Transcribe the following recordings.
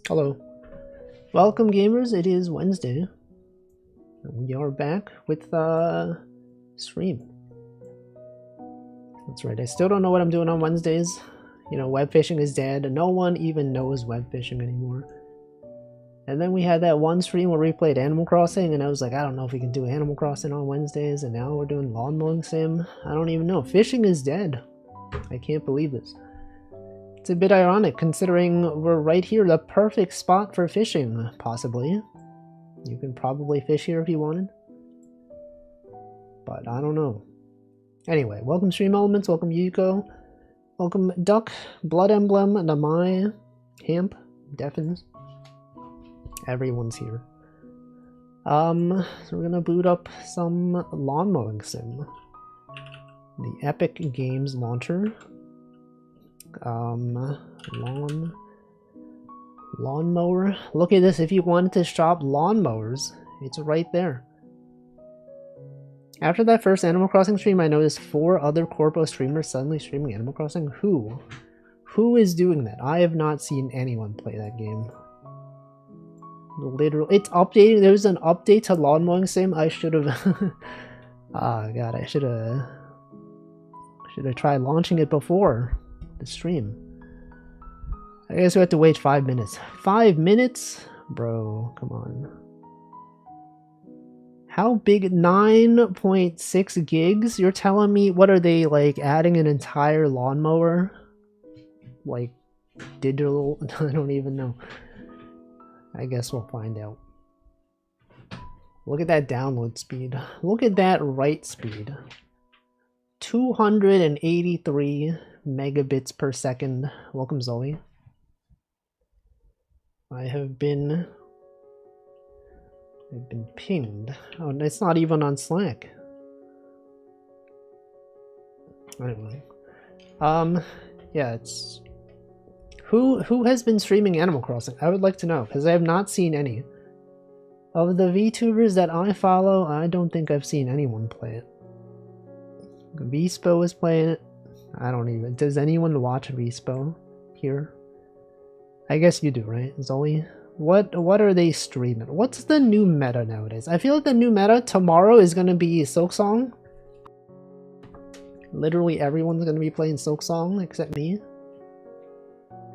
Hello. Welcome gamers, it is Wednesday. We are back with stream. That's right, I still don't know what I'm doing on Wednesdays. You know, web fishing is dead, no one even knows web fishing anymore. And then we had that one stream where we played Animal Crossing, and I was like, I don't know if we can do Animal Crossing on Wednesdays, and now we're doing lawn mowing sim. I don't even know. Fishing is dead. I can't believe this. It's a bit ironic considering we're right here, the perfect spot for fishing, possibly. You can probably fish here if you wanted. But I don't know. Anyway, welcome Stream Elements, welcome Yuko, welcome Duck, Blood Emblem, Namai, Hamp, Deffins. Everyone's here. So we're gonna boot up some lawn mowing sim. The Epic Games launcher. Lawnmower. Look at this, if you wanted to shop lawnmowers, it's right there. After that first Animal Crossing stream, I noticed 4 other corpo streamers suddenly streaming Animal Crossing. Who? Who is doing that? I have not seen anyone play that game. Literally, it's updating. There was an update to lawn mowing sim. I should have. Ah, God, I should have tried launching it before the stream. I guess we have to wait 5 minutes. 5 minutes? Bro, come on. How big? 9.6 gigs? You're telling me, what are they, like, adding an entire lawnmower? Like, digital? I don't even know. I guess we'll find out. Look at that download speed. Look at that write speed. 283 megabits per second. Welcome, Zoe. I've been pinged. Oh, it's not even on Slack. Anyway. Yeah, it's... Who has been streaming Animal Crossing? I would like to know, because I have not seen any. Of the VTubers that I follow, I don't think I've seen anyone play it. Vispo is playing it. I don't even... Does anyone watch Vispo here? I guess you do, right, Zoe? What are they streaming? What's the new meta nowadays? I feel like the new meta tomorrow is gonna be Silksong. Literally everyone's gonna be playing Silksong except me.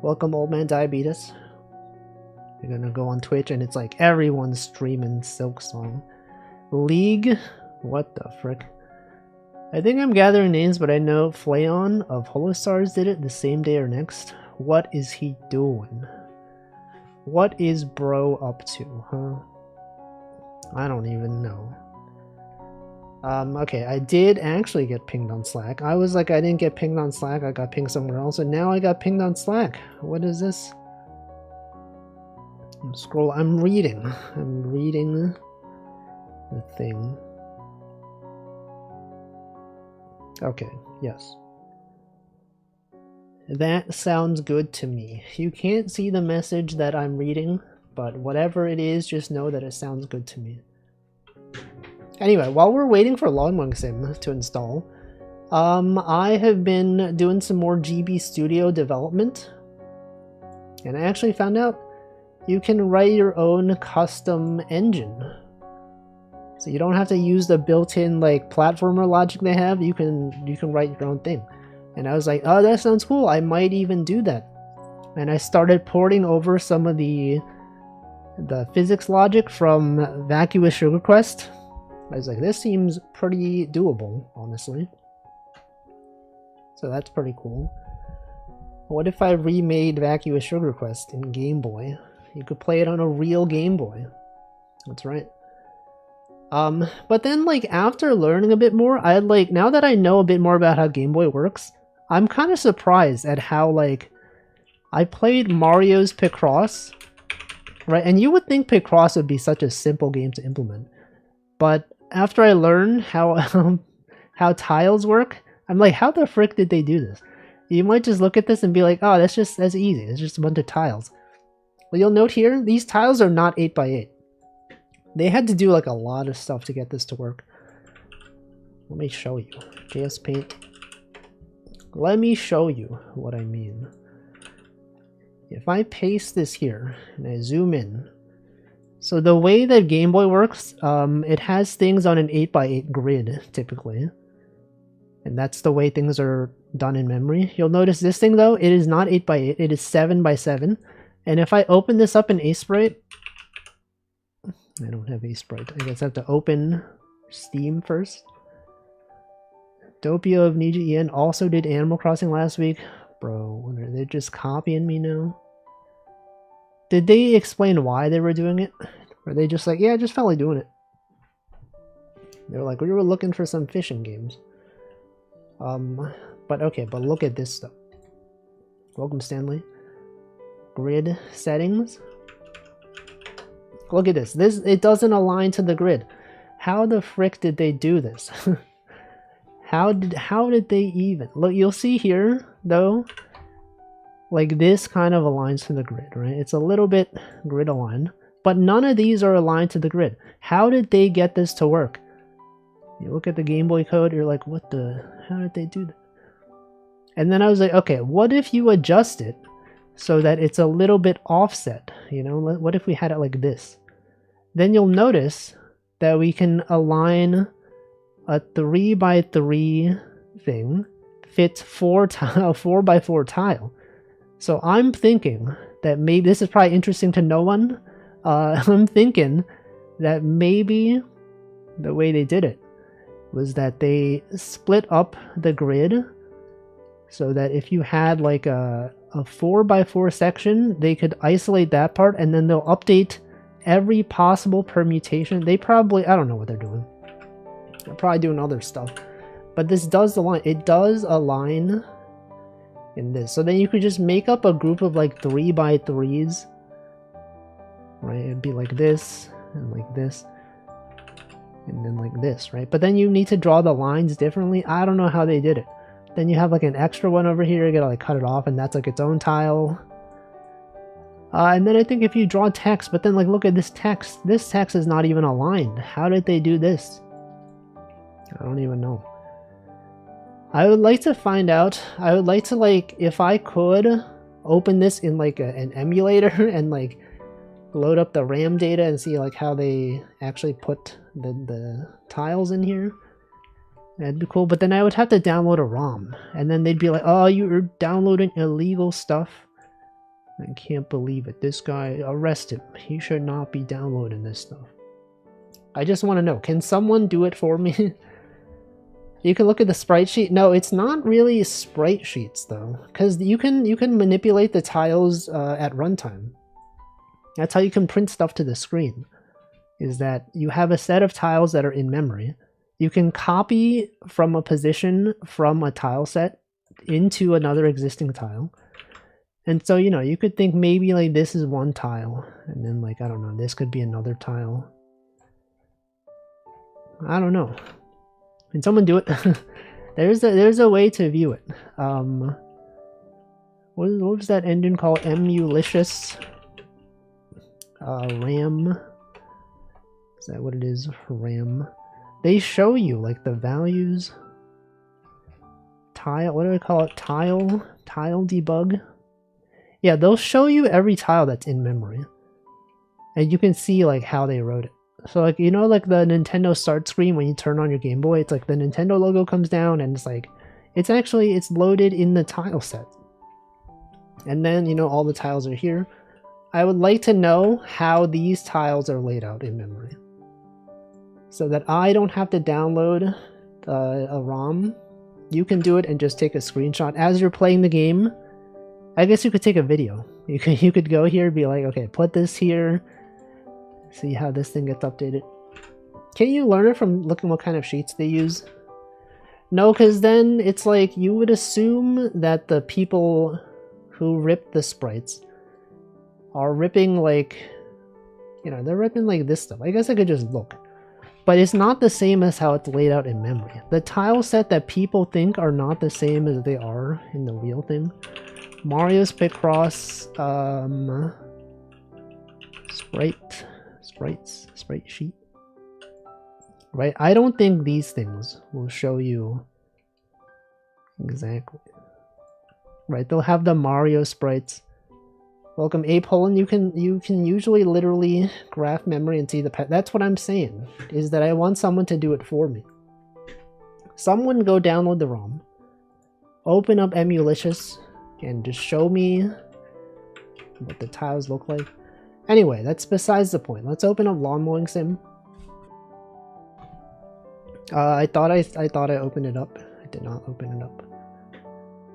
Welcome, Old Man Diabetes. You're gonna go on Twitch and it's like everyone's streaming Silksong. League? What the frick? I think I'm gathering names, but I know Flayon of Holostars did it the same day or next. What is he doing? What is bro up to, huh? I don't even know. Okay, I did actually get pinged on Slack. I was like, I didn't get pinged on Slack, I got pinged somewhere else, and now I got pinged on Slack. What is this? I'm reading the thing. Okay, yes. That sounds good to me. You can't see the message that I'm reading, but whatever it is, just know that it sounds good to me. Anyway, while we're waiting for Lawn Mowing Sim to install, I have been doing some more GB Studio development, and I actually found out you can write your own custom engine. So you don't have to use the built-in like platformer logic they have. You can write your own thing. And I was like, oh, that sounds cool. I might even do that. And I started porting over some of the physics logic from Vacuous Sugar Quest. I was like, this seems pretty doable, honestly. So that's pretty cool. What if I remade Vacuous Sugar Quest in Game Boy? You could play it on a real Game Boy. That's right. But then, like, after learning a bit more, now that I know a bit more about how Game Boy works, I'm kind of surprised at how, like, I played Mario's Picross, right? And you would think Picross would be such a simple game to implement. But after I learned how tiles work, I'm like, how the frick did they do this? You might just look at this and be like, oh, that's easy. It's just a bunch of tiles. Well, you'll note here, these tiles are not 8x8. They had to do like a lot of stuff to get this to work. Let me show you. JS Paint. Let me show you what I mean. If I paste this here and I zoom in, so the way that Game Boy works, it has things on an 8x8 grid typically, and that's the way things are done in memory. You'll notice this thing though, it is not 8x8, it is 7x7, and if I open this up in Sprite, I don't have Sprite, I guess I have to open Steam first. Doppio of Niji En also did Animal Crossing last week. Bro, they're just copying me now. Did they explain why they were doing it? Or they just like, yeah, I just felt like doing it. They were like, we were looking for some fishing games. But okay, but look at this stuff. Welcome, Stanley. Grid settings. Look at this. It doesn't align to the grid. How the frick did they do this? How did they even? Look, you'll see here though, like this kind of aligns to the grid, right? It's a little bit grid aligned, but none of these are aligned to the grid. How did they get this to work? You look at the Game Boy code, you're like, what the, how did they do that? And then I was like, okay, what if you adjust it so that it's a little bit offset? You know, what if we had it like this? Then you'll notice that we can align a 3x3 thing fits 4x4 tile. So I'm thinking that maybe, this is probably interesting to no one, I'm thinking that maybe the way they did it was that they split up the grid so that if you had like a 4x4 section, they could isolate that part and then they'll update every possible permutation. They probably, I don't know what they're doing. They're probably doing other stuff. But this does align. It does align in this. So then you could just make up a group of like 3x3s. Right? It'd be like this and like this. And then like this, right? But then you need to draw the lines differently. I don't know how they did it. Then you have like an extra one over here. You gotta like cut it off and that's like its own tile. And then I think if you draw text, but then like look at this text. This text is not even aligned. How did they do this? I don't even know. I would like to find out. I would like to like, if I could open this in like an emulator and like load up the RAM data and see like how they actually put the tiles in here. That'd be cool. But then I would have to download a ROM and then they'd be like, oh, you're downloading illegal stuff. I can't believe it. This guy, arrest him. He should not be downloading this stuff. I just want to know, can someone do it for me? You can look at the sprite sheet. No, it's not really sprite sheets though, because you can manipulate the tiles at runtime. That's how you can print stuff to the screen. Is that you have a set of tiles that are in memory. You can copy from a position from a tile set into another existing tile. And so, you know, you could think maybe like this is one tile, and then like, I don't know, this could be another tile. I don't know. Can someone do it? There's a way to view it. What was that engine called? Emulicious? RAM? Is that what it is? RAM. They show you like the values. Tile, what do I call it? Tile debug? Yeah, they'll show you every tile that's in memory. And you can see like how they wrote it. So like, you know, like the Nintendo start screen when you turn on your Game Boy, it's like the Nintendo logo comes down and it's like, it's loaded in the tile set. And then, you know, all the tiles are here. I would like to know how these tiles are laid out in memory. So that I don't have to download a ROM. You can do it and just take a screenshot as you're playing the game. I guess you could take a video. You could go here and be like, okay, put this here. See how this thing gets updated. Can you learn it from looking what kind of sheets they use? No, because then it's like you would assume that the people who rip the sprites are ripping like, you know, they're ripping like this stuff. I guess I could just look. But it's not the same as how it's laid out in memory. The tile set that people think are not the same as they are in the real thing. Mario's Picross, sprite sheet. Right? I don't think these things will show you exactly. Right? They'll have the Mario sprites. Welcome, Ape Holland. You can usually literally graph memory and see the pet. That's what I'm saying, is that I want someone to do it for me. Someone go download the ROM, open up Emulicious, and just show me what the tiles look like. Anyway, that's besides the point. Let's open up Lawn Mowing Sim. I thought I opened it up. I did not open it up.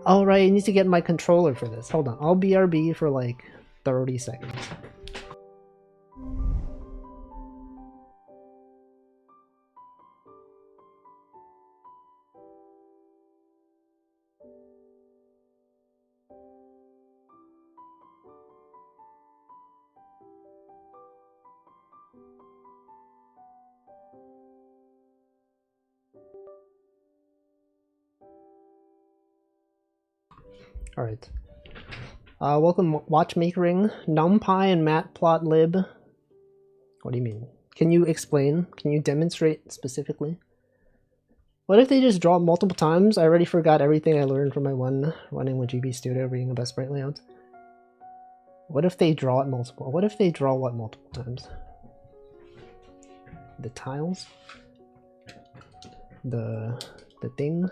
Oh right, I need to get my controller for this. Hold on, I'll BRB for like 30 seconds. Alright. Welcome, Watchmakering, NumPy and Matplotlib. What do you mean? Can you explain? Can you demonstrate specifically? What if they just draw multiple times? I already forgot everything I learned from my one running with GB Studio reading the best sprite layouts. What if they draw it multiple? What if they draw what multiple times? The tiles? The thing?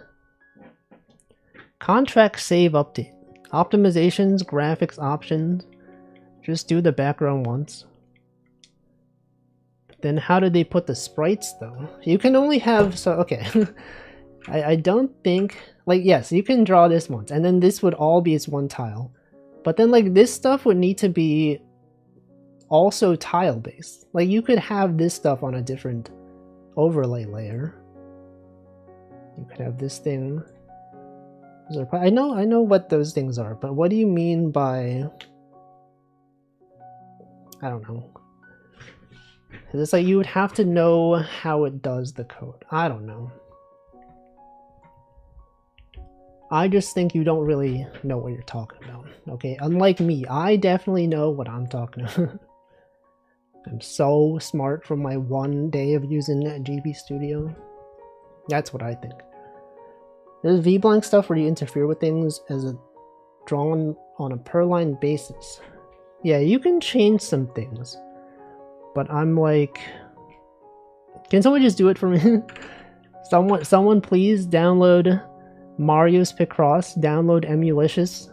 Contract save update. Optimizations, graphics options. Just do the background once. Then how did they put the sprites though? You can only have, so okay. I don't think, like yes, you can draw this once and then this would all be its one tile. But then like this stuff would need to be also tile based. Like you could have this stuff on a different overlay layer. You could have this thing. I know what those things are, but what do you mean by, I don't know. It's like you would have to know how it does the code. I don't know. I just think you don't really know what you're talking about. Okay, unlike me, I definitely know what I'm talking about. I'm so smart from my one day of using GB Studio. That's what I think. There's VBlank stuff where you interfere with things as a drawn on a per line basis. Yeah, you can change some things. But I'm like, can someone just do it for me? someone please download Mario's Picross, download Emulicious,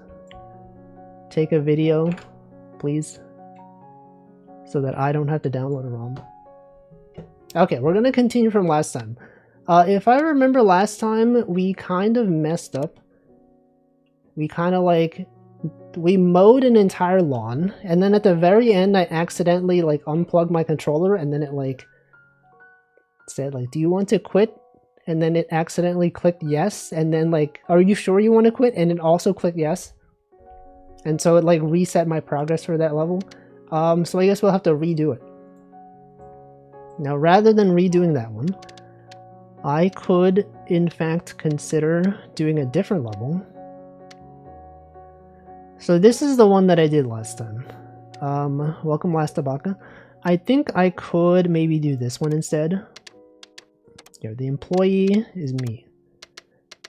take a video, please, so that I don't have to download a ROM. Okay, we're gonna continue from last time. If I remember last time, we kind of messed up. We kind of like, we mowed an entire lawn, and then at the very end, I accidentally like unplugged my controller, and then it like said like, do you want to quit? And then it accidentally clicked yes, and then like, are you sure you want to quit? And it also clicked yes. And so it like reset my progress for that level. So I guess we'll have to redo it. Now, rather than redoing that one, I could, in fact, consider doing a different level. So this is the one that I did last time. Welcome, Last Tabaka. I think I could maybe do this one instead. Yeah, the employee is me.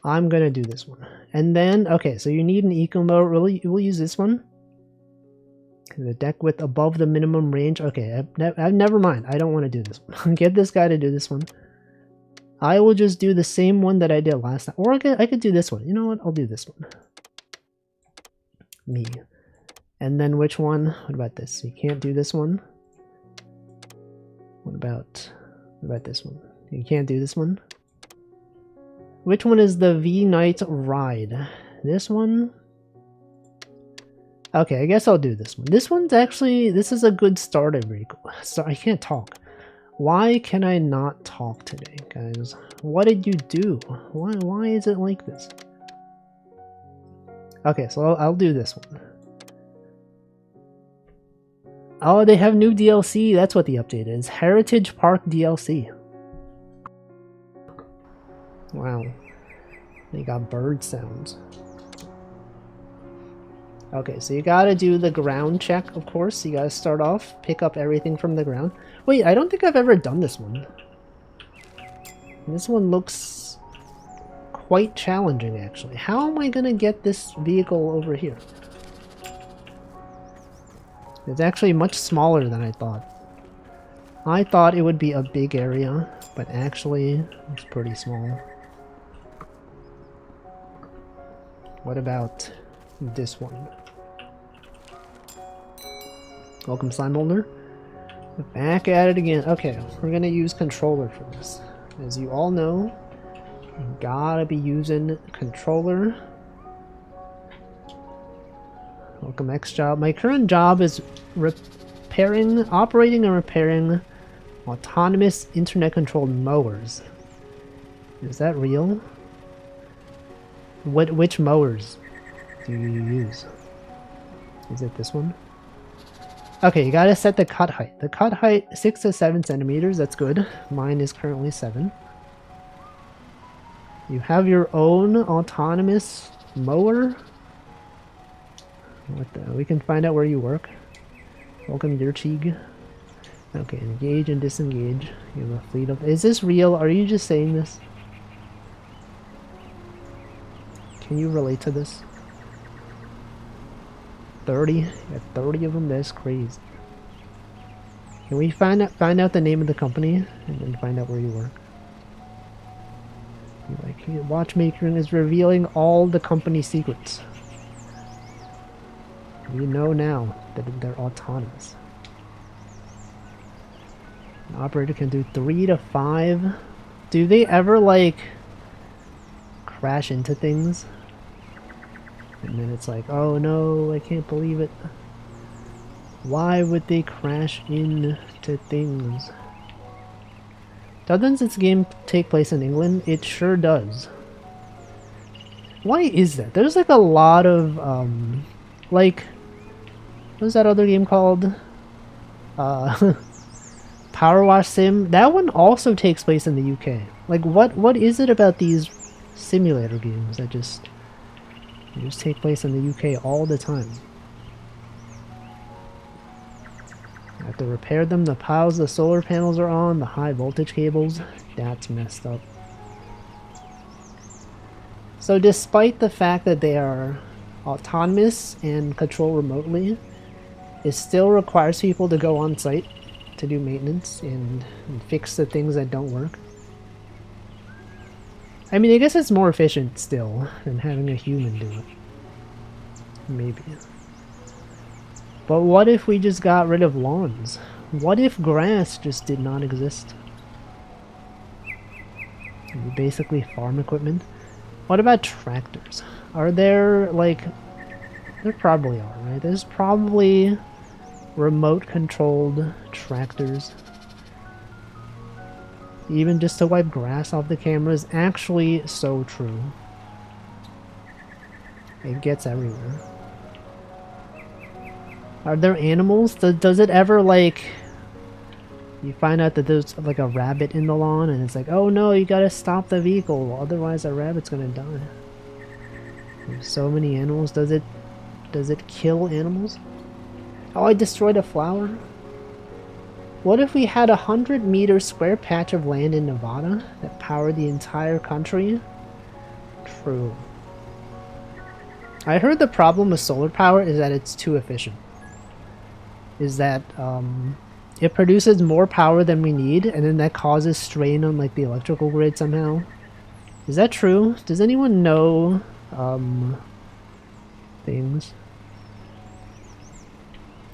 I'm gonna do this one. And then, okay, so you need an eco mode. We'll use this one. The deck width above the minimum range. Okay, never mind. I don't want to do this one. Get this guy to do this one. I will just do the same one that I did last time. Or I could do this one. You know what? I'll do this one. Me. And then which one? What about this? You can't do this one. What about this one? You can't do this one. Which one is the V-Night Ride? This one? Okay, I guess I'll do this one. This one's actually, this is a good starter vehicle. So I can't talk. Why can I not talk today, guys? What did you do? Why is it like this? Okay, so I'll do this one. Oh, they have new DLC. That's what the update is. Heritage Park DLC. Wow. They got bird sounds. Okay, so you gotta do the ground check, of course. You gotta start off, pick up everything from the ground. Wait, I don't think I've ever done this one. This one looks quite challenging, actually. How am I gonna get this vehicle over here? It's actually much smaller than I thought. I thought it would be a big area, but actually it's pretty small. What about this one? Welcome, Slime Boulder. Back at it again. Okay, we're gonna use controller for this. As you all know, you gotta be using controller. Welcome, X job. My current job is operating and repairing autonomous internet-controlled mowers. Is that real? Which mowers do you use? Is it this one? Okay, you gotta set the cut height. The cut height, 6 to 7 centimeters, that's good. Mine is currently 7. You have your own autonomous mower? What the? We can find out where you work. Welcome, Dirchig. Okay, engage and disengage. You have a fleet of... Is this real? Are you just saying this? Can you relate to this? 30? You got 30 of them? That's crazy. Can we find out the name of the company and then find out where you work? Like, watchmaker is revealing all the company secrets. You know now that they're autonomous. An operator can do 3 to 5. Do they ever, like, crash into things? And then it's like, oh no, I can't believe it. Why would they crash into things? Doesn't this game take place in England? It sure does. Why is that? There's like a lot of, like, what's that other game called? Power Wash Sim? That one also takes place in the UK. Like, what is it about these simulator games that just take place in the UK all the time? I have to repair them. The piles the solar panels are on, the high voltage cables. That's messed up. So despite the fact that they are autonomous and controlled remotely, it still requires people to go on site to do maintenance and fix the things that don't work. I mean, I guess it's more efficient still than having a human do it. Maybe. But what if we just got rid of lawns? What if grass just did not exist? Basically farm equipment. What about tractors? Are there, like... There probably are, right? There's probably remote controlled tractors. Even just to wipe grass off the camera is actually so true. It gets everywhere. Are there animals? Does it ever, like... You find out that there's like a rabbit in the lawn and it's like, oh no, you gotta stop the vehicle, otherwise a rabbit's gonna die. There's so many animals. Does it kill animals? Oh, I destroyed a flower? What if we had 100-meter square patch of land in Nevada that powered the entire country? True. I heard the problem with solar power is that it's too efficient. Is that it produces more power than we need, and then that causes strain on like the electrical grid somehow. Is that true? Does anyone know things?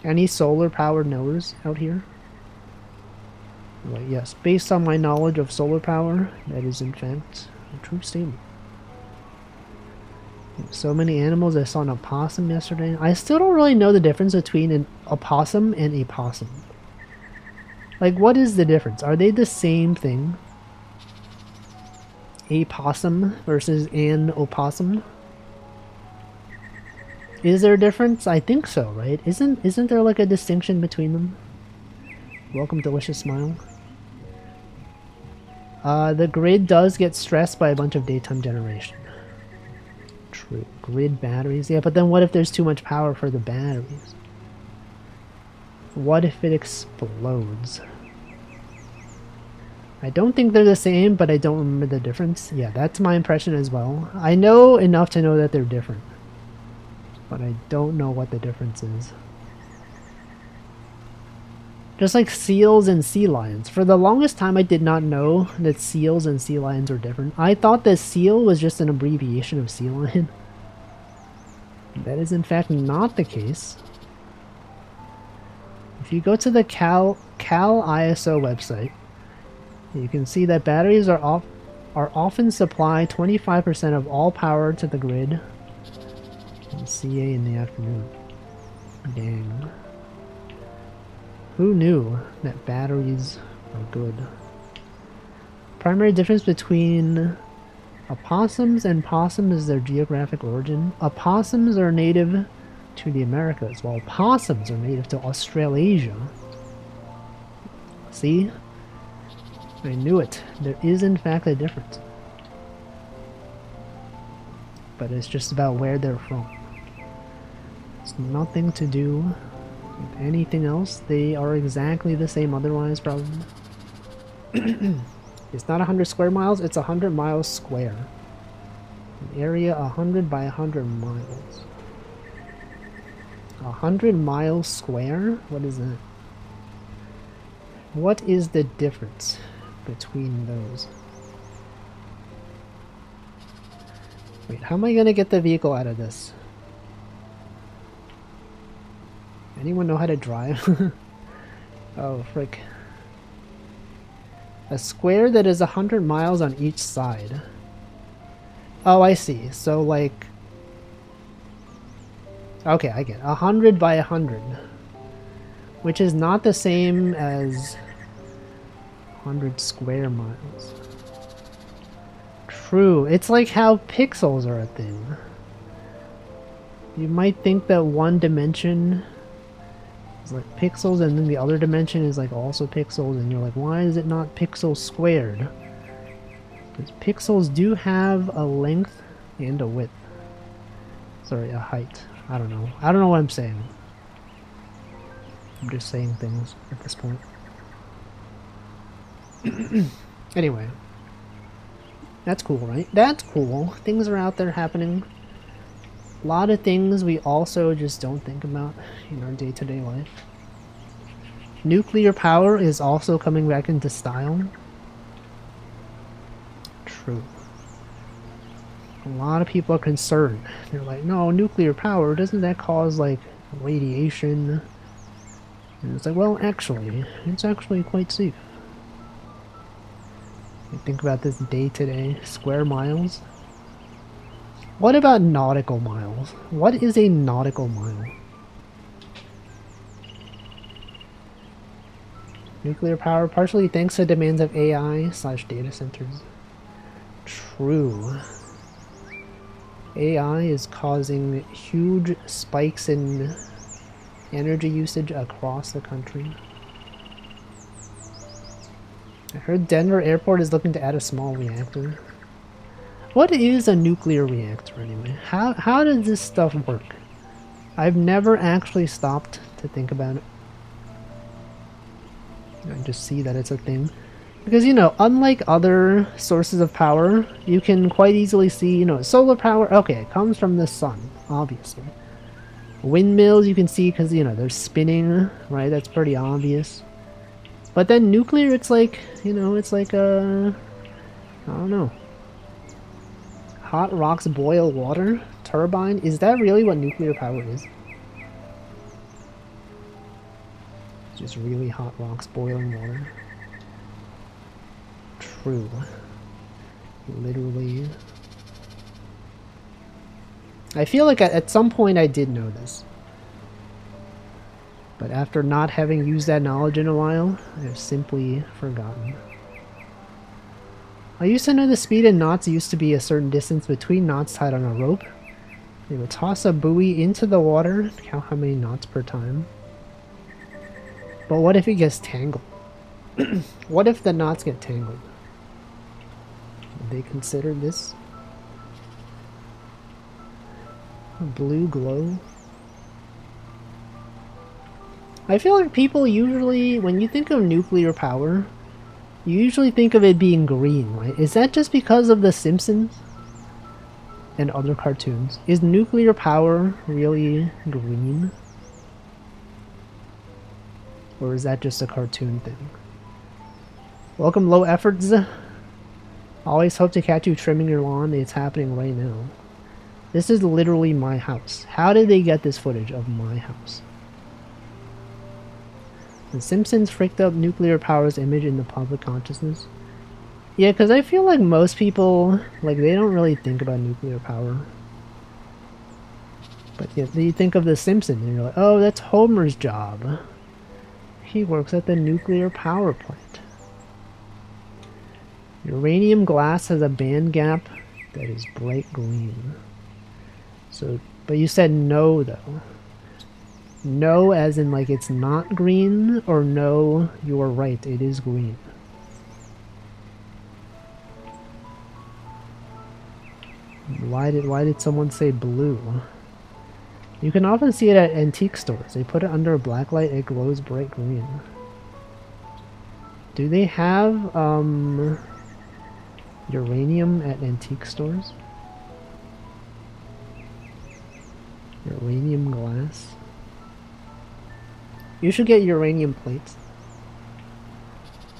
Any solar powered knowers out here? Well, yes, based on my knowledge of solar power, that is in fact a true statement. So many animals. I saw an opossum yesterday. I still don't really know the difference between an opossum and a possum. Like, what is the difference? Are they the same thing? A possum versus an opossum? Is there a difference? I think so, right? Isn't there like a distinction between them? Welcome, Delicious Smile. The grid does get stressed by a bunch of daytime generation. True. Grid batteries. Yeah, but then what if there's too much power for the batteries? What if it explodes? I don't think they're the same, but I don't remember the difference. Yeah, that's my impression as well. I know enough to know that they're different, but I don't know what the difference is. Just like seals and sea lions. For the longest time I did not know that seals and sea lions are different. I thought that seal was just an abbreviation of sea lion. That is in fact not the case. If you go to the Cal ISO website, you can see that batteries are often supply 25% of all power to the grid. And CA in the afternoon. Dang. Who knew that batteries are good? Primary difference between opossums and possums is their geographic origin. Opossums are native to the Americas, while possums are native to Australasia. See? I knew it. There is in fact a difference. But it's just about where they're from. It's nothing to do with anything else. They are exactly the same otherwise, probably. It's not 100 square miles, it's 100 miles square. An area 100 by 100 miles. 100 miles square? What is that? What is the difference between those? Wait, how am I gonna get the vehicle out of this? Anyone know how to drive? Oh, frick. A square that is 100 miles on each side. Oh, I see. So, like... Okay, I get it. 100 by 100. Which is not the same as 100 square miles. True. It's like how pixels are a thing. You might think that one dimension is like pixels and then the other dimension is like also pixels, and you're like, why is it not pixels squared? Because pixels do have a length and a width. Sorry, a height. I don't know. I don't know what I'm saying. I'm just saying things at this point. Anyway. That's cool, right? That's cool. Things are out there happening. A lot of things we also just don't think about in our day-to-day life. Nuclear power is also coming back into style. True. A lot of people are concerned. They're like, no, nuclear power, doesn't that cause, like, radiation? And it's like, well, actually, it's actually quite safe. You think about this day-to-day. Square miles. What about nautical miles? What is a nautical mile? Nuclear power, partially thanks to demands of AI/data centers. True. AI is causing huge spikes in energy usage across the country. I heard Denver Airport is looking to add a small reactor. What is a nuclear reactor anyway? How does this stuff work? I've never actually stopped to think about it. I just see that it's a thing. Because, you know, unlike other sources of power, you can quite easily see, you know, solar power, okay, it comes from the sun, obviously. Windmills you can see because, you know, they're spinning, right? That's pretty obvious. But then nuclear, it's like, you know, it's like I don't know. Hot rocks boil water? Turbine? Is that really what nuclear power is? Just really hot rocks boiling water. True. Literally. I feel like at some point I did know this. But after not having used that knowledge in a while, I've simply forgotten. I used to know the speed in knots used to be a certain distance between knots tied on a rope. They would toss a buoy into the water to count how many knots per time. But what if it gets tangled? What if the knots get tangled? Would they consider this? A blue glow? I feel like people usually, when you think of nuclear power, you usually think of it being green, right? Is that just because of The Simpsons and other cartoons? Is nuclear power really green? Or is that just a cartoon thing? Welcome, Low Efforts. Always hope to catch you trimming your lawn. It's happening right now. This is literally my house. How did they get this footage of my house? The Simpsons freaked up nuclear power's image in the public consciousness. Yeah, because I feel like most people, like, they don't really think about nuclear power. But yeah, you think of the Simpsons and you're like, oh, that's Homer's job. He works at the nuclear power plant. Uranium glass has a band gap that is bright green. So, but you said no, though. No as in like it's not green, or no, you are right, it is green. Why did someone say blue? You can often see it at antique stores. They put it under a black light, it glows bright green. Do they have uranium at antique stores? Uranium glass. You should get uranium plates.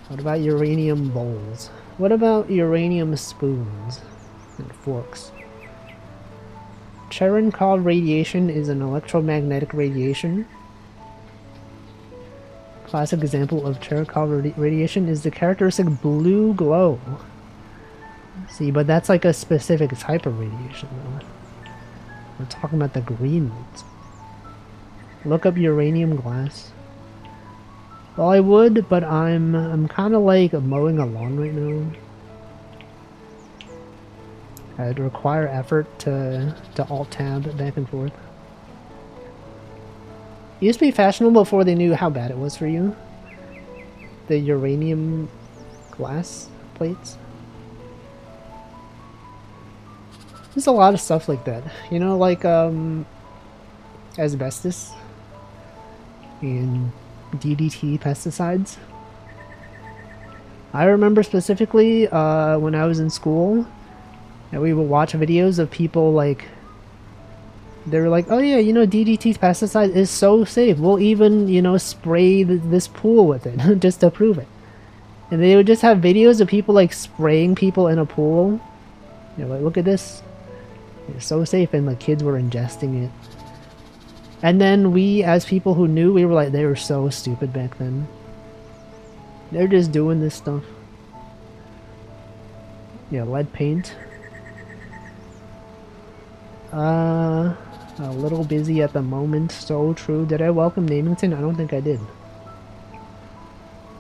What about uranium bowls? What about uranium spoons and forks? Cherenkov radiation is an electromagnetic radiation. Classic example of Cherenkov radiation is the characteristic blue glow. See, but that's like a specific type of radiation though. We're talking about the green ones. Look up uranium glass. Well, I would, but I'm kind of like mowing a lawn right now. I'd require effort to alt-tab back and forth. It used to be fashionable before they knew how bad it was for you. The uranium glass plates. There's a lot of stuff like that. You know, like asbestos and DDT pesticides. I remember specifically when I was in school, and we would watch videos of people like, they were like, oh yeah, you know, DDT pesticide is so safe. We'll even, you know, spray this pool with it just to prove it. And they would just have videos of people like spraying people in a pool. You know, like, look at this. It's so safe, and like kids were ingesting it. And then we, as people who knew, we were like, they were so stupid back then. They're just doing this stuff. Yeah, lead paint. A little busy at the moment. So true. Did I welcome Namington? I don't think I did.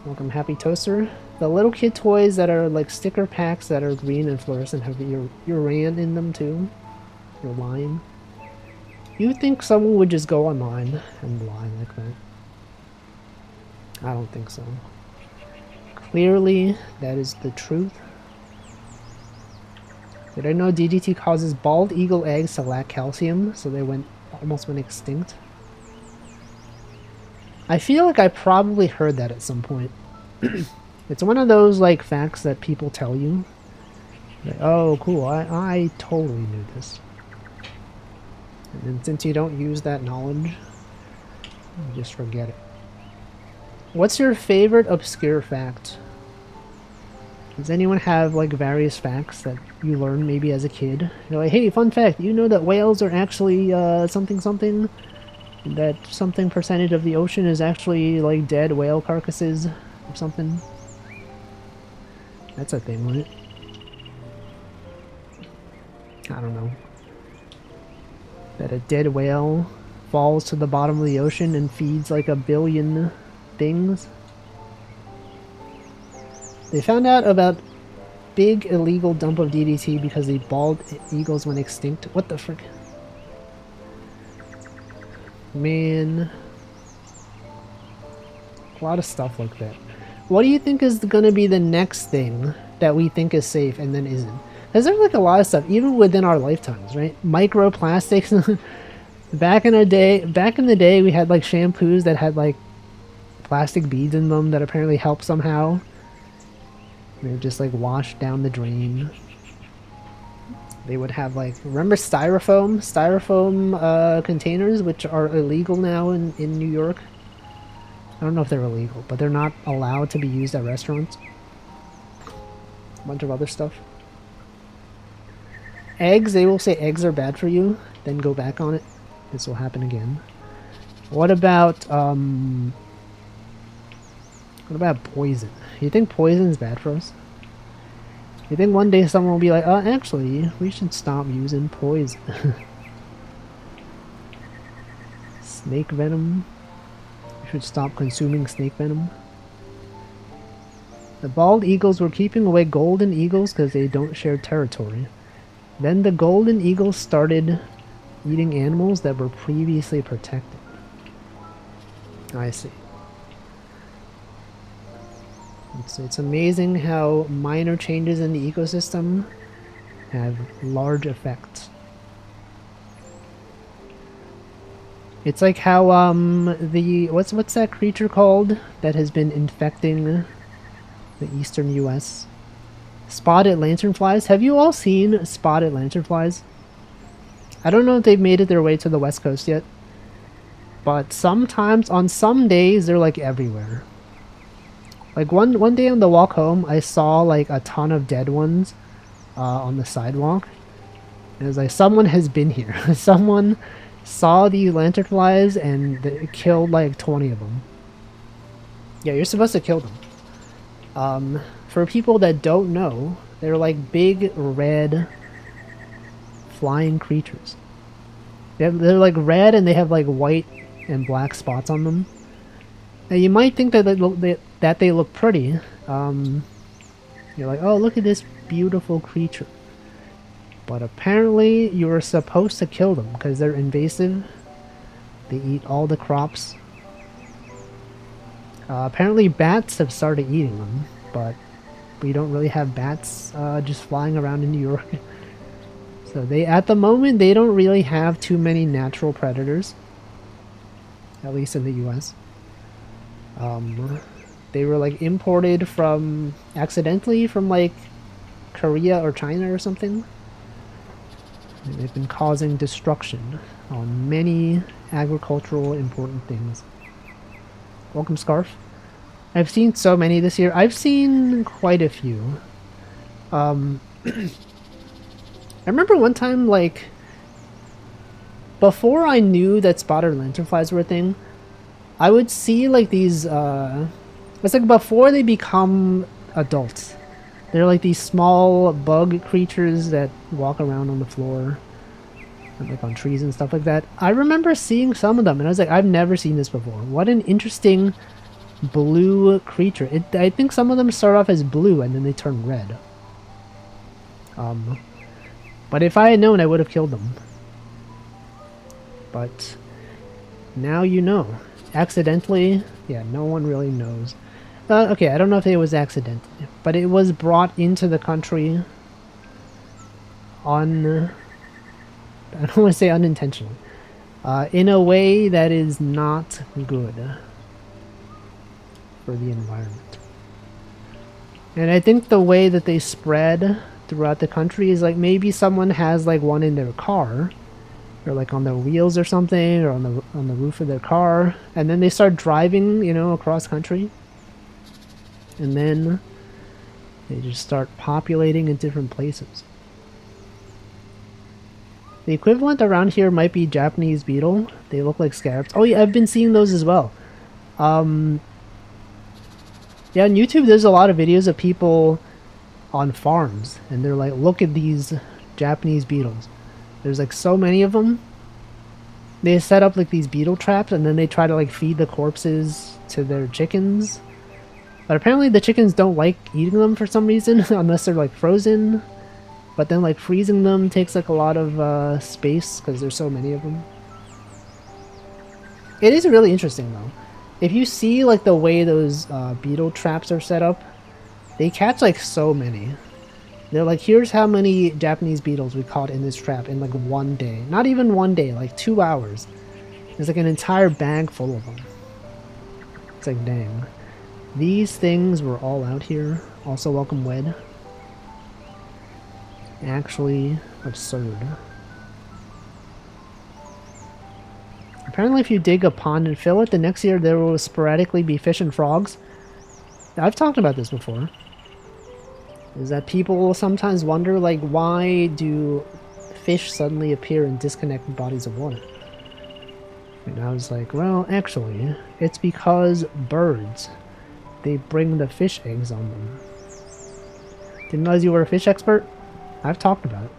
Welcome Happy Toaster. The little kid toys that are like sticker packs that are green and fluorescent have uran in them too. Your line. You would think someone would just go online and lie like that. I don't think so. Clearly, that is the truth. Did I know DDT causes bald eagle eggs to lack calcium, so they almost went extinct? I feel like I probably heard that at some point. It's one of those like facts that people tell you. Like, oh, cool! I totally knew this. And then since you don't use that knowledge, you just forget it. What's your favorite obscure fact? Does anyone have like various facts that you learned maybe as a kid? You're like, hey, fun fact, you know that whales are actually something something? That something percentage of the ocean is actually like dead whale carcasses or something? That's a thing, right? I don't know. That a dead whale falls to the bottom of the ocean and feeds like 1 billion things. They found out about big illegal dump of DDT because the bald eagles went extinct. What the frick? Man. A lot of stuff like that. What do you think is gonna be the next thing that we think is safe and then isn't? Because there's like a lot of stuff, even within our lifetimes, right? Microplastics. Back in the day, we had like shampoos that had like plastic beads in them that apparently help somehow. They would just like wash down the drain. They would have like, remember styrofoam containers, which are illegal now in New York. I don't know if they're illegal, but they're not allowed to be used at restaurants. A bunch of other stuff. Eggs, they will say eggs are bad for you, then go back on it. This will happen again. What about poison? You think poison is bad for us? You think one day someone will be like, actually, we should stop using poison. Snake venom. We should stop consuming snake venom. The bald eagles were keeping away golden eagles because they don't share territory. Then the golden eagles started eating animals that were previously protected. I see. It's amazing how minor changes in the ecosystem have large effects. It's like how what's that creature called that has been infecting the eastern US? Spotted lanternflies. Have you all seen spotted lanternflies? I don't know if they've made it their way to the west coast yet, but sometimes on some days they're like everywhere. Like one day on the walk home, I saw like a ton of dead ones on the sidewalk. It was like someone has been here. Someone saw these lanternflies and they killed like 20 of them. Yeah, you're supposed to kill them. For people that don't know, they're like big red flying creatures. They're like red and they have like white and black spots on them. Now you might think that they look pretty. You're like, oh, look at this beautiful creature. But apparently you are supposed to kill them because they're invasive. They eat all the crops. Apparently bats have started eating them, but we don't really have bats just flying around in New York. So at the moment, they don't really have too many natural predators. At least in the US. They were like imported accidentally from like Korea or China or something. And they've been causing destruction on many agricultural important things. Welcome, Scarf. I've seen so many this year. I've seen quite a few. I remember one time, like, before I knew that spotted lanternflies were a thing, I would see like these, it's like before they become adults. They're like these small bug creatures that walk around on the floor and like on trees and stuff like that. I remember seeing some of them and I was like, I've never seen this before. What an interesting blue creature. I think some of them start off as blue and then they turn red. But if I had known, I would have killed them. But now you know. Accidentally? Yeah, no one really knows. Okay, I don't know if it was accidentally, but it was brought into the country I don't want to say unintentionally, in a way that is not good for the environment. And I think the way that they spread throughout the country is like maybe someone has like one in their car, or like on their wheels or something, or on the roof of their car, and then they start driving, you know, across country. And then they just start populating in different places. The equivalent around here might be Japanese beetle. They look like scarabs. Oh yeah, I've been seeing those as well. Yeah, on YouTube there's a lot of videos of people on farms, and they're like, look at these Japanese beetles. There's like so many of them. They set up like these beetle traps, and then they try to like feed the corpses to their chickens. But apparently the chickens don't like eating them for some reason, unless they're like frozen. But then like freezing them takes like a lot of space because there's so many of them. It is really interesting though. If you see like the way those beetle traps are set up, they catch like so many. They're like, here's how many Japanese beetles we caught in this trap in like one day. Not even one day, like 2 hours. There's like an entire bag full of them. It's like, dang. These things were all out here. Also, welcome, Wed. Actually absurd. Apparently if you dig a pond and fill it, the next year there will sporadically be fish and frogs. I've talked about this before. Is that people will sometimes wonder, like, why do fish suddenly appear in disconnected bodies of water? And I was like, well, actually, it's because birds, they bring the fish eggs on them. Didn't realize you were a fish expert? I've talked about it.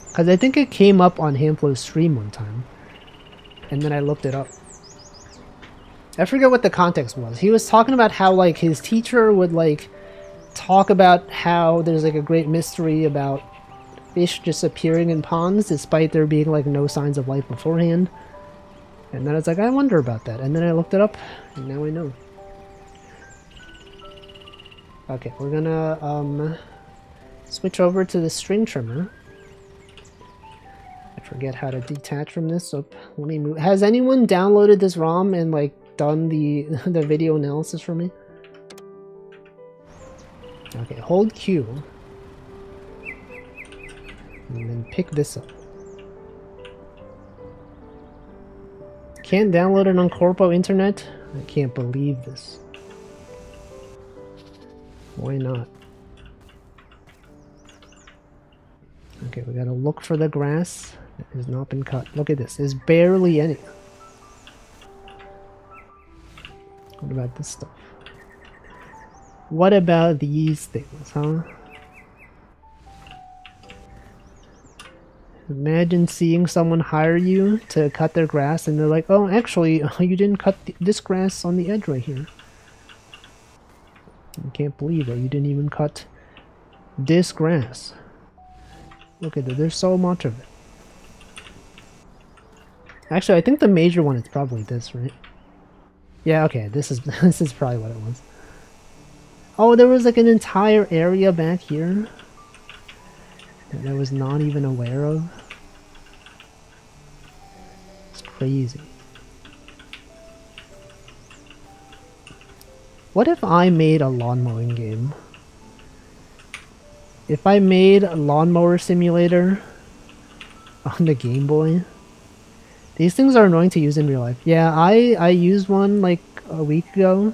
Because I think it came up on Hamflow's stream one time. And then I looked it up. I forget what the context was. He was talking about how, like, his teacher would, like, talk about how there's, like, a great mystery about fish just appearing in ponds despite there being, like, no signs of life beforehand. And then I was like, I wonder about that. And then I looked it up, and now I know. Okay, we're gonna, switch over to the string trimmer. I forget how to detach from this, so let me move. Has anyone downloaded this ROM and, like, done the video analysis for me? Okay, hold Q. And then pick this up. Can't download it on Corpo Internet? I can't believe this. Why not? Okay, we gotta look for the grass that has not been cut. Look at this, there's barely any. What about this stuff? What about these things, huh? Imagine seeing someone hire you to cut their grass and they're like, oh, actually, you didn't cut this grass on the edge right here. I can't believe that you didn't even cut this grass. Look at it, there's so much of it. Actually, I think the major one is probably this, right? Yeah, okay, this is this is probably what it was. Oh, there was like an entire area back here that I was not even aware of. It's crazy. What if I made a lawn mowing game? If I made a lawnmower simulator on the Game Boy? These things are annoying to use in real life. Yeah, I used one like a week ago.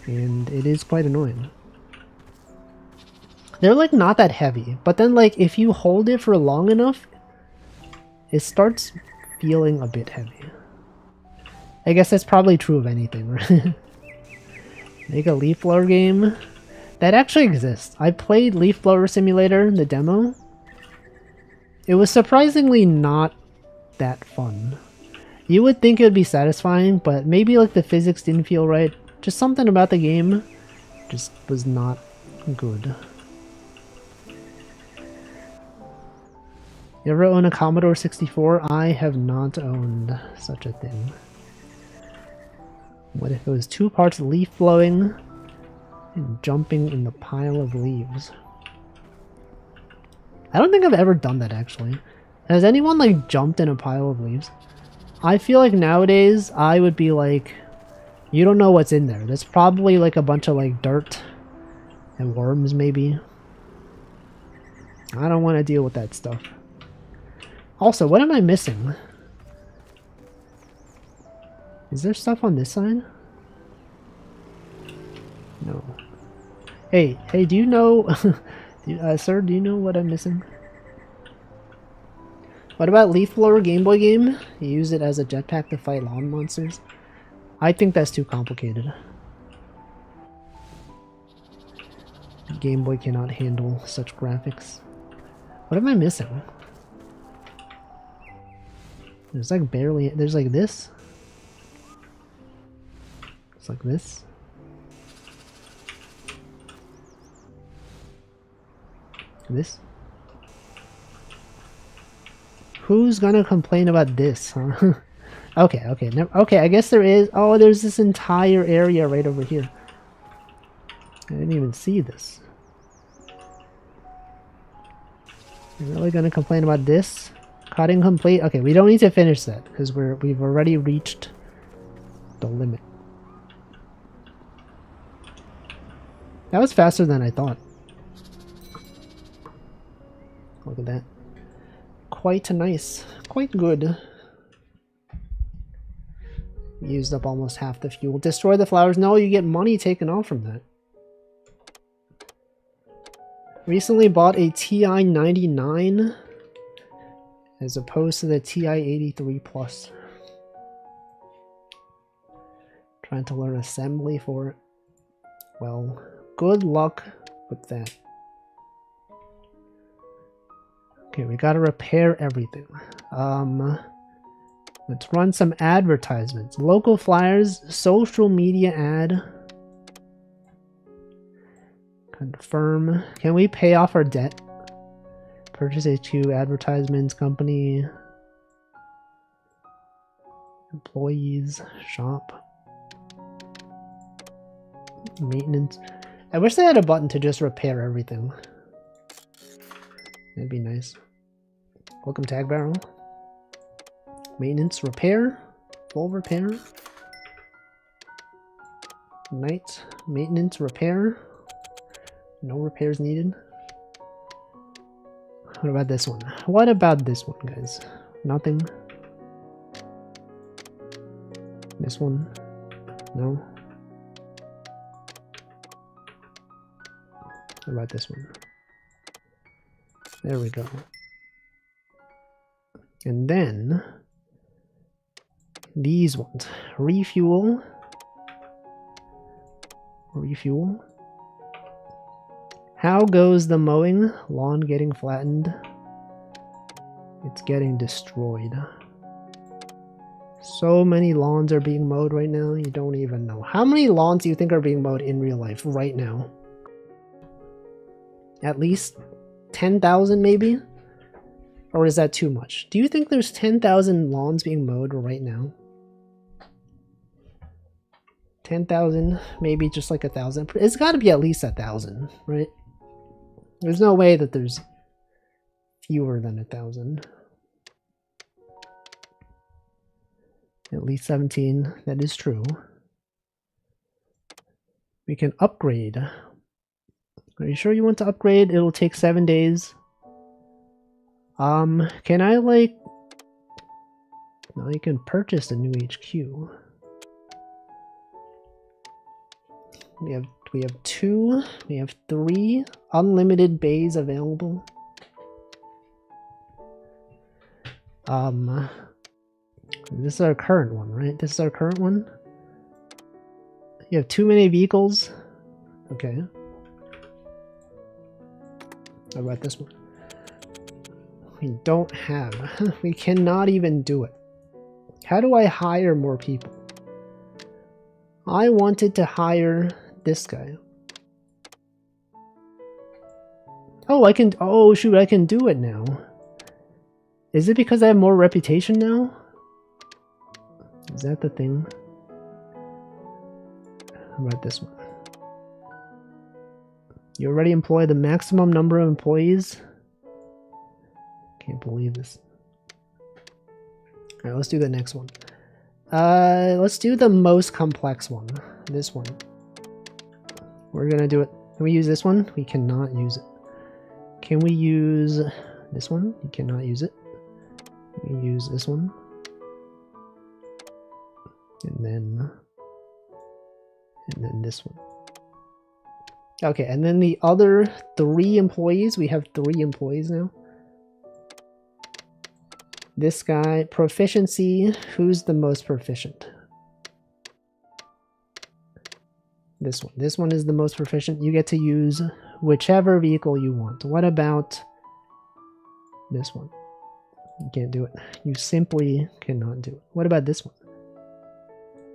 And it is quite annoying. They're like not that heavy, but then like if you hold it for long enough, it starts feeling a bit heavy. I guess that's probably true of anything, right? Make a leaf blower game? That actually exists. I played Leaf Blower Simulator, the demo. It was surprisingly not that fun. You would think it would be satisfying, but maybe like the physics didn't feel right. Just something about the game just was not good. You ever own a Commodore 64? I have not owned such a thing. What if it was 2 parts leaf blowing and jumping in the pile of leaves? I don't think I've ever done that actually. Has anyone like jumped in a pile of leaves? I feel like nowadays I would be like, you don't know what's in there. There's probably like a bunch of like dirt and worms maybe. I don't want to deal with that stuff. Also, what am I missing? Is there stuff on this side? No. Hey, do you know... sir, do you know what I'm missing? What about Leaf Blower Game Boy game? You use it as a jetpack to fight lawn monsters? I think that's too complicated. Game Boy cannot handle such graphics. What am I missing? There's like barely... There's like this. It's like this. This. Who's gonna complain about this, huh? Okay, okay, I guess there is... Oh, there's this entire area right over here. I didn't even see this. You're really gonna complain about this? Cutting complete? Okay, we don't need to finish that, because we've already reached the limit. That was faster than I thought. Look at that. quite nice. Quite good. Used up almost half the fuel. Destroy the flowers. No, you get money taken off from that. Recently bought a TI 99 as opposed to the TI 83 Plus. Trying to learn assembly for it. Well, good luck with that. Okay, we gotta repair everything. Let's run some advertisements. Local flyers, social media ad. Confirm. Can we pay off our debt? Purchase HQ, advertisements, company, employees, shop, maintenance. I wish they had a button to just repair everything. That'd be nice. Welcome tag barrel. Maintenance, repair, full repair. Night, maintenance, repair. No repairs needed. What about this one? What about this one, guys? Nothing. This one? No. What about this one? There we go. And then these ones. Refuel. Refuel. How goes the mowing? Lawn getting flattened. It's getting destroyed. So many lawns are being mowed right now, you don't even know. How many lawns do you think are being mowed in real life right now? At least 10,000 maybe? Or is that too much? Do you think there's 10,000 lawns being mowed right now? 10,000, maybe just like 1,000. It's got to be at least 1,000, right? There's no way that there's fewer than 1,000. At least 17, that is true. We can upgrade. Are you sure you want to upgrade? It'll take 7 days. Can I like... No, you can purchase a new HQ. We have 2, we have 3 unlimited bays available. This is our current one, right? This is our current one. You have too many vehicles. Okay. How about this one? We don't have. We cannot even do it. How do I hire more people? I wanted to hire this guy. Oh, I can... Oh, shoot, I can do it now. Is it because I have more reputation now? Is that the thing? How about this one? You already employ the maximum number of employees? Can't believe this. Alright, let's do the next one. Let's do the most complex one. This one. We're gonna do it. Can we use this one? We cannot use it. Can we use this one? You cannot use it. Can we use this one? And then this one. Okay, and then the other 3 employees. We have 3 employees now. This guy, proficiency. Who's the most proficient? This one. This one is the most proficient. You get to use whichever vehicle you want. What about this one? You can't do it. You simply cannot do it. What about this one?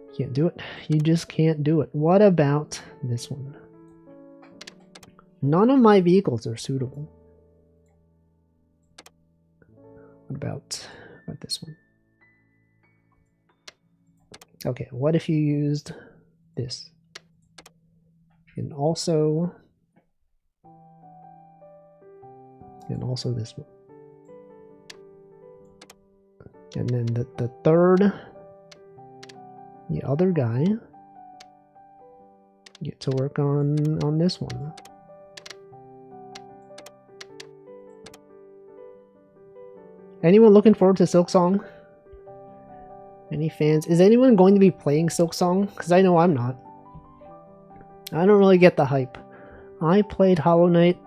You can't do it. You just can't do it. What about this one? None of my vehicles are suitable. What about this one? Okay, what if you used this? And also this one. And then the third, the other guy, get to work on this one. Anyone looking forward to Silksong? Any fans? Is anyone going to be playing Silksong? Because I know I'm not. I don't really get the hype. I played Hollow Knight,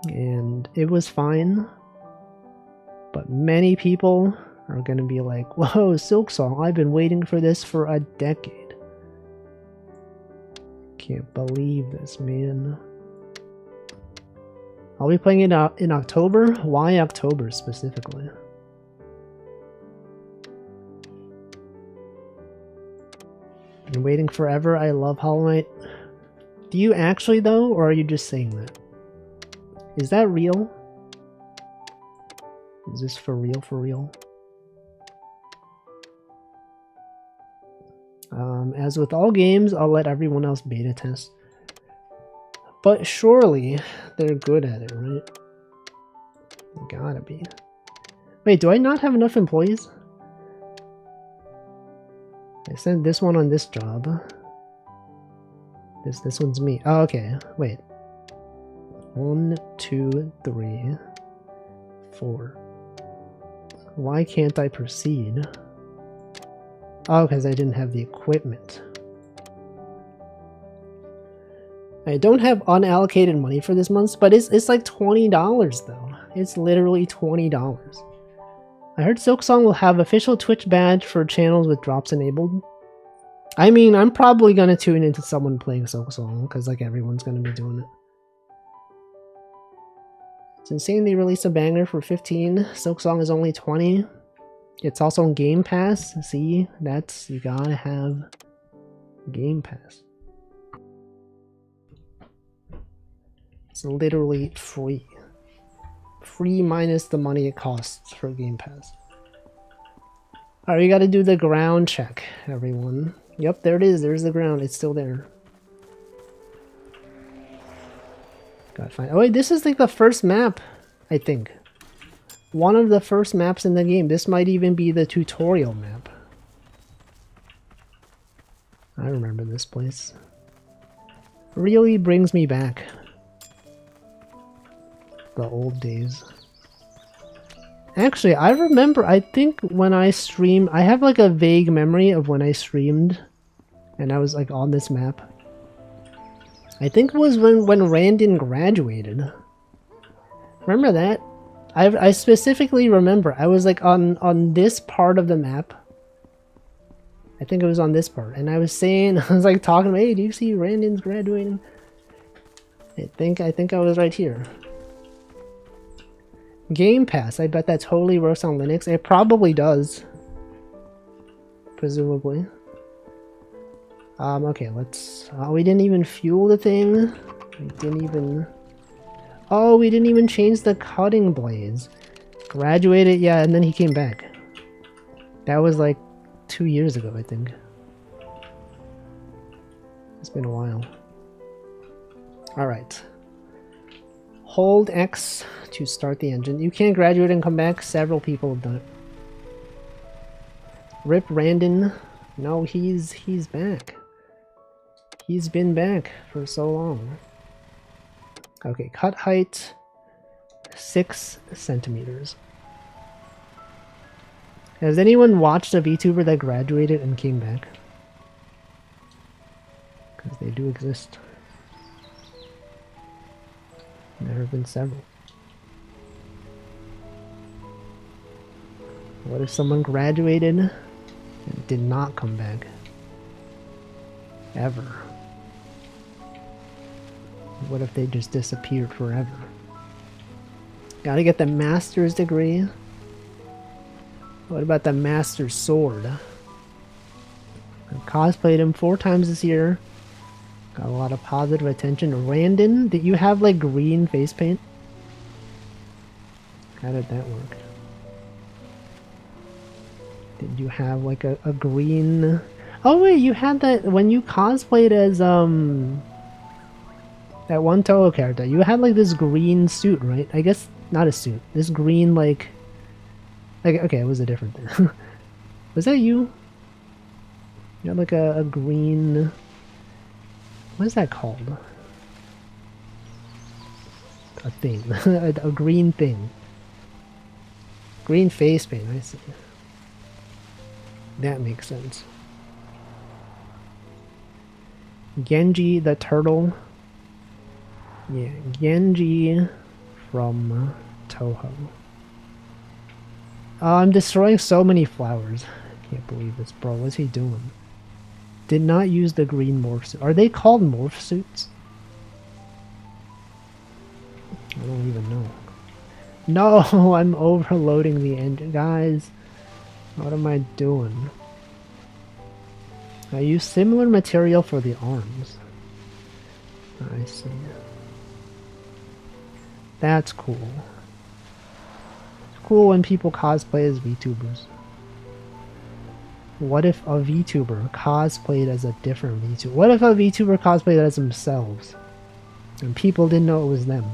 and it was fine. But many people are going to be like, whoa, Silksong, I've been waiting for this for a decade. Can't believe this, man. I'll be playing it out in October. Why October specifically? Been waiting forever. I love Hollow Knight. Do you actually though, or are you just saying that? Is that real? Is this for real, for real? As with all games, I'll let everyone else beta test. But surely they're good at it, right? They gotta be. Wait, do I not have enough employees? I sent this one on this job. This one's me. Oh, okay. Wait. 1, 2, 3, 4. Why can't I proceed? Oh, because I didn't have the equipment. I don't have unallocated money for this month, but it's like $20 though. It's literally $20. I heard Silksong will have official Twitch badge for channels with drops enabled. I mean, I'm probably gonna tune into someone playing Silksong because like everyone's gonna be doing it. It's insane they released a banger for 15. Silksong is only 20. It's also on Game Pass. See, that's, you gotta have Game Pass. It's literally free. Free minus the money it costs for Game Pass. Alright, you gotta do the ground check, everyone. Yep, there it is. There's the ground. It's still there. Gotta find. Oh wait, this is like the first map, I think. One of the first maps in the game. This might even be the tutorial map. I remember this place. Really brings me back. The old days. Actually, I remember, I think when I streamed, I have like a vague memory of when I streamed and I was like on this map. I think it was when Randon graduated. Remember that? I specifically remember I was like on this part of the map. I think it was on this part, and I was saying, I was like talking, hey, do you see Randon's graduating? I think I was right here. Game Pass, I bet that totally works on Linux. It probably does. Presumably. Okay, let's... we didn't even fuel the thing. We didn't even... Oh, we didn't even change the cutting blades. Graduated, yeah, and then he came back. That was like 2 years ago, I think. It's been a while. Alright. Hold X to start the engine. You can't graduate and come back. Several people have done it. Rip Randon. No, he's back. He's been back for so long. Okay, cut height 6 centimeters. Has anyone watched a VTuber that graduated and came back? Because they do exist. There have been several. What if someone graduated and did not come back? Ever. What if they just disappeared forever? Gotta get the master's degree. What about the master's sword? I've cosplayed him 4 times this year. Got a lot of positive attention. Randon, did you have like green face paint? How did that work? Did you have like a green... Oh wait, you had that when you cosplayed as that one Toho character. You had like this green suit, right? I guess not a suit. This green like okay, it was a different thing. Was that you? You had like a green... What is that called? A thing. A green thing. Green face paint, I see. That makes sense. Genji the turtle. Yeah, Genji from Toho. I'm destroying so many flowers. I can't believe this, bro. What's he doing? Did not use the green morph suit. Are they called morph suits? I don't even know. No, I'm overloading the engine. Guys, what am I doing? I use similar material for the arms. I see. That's cool. It's cool when people cosplay as VTubers. What if a VTuber cosplayed as a different VTuber? What if a VTuber cosplayed as themselves? And people didn't know it was them.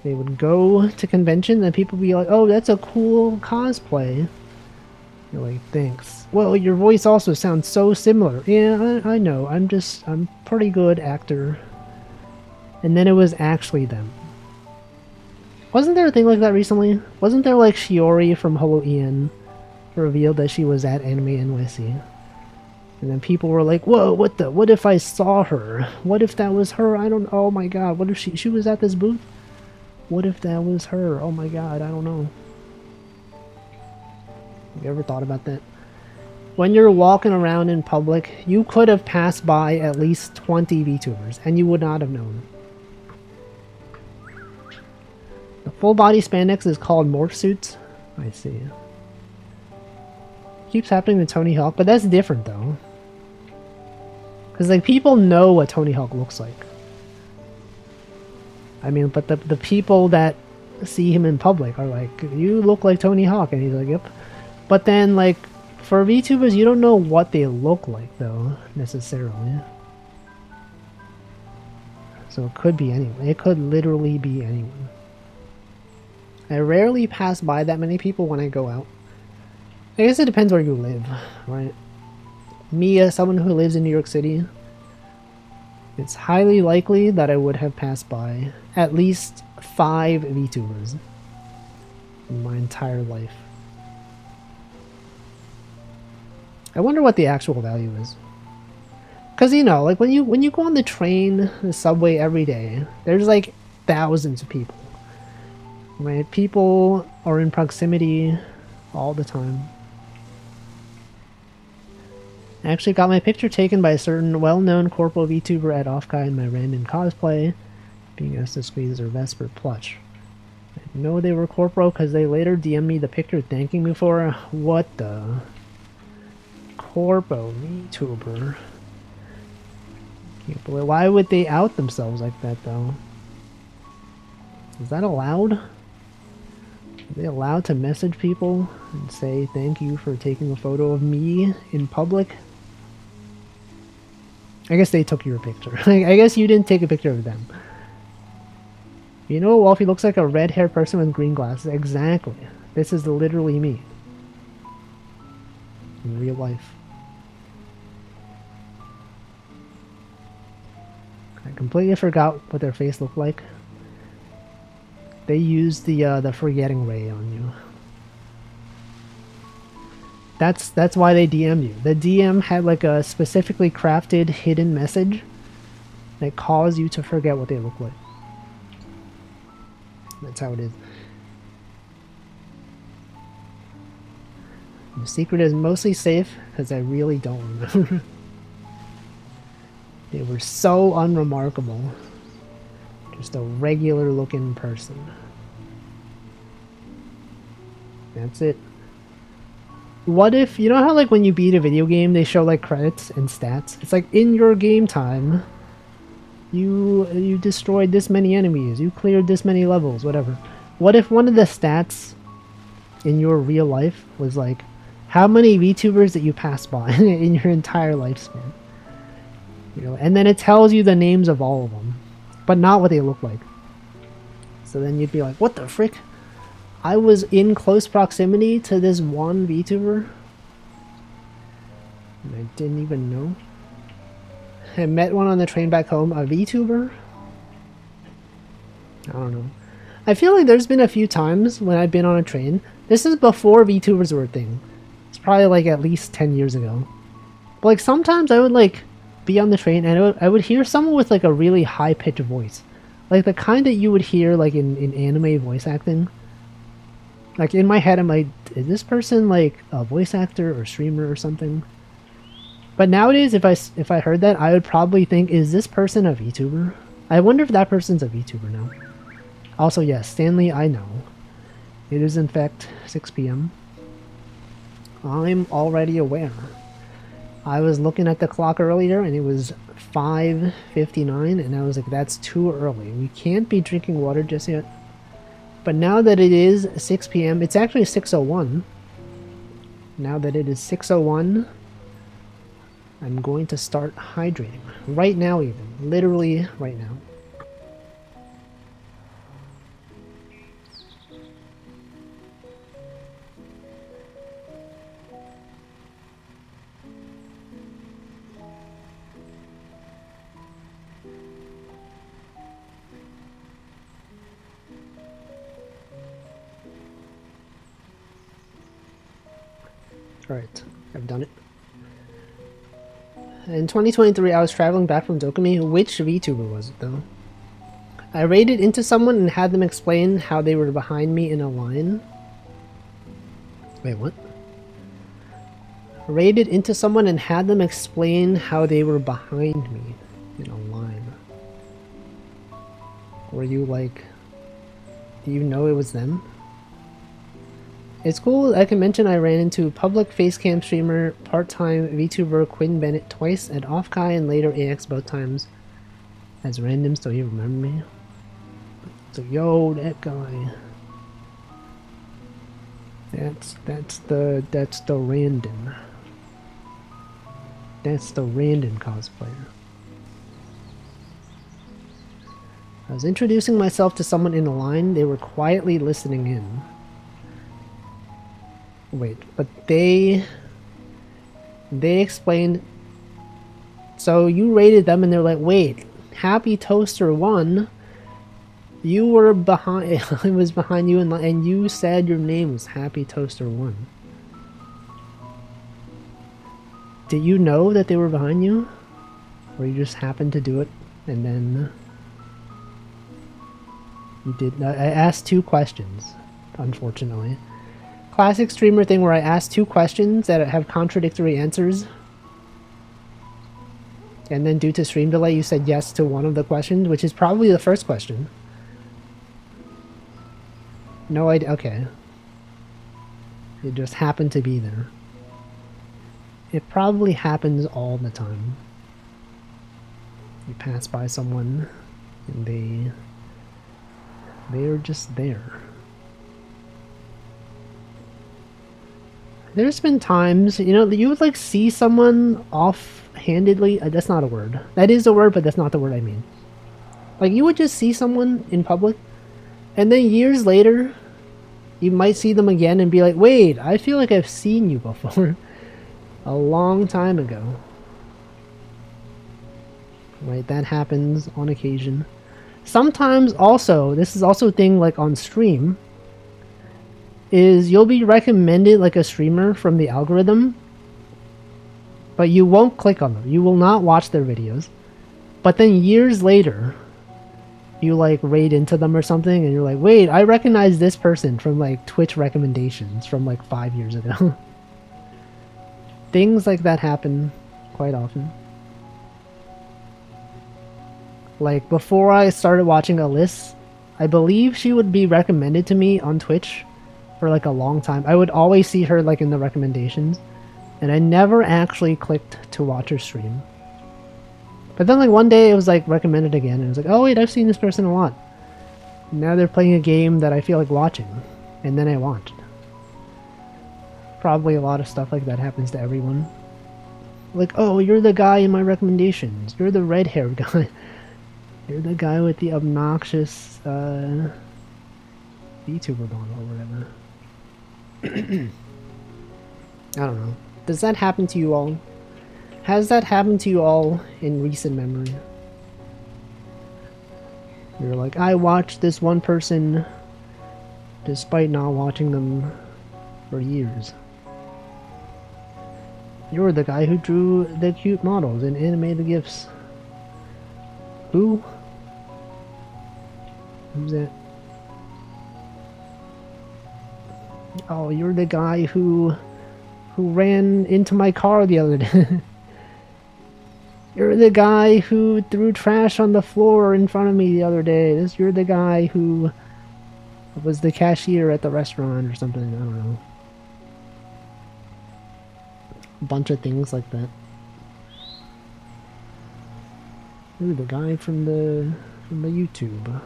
They would go to convention and people would be like, oh, that's a cool cosplay. You're like, thanks. Well, your voice also sounds so similar. Yeah, I know. I'm pretty good actor. And then it was actually them. Wasn't there a thing like that recently? Wasn't there like Shiori from Hello Ian revealed that she was at Anime NYC? And then people were like, whoa, what if I saw her? What if that was her? Oh my god, what if she was at this booth? What if that was her? Oh my god, I don't know. Have you ever thought about that? When you're walking around in public, you could have passed by at least 20 VTubers, and you would not have known. The full body spandex is called morph suits. I see. Keeps happening to Tony Hawk, but that's different though. Because like people know what Tony Hawk looks like. I mean, but the people that see him in public are like, you look like Tony Hawk, and he's like, yep. But then like for VTubers, you don't know what they look like though, necessarily. So it could be anyone. It could literally be anyone. I rarely pass by that many people when I go out. I guess it depends where you live, right? Me, as someone who lives in New York City, it's highly likely that I would have passed by at least 5 VTubers in my entire life. I wonder what the actual value is. Because, you know, like when you go on the train, the subway every day, there's like thousands of people. Right? People are in proximity all the time. I actually got my picture taken by a certain well-known corporal VTuber at Offguy in my random cosplay, being asked to squeeze their Vesper plush. I know they were corporal because they later DM'd me the picture thanking me for what the corpo VTuber. Can't believe, why would they out themselves like that though? Is that allowed? Are they allowed to message people and say thank you for taking a photo of me in public? I guess they took your picture. I guess you didn't take a picture of them. You know, Wolfie looks like a red-haired person with green glasses. Exactly. This is literally me. In real life. I completely forgot what their face looked like. They used the forgetting ray on you. That's why they DM'd you. The DM had like a specifically crafted hidden message that caused you to forget what they look like. That's how it is. The secret is mostly safe because I really don't remember. They were so unremarkable. Just a regular looking person. That's it. What if, you know how like when you beat a video game they show like credits and stats? It's like in your game time you destroyed this many enemies, you cleared this many levels, whatever. What if one of the stats in your real life was like how many VTubers that you passed by in your entire lifespan? You know, and then it tells you the names of all of them, but not what they look like. So then you'd be like, what the frick? I was in close proximity to this one VTuber and I didn't even know. I met one on the train back home, a VTuber? I don't know. I feel like there's been a few times when I've been on a train. This is before VTubers were a thing. It's probably like at least 10 years ago. But like sometimes I would like be on the train and I would hear someone with like a really high-pitched voice. Like the kind that you would hear like in anime voice acting. Like in my head I'm like, is this person like a voice actor or streamer or something? But nowadays if I heard that, I would probably think, is this person a VTuber? I wonder if that person's a VTuber now. Also, yes, Stanley, I know. It is in fact 6 p.m. I'm already aware. I was looking at the clock earlier and it was 5:59 and I was like, that's too early. We can't be drinking water just yet. But now that it is 6 p.m., it's actually 6:01. Now that it is 6:01, I'm going to start hydrating. Right now even. Literally right now. Alright, I've done it. In 2023, I was traveling back from Dokumi. Which VTuber was it, though? I raided into someone and had them explain how they were behind me in a line. Wait, what? Raided into someone and had them explain how they were behind me in a line. Were you like... Do you know it was them? It's cool. I can mention I ran into public facecam streamer, part-time VTuber Quinn Bennett twice at Offkai and later AX both times as randoms, so you remember me. So yo, that guy. That's the random. That's the random cosplayer. I was introducing myself to someone in a line. They were quietly listening in. Wait, but they explained, so you rated them and they're like, wait, Happy Toaster won, you were behind, I was behind you and you said your name was Happy Toaster 1. Did you know that they were behind you? Or you just happened to do it and then you did? I asked 2 questions, unfortunately. Classic streamer thing where I ask 2 questions that have contradictory answers. And then due to stream delay, you said yes to one of the questions, which is probably the first question. No idea. Okay. It just happened to be there. It probably happens all the time. You pass by someone and they're just there. There's been times, you know, you would like see someone offhandedly. That's not a word. That is a word, but that's not the word I mean. Like you would just see someone in public, and then years later, you might see them again and be like, "Wait, I feel like I've seen you before, a long time ago." Right, that happens on occasion. Sometimes also, this is also a thing like on stream. Is you'll be recommended like a streamer from the algorithm, but you won't click on them. You will not watch their videos. But then years later, you like raid into them or something and you're like, wait, I recognize this person from like Twitch recommendations from like 5 years ago. Things like that happen quite often. Like before I started watching Alyss, I believe she would be recommended to me on Twitch for like a long time. I would always see her like in the recommendations, and I never actually clicked to watch her stream. But then like one day it was like recommended again and I was like, oh wait, I've seen this person a lot. Now they're playing a game that I feel like watching, and then I watched. Probably a lot of stuff like that happens to everyone. Like, oh, you're the guy in my recommendations. You're the red-haired guy. You're the guy with the obnoxious VTuber model or whatever. I don't know. Does that happen to you all? Has that happened to you all in recent memory? You're like, I watched this one person despite not watching them for years. You're the guy who drew the cute models and animated GIFs. Who? Who's that? Oh, you're the guy who ran into my car the other day. You're the guy who threw trash on the floor in front of me the other day. You're the guy who was the cashier at the restaurant or something. I don't know. A bunch of things like that. You're the guy from the YouTube.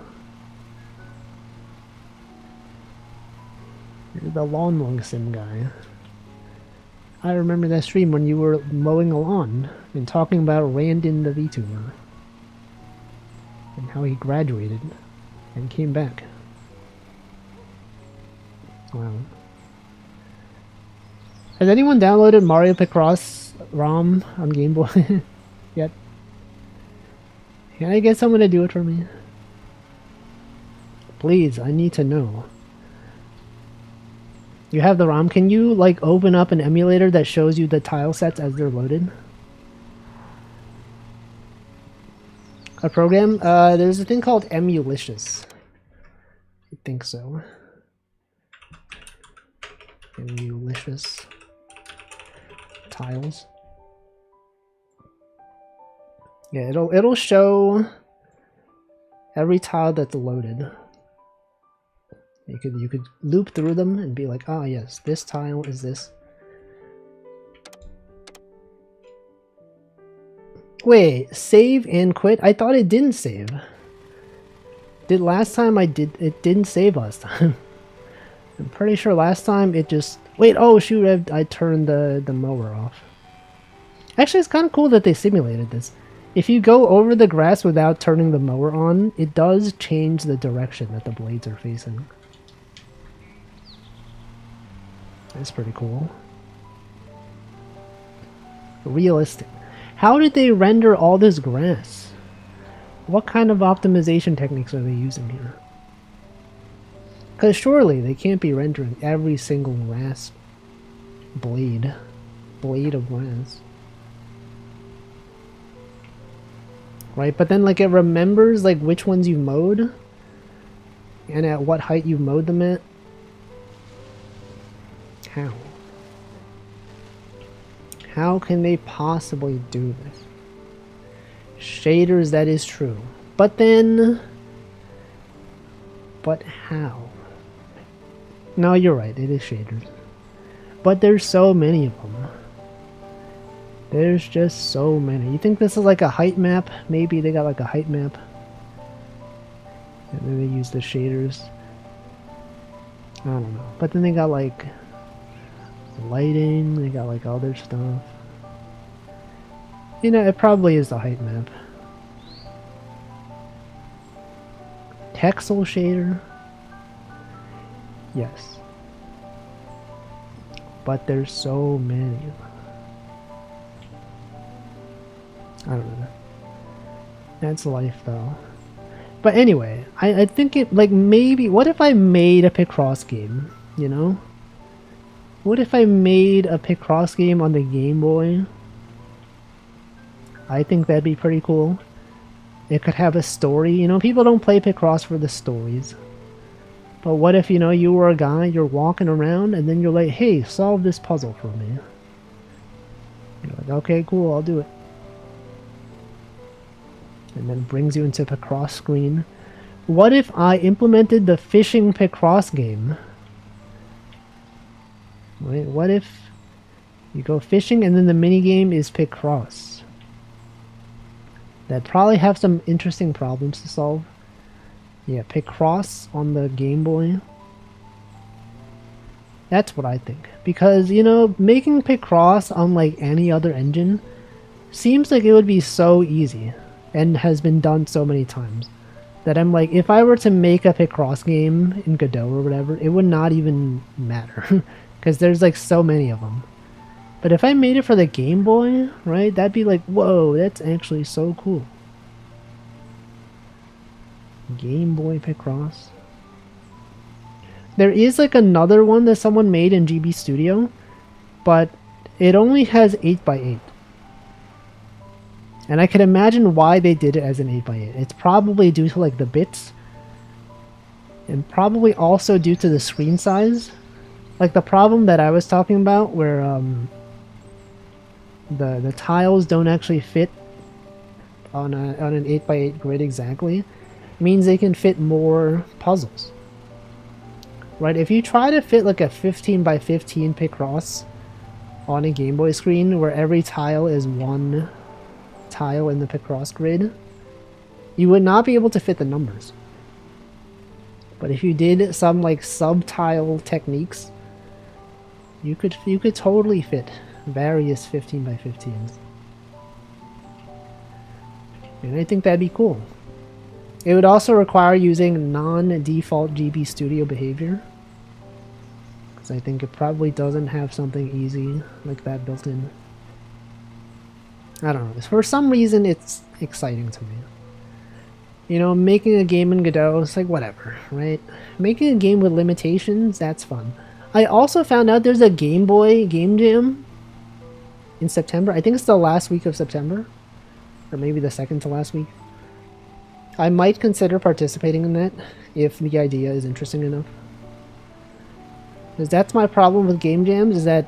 You're the lawn mowing sim guy. I remember that stream when you were mowing a lawn and talking about Randin the VTuber and how he graduated and came back. Wow. Has anyone downloaded Mario Picross ROM on Game Boy yet? Can I get someone to do it for me? Please, I need to know. You have the ROM. Can you like open up an emulator that shows you the tile sets as they're loaded? A program? There's a thing called Emulicious. I think so. Emulicious tiles. Yeah, it'll show every tile that's loaded. You could loop through them and be like, ah, yes, this tile is this. Wait, save and quit? I thought it didn't save. It didn't save last time. I'm pretty sure last time it just... Wait, oh shoot, I turned the mower off. Actually, it's kind of cool that they simulated this. If you go over the grass without turning the mower on, it does change the direction that the blades are facing. That's pretty cool. Realistic. How did they render all this grass? What kind of optimization techniques are they using here? Because surely they can't be rendering every single grass blade of grass. Right, but then like it remembers like which ones you mowed and at what height you mowed them at. How? How can they possibly do this? Shaders, that is true. But then... But how? No, you're right, it is shaders. But there's so many of them. There's just so many. You think this is like a height map? Maybe they got like a height map. And then they use the shaders. I don't know. But then they got like... lighting, they got like other stuff. You know, it probably is the height map. Texel shader? Yes. But there's so many. I don't know. That's life though. But anyway, I think it, like maybe, what if I made a Picross game, you know? What if I made a Picross game on the Game Boy? I think that'd be pretty cool. It could have a story. You know, people don't play Picross for the stories. But what if, you know, you were a guy, you're walking around, and then you're like, hey, solve this puzzle for me. You're like, okay, cool, I'll do it. And then it brings you into Picross screen. What if I implemented the fishing Picross game? Right, what if you go fishing and then the minigame is Picross? That'd probably have some interesting problems to solve. Yeah, Picross on the Game Boy. That's what I think. Because, you know, making Picross on like any other engine seems like it would be so easy and has been done so many times that I'm like, if I were to make a Picross game in Godot or whatever, it would not even matter. Because there's like so many of them. But if I made it for the Game Boy, right, that'd be like, whoa, that's actually so cool. Game Boy Picross. There is like another one that someone made in GB Studio, but it only has 8x8. And I can imagine why they did it as an 8x8. It's probably due to like the bits, and probably also due to the screen size. Like the problem that I was talking about where the tiles don't actually fit on an 8x8 grid exactly means they can fit more puzzles. Right? If you try to fit like a 15x15 Picross on a Game Boy screen where every tile is one tile in the Picross grid, you would not be able to fit the numbers. But if you did some like sub-tile techniques, you could totally fit various 15x15s. And I think that'd be cool. It would also require using non-default GB Studio behavior, because I think it probably doesn't have something easy like that built in. I don't know. For some reason, it's exciting to me. You know, making a game in Godot, it's like whatever, right? Making a game with limitations, that's fun. I also found out there's a Game Boy Game Jam in September. I think it's the last week of September, or maybe the second to last week. I might consider participating in that if the idea is interesting enough. Because that's my problem with game jams, is that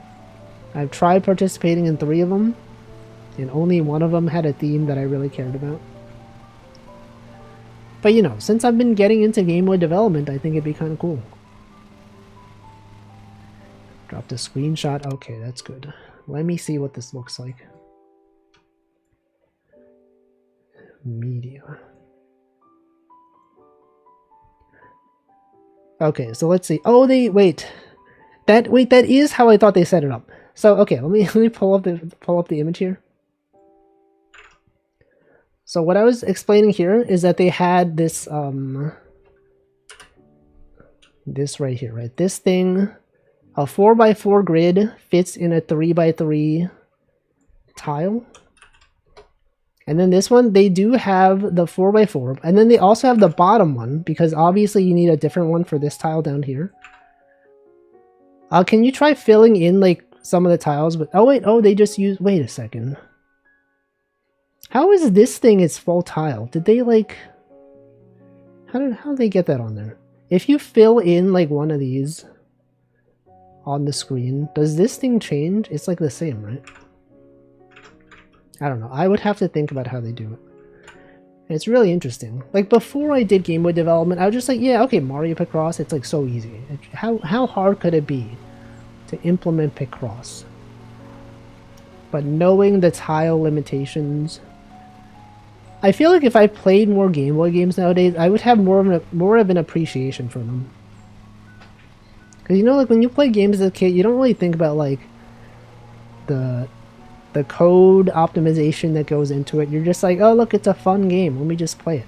I've tried participating in 3 of them, and only one of them had a theme that I really cared about. But you know, since I've been getting into Game Boy development, I think it'd be kind of cool. Dropped a screenshot. Okay, that's good. Let me see what this looks like. Media. Okay, so let's see. Oh, wait. That is how I thought they set it up. So okay, let me pull up the image here. So what I was explaining here is that they had this this right here, right? This thing, a 4x4 grid fits in a 3x3 tile. And then this one, they do have the 4x4, and then they also have the bottom one, because obviously you need a different one for this tile down here. Can you try filling in like some of the tiles? But oh wait, they just use. Wait a second. How is this thing its full tile? Did they like? How did they get that on there? If you fill in like one of these on the screen, does this thing change? It's like the same, right? I don't know. I would have to think about how they do it. It's really interesting. Like before I did Game Boy development, I was just like, yeah, okay, Mario Picross, it's like so easy. How hard could it be to implement Picross? But knowing the tile limitations, I feel like if I played more Game Boy games nowadays, I would have more of an appreciation for them. Because you know, like when you play games as a kid, you don't really think about like the code optimization that goes into it. You're just like, oh look, it's a fun game, let me just play it.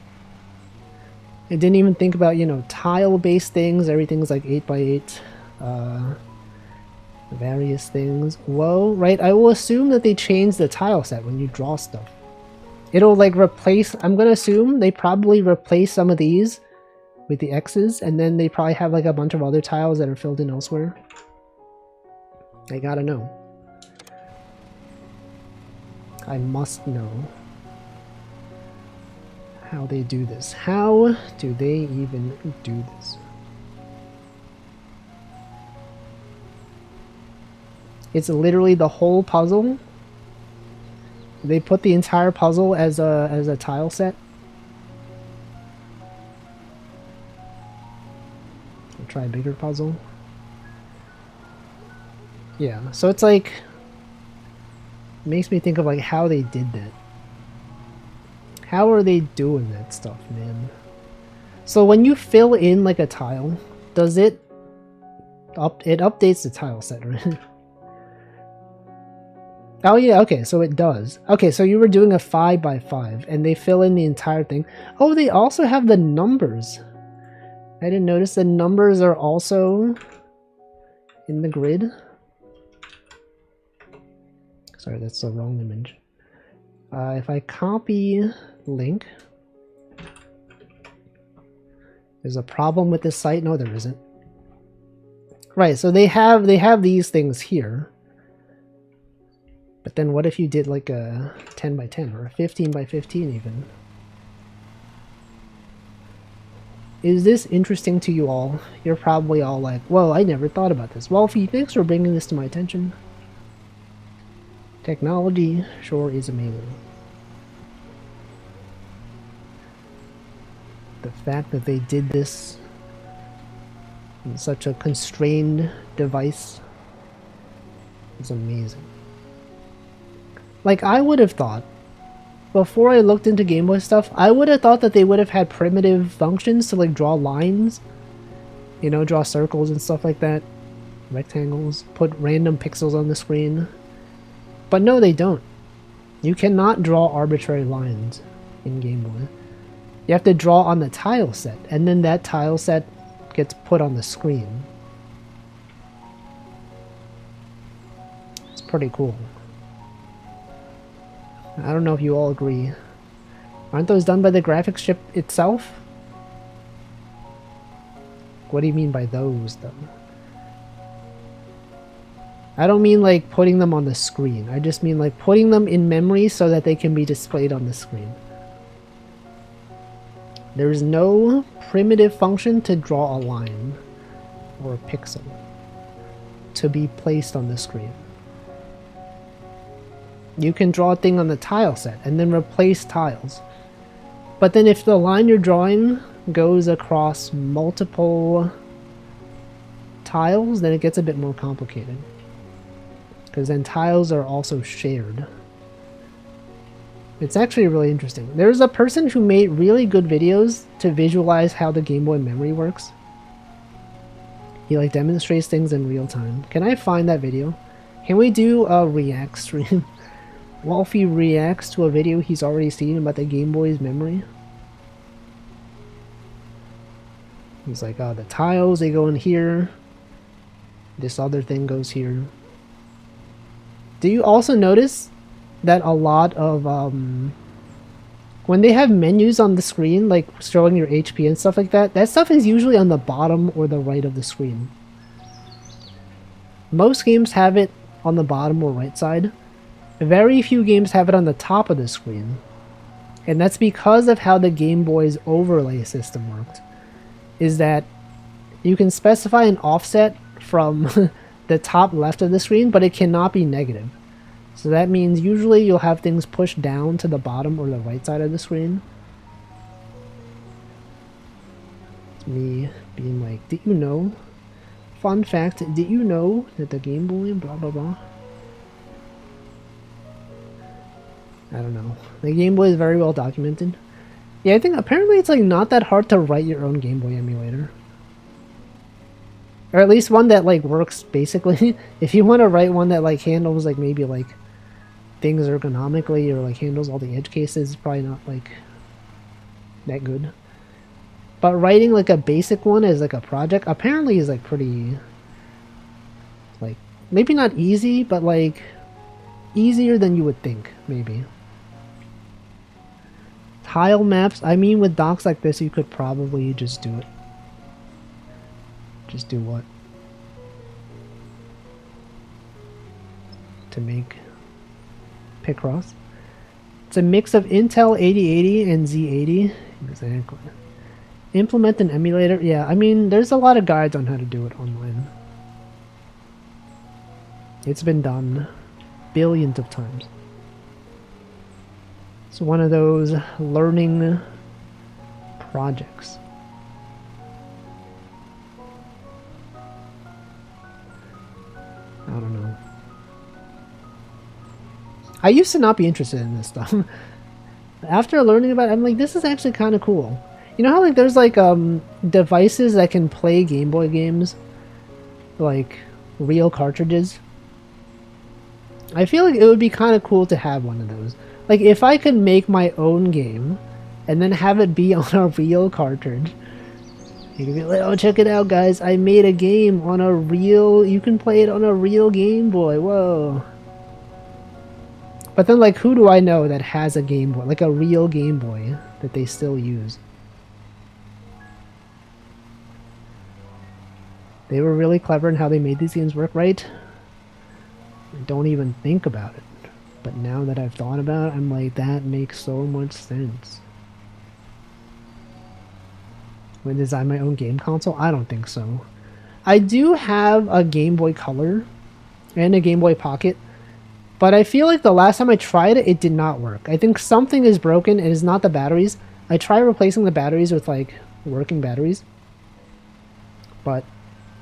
I didn't even think about, you know, tile-based things. Everything's like 8x8, various things. Whoa, right? I will assume that they changed the tile set when you draw stuff. It'll like replace, I'm gonna assume they probably replace some of these with the X's, and then they probably have like a bunch of other tiles that are filled in elsewhere. I gotta know. I must know how they do this. How do they even do this? It's literally the whole puzzle. They put the entire puzzle as a tile set. I'll try a bigger puzzle. Yeah, so it's like, makes me think of like how they did that. How are they doing that stuff, man? So when you fill in like a tile, does it updates the tile set, right? Oh yeah, okay, so it does. Okay, so you were doing a 5x5 and they fill in the entire thing. Oh, they also have the numbers. I didn't notice the numbers are also in the grid. Sorry, that's the wrong image. If I copy link, there's a problem with this site. No, there isn't. Right, so they have these things here. But then what if you did like a 10 by 10 or a 15 by 15 even? Is this interesting to you all? You're probably all like, whoa, I never thought about this. Wolfie, thanks for bringing this to my attention. Technology sure is amazing. The fact that they did this in such a constrained device is amazing. Like, I would have thought, before I looked into Game Boy stuff, I would have thought that they would have had primitive functions to, like, draw lines. You know, draw circles and stuff like that. Rectangles. Put random pixels on the screen. But no, they don't. You cannot draw arbitrary lines in Game Boy. You have to draw on the tile set, and then that tile set gets put on the screen. It's pretty cool. I don't know if you all agree. Aren't those done by the graphics chip itself? What do you mean by those, though? I don't mean like putting them on the screen. I just mean like putting them in memory so that they can be displayed on the screen. There is no primitive function to draw a line or a pixel to be placed on the screen. You can draw a thing on the tile set and then replace tiles. But then if the line you're drawing goes across multiple tiles, then it gets a bit more complicated. Because then tiles are also shared. It's actually really interesting. There's a person who made really good videos to visualize how the Game Boy memory works. He like demonstrates things in real time. Can I find that video? Can we do a react stream? Wolfie reacts to a video he's already seen about the Game Boy's memory. He's like, oh, the tiles, they go in here. This other thing goes here. Do you also notice that a lot of, when they have menus on the screen, like showing your HP and stuff like that, that stuff is usually on the bottom or the right of the screen. Most games have it on the bottom or right side. Very few games have it on the top of the screen. And that's because of how the Game Boy's overlay system worked. Is that you can specify an offset from the top left of the screen, but it cannot be negative. So that means usually you'll have things pushed down to the bottom or the right side of the screen. It's me being like, did you know? Fun fact, did you know that the Game Boy blah blah blah? I don't know. The Game Boy is very well documented. Yeah, I think apparently it's like not that hard to write your own Game Boy emulator. Or at least one that like works basically. If you want to write one that like handles like maybe like things ergonomically or like handles all the edge cases, it's probably not like that good. But writing like a basic one as like a project apparently is like pretty like maybe not easy, but like easier than you would think, maybe. Tile maps, I mean with docs like this you could probably just do it. Just do what? To make Picross. It's a mix of Intel 8080 and Z80. Exactly. Implement an emulator. Yeah, I mean, there's a lot of guides on how to do it online. It's been done billions of times. It's one of those learning projects. I don't know. I used to not be interested in this stuff. After learning about it, I'm like, this is actually kind of cool. You know how like there's like devices that can play Game Boy games? Like real cartridges? I feel like it would be kind of cool to have one of those. Like if I could make my own game and then have it be on a real cartridge. You can be like, oh, check it out, guys. I made a game on a real... You can play it on a real Game Boy. Whoa. But then, like, who do I know that has a Game Boy? Like a real Game Boy that they still use. They were really clever in how they made these games work, right? I don't even think about it. But now that I've thought about it, I'm like, that makes so much sense. When I design my own game console? I don't think so. I do have a Game Boy Color and a Game Boy Pocket, but I feel like the last time I tried it, it did not work. I think something is broken. It is not the batteries. I tried replacing the batteries with like working batteries, but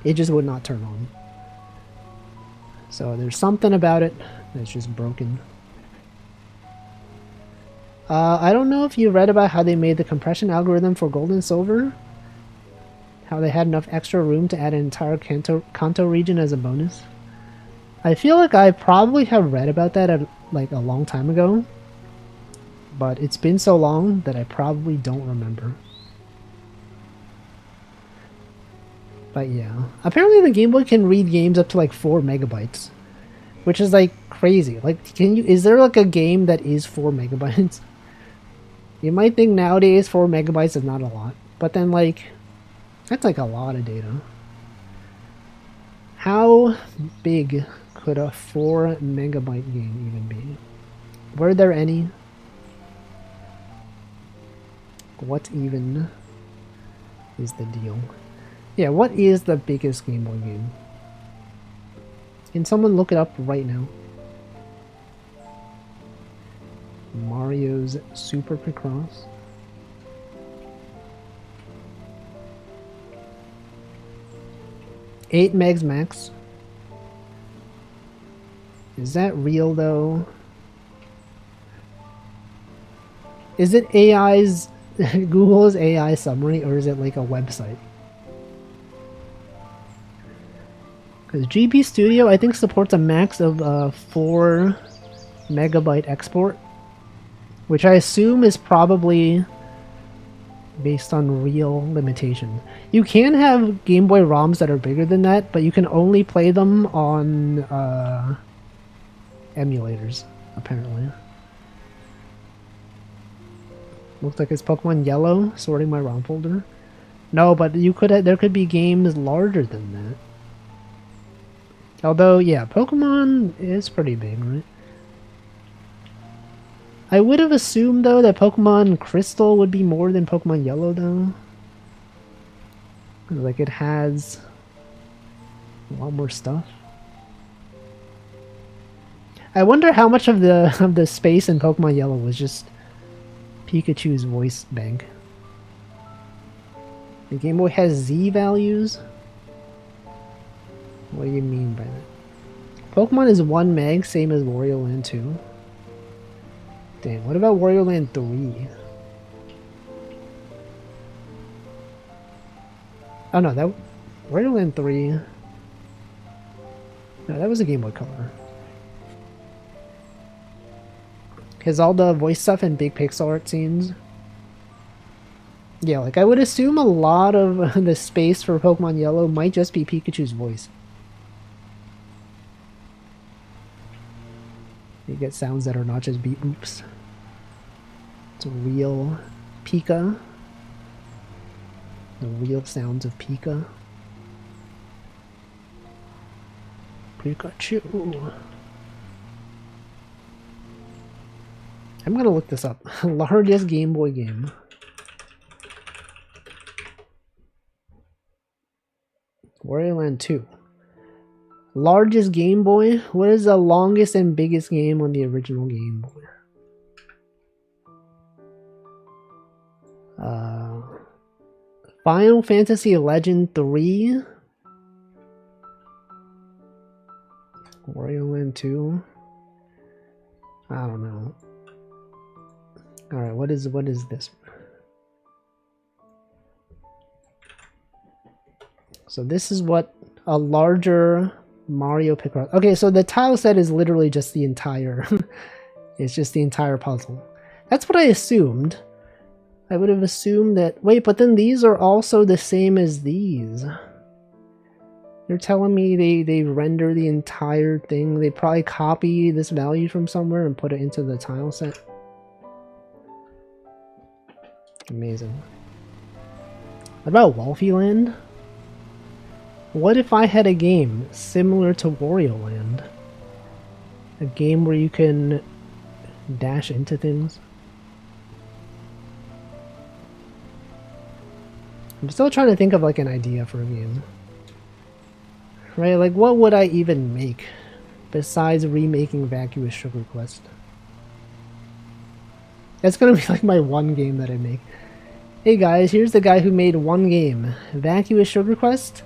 it just would not turn on. So there's something about it that's just broken. I don't know if you read about how they made the compression algorithm for gold and silver. How they had enough extra room to add an entire Kanto region as a bonus. I feel like I probably have read about that at, like a long time ago. But it's been so long that I probably don't remember. But yeah. Apparently the Game Boy can read games up to like 4 megabytes. Which is like crazy. Like, is there like a game that is 4 megabytes? You might think nowadays 4 megabytes is not a lot. But then like, that's like a lot of data. How big could a 4 megabyte game even be? Were there any? What even is the deal? Yeah, what is the biggest Game Boy game? Can someone look it up right now? Mario's Super Picross. 8 megs max. Is that real though? Is it AI's Google's AI summary, or is it like a website? Because GB Studio I think supports a max of 4 megabyte export, which I assume is probably based on real limitations. You can have Game Boy ROMs that are bigger than that, but you can only play them on emulators, apparently. Looks like it's Pokemon Yellow, sorting my ROM folder. No, but you could there could be games larger than that. Although, yeah, Pokemon is pretty big, right? I would have assumed, though, that Pokemon Crystal would be more than Pokemon Yellow, though. Like, it has a lot more stuff. I wonder how much of the space in Pokemon Yellow was just Pikachu's voice bank. The Game Boy has Z values? What do you mean by that? Pokemon is 1 meg, same as Wario Land 2. Damn, what about Wario Land 3? Oh no, that Wario Land 3. No, that was a Game Boy Color. Has all the voice stuff in big pixel art scenes. Yeah, like I would assume a lot of the space for Pokemon Yellow might just be Pikachu's voice. You get sounds that are not just beep boops. It's a real Pika. The real sounds of Pika. Pikachu. I'm gonna look this up. Largest Game Boy game. Wario Land 2. Largest Game Boy? What is the longest and biggest game on the original Game Boy? Final Fantasy Legend 3? Wario Land 2? I don't know. Alright, what is this? So this is what a larger Mario Picross. Okay, so the tile set is literally just the entire it's just the entire puzzle. That's what I assumed. I would have assumed that. Wait, but then these are also the same as these. You're telling me they render the entire thing. They probably copy this value from somewhere and put it into the tile set. Amazing. What about Wolfie Land? What if I had a game similar to Wario Land? A game where you can dash into things? I'm still trying to think of like an idea for a game. Right, like what would I even make besides remaking Vacuous Sugar Quest? That's gonna be like my one game that I make. Hey guys, here's the guy who made one game. Vacuous Sugar Quest.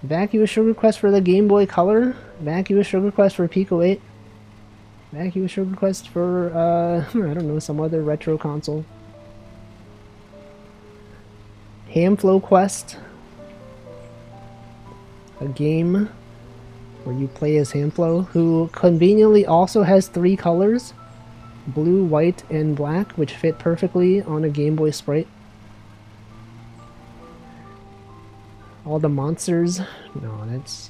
Vacuous Sugar Quest for the Game Boy Color. Vacuous Sugar Quest for Pico 8. Vacuous Sugar Quest for, I don't know, some other retro console. Hamflow Quest. A game where you play as Hamflow, who conveniently also has 3 colors. Blue, white, and black, which fit perfectly on a Game Boy Sprite. All the monsters. No, that's...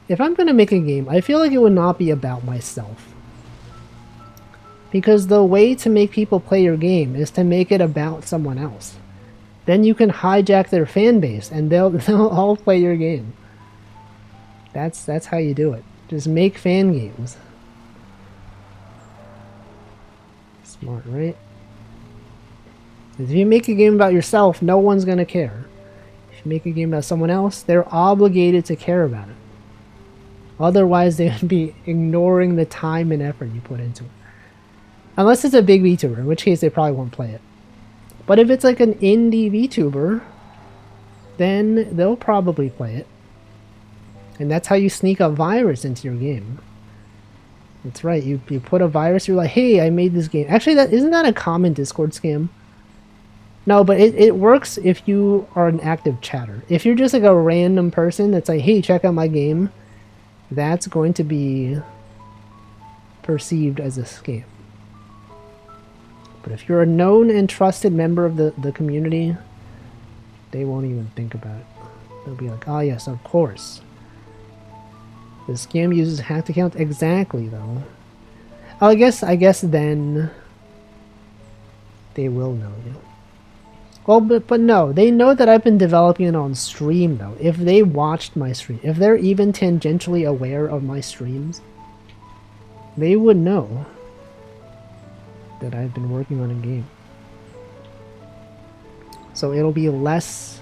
If I'm gonna make a game, I feel like it would not be about myself. Because the way to make people play your game is to make it about someone else. Then you can hijack their fan base and they'll all play your game. That's how you do it. Just make fan games. Smart, right? If you make a game about yourself, no one's gonna care. If you make a game about someone else, they're obligated to care about it. Otherwise, they would be ignoring the time and effort you put into it. Unless it's a big VTuber, in which case they probably won't play it. But if it's like an indie VTuber, then they'll probably play it. And that's how you sneak a virus into your game. That's right, you put a virus, you're like, hey, I made this game. Actually, isn't that a common Discord scam? No, but it works if you are an active chatter. If you're just like a random person that's like, hey, check out my game, that's going to be perceived as a scam. But if you're a known and trusted member of the community, they won't even think about it. They'll be like, oh yes, of course. The scam uses hacked account. Exactly, though. Oh, I guess then they will know you. Well, but no, they know that I've been developing it on stream, though. If they watched my stream, if they're even tangentially aware of my streams, they would know that I've been working on a game. So it'll be less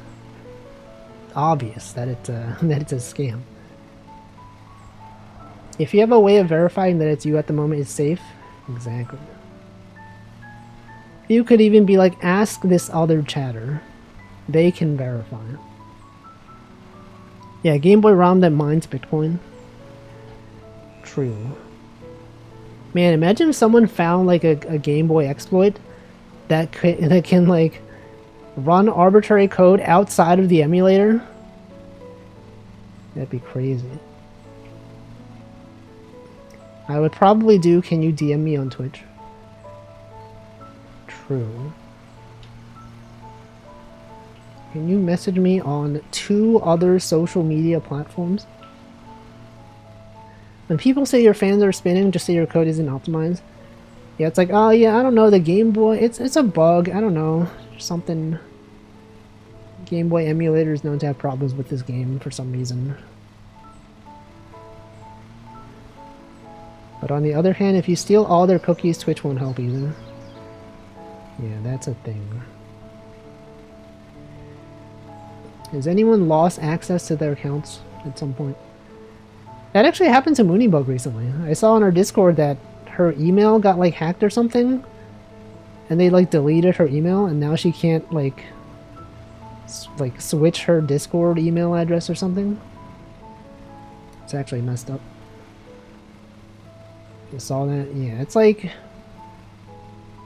obvious that it's a scam. If you have a way of verifying that it's you at the moment, it's safe. Exactly. You could even be like, ask this other chatter. They can verify. Yeah, Game Boy ROM that mines Bitcoin. True. Man, imagine if someone found like a Game Boy exploit that can like run arbitrary code outside of the emulator. That'd be crazy. I would probably do, can you DM me on Twitch? True. Can you message me on 2 other social media platforms? When people say your fans are spinning, just say your code isn't optimized. Yeah, it's like, oh yeah, I don't know, the Game Boy, it's a bug, I don't know, something. Game Boy emulator is known to have problems with this game for some reason. But on the other hand, if you steal all their cookies, Twitch won't help either. Yeah, that's a thing. Has anyone lost access to their accounts at some point? That actually happened to Moonybug recently. I saw on her Discord that her email got like hacked or something. And they like deleted her email and now she can't like switch her Discord email address or something. It's actually messed up. You saw that? Yeah, it's like,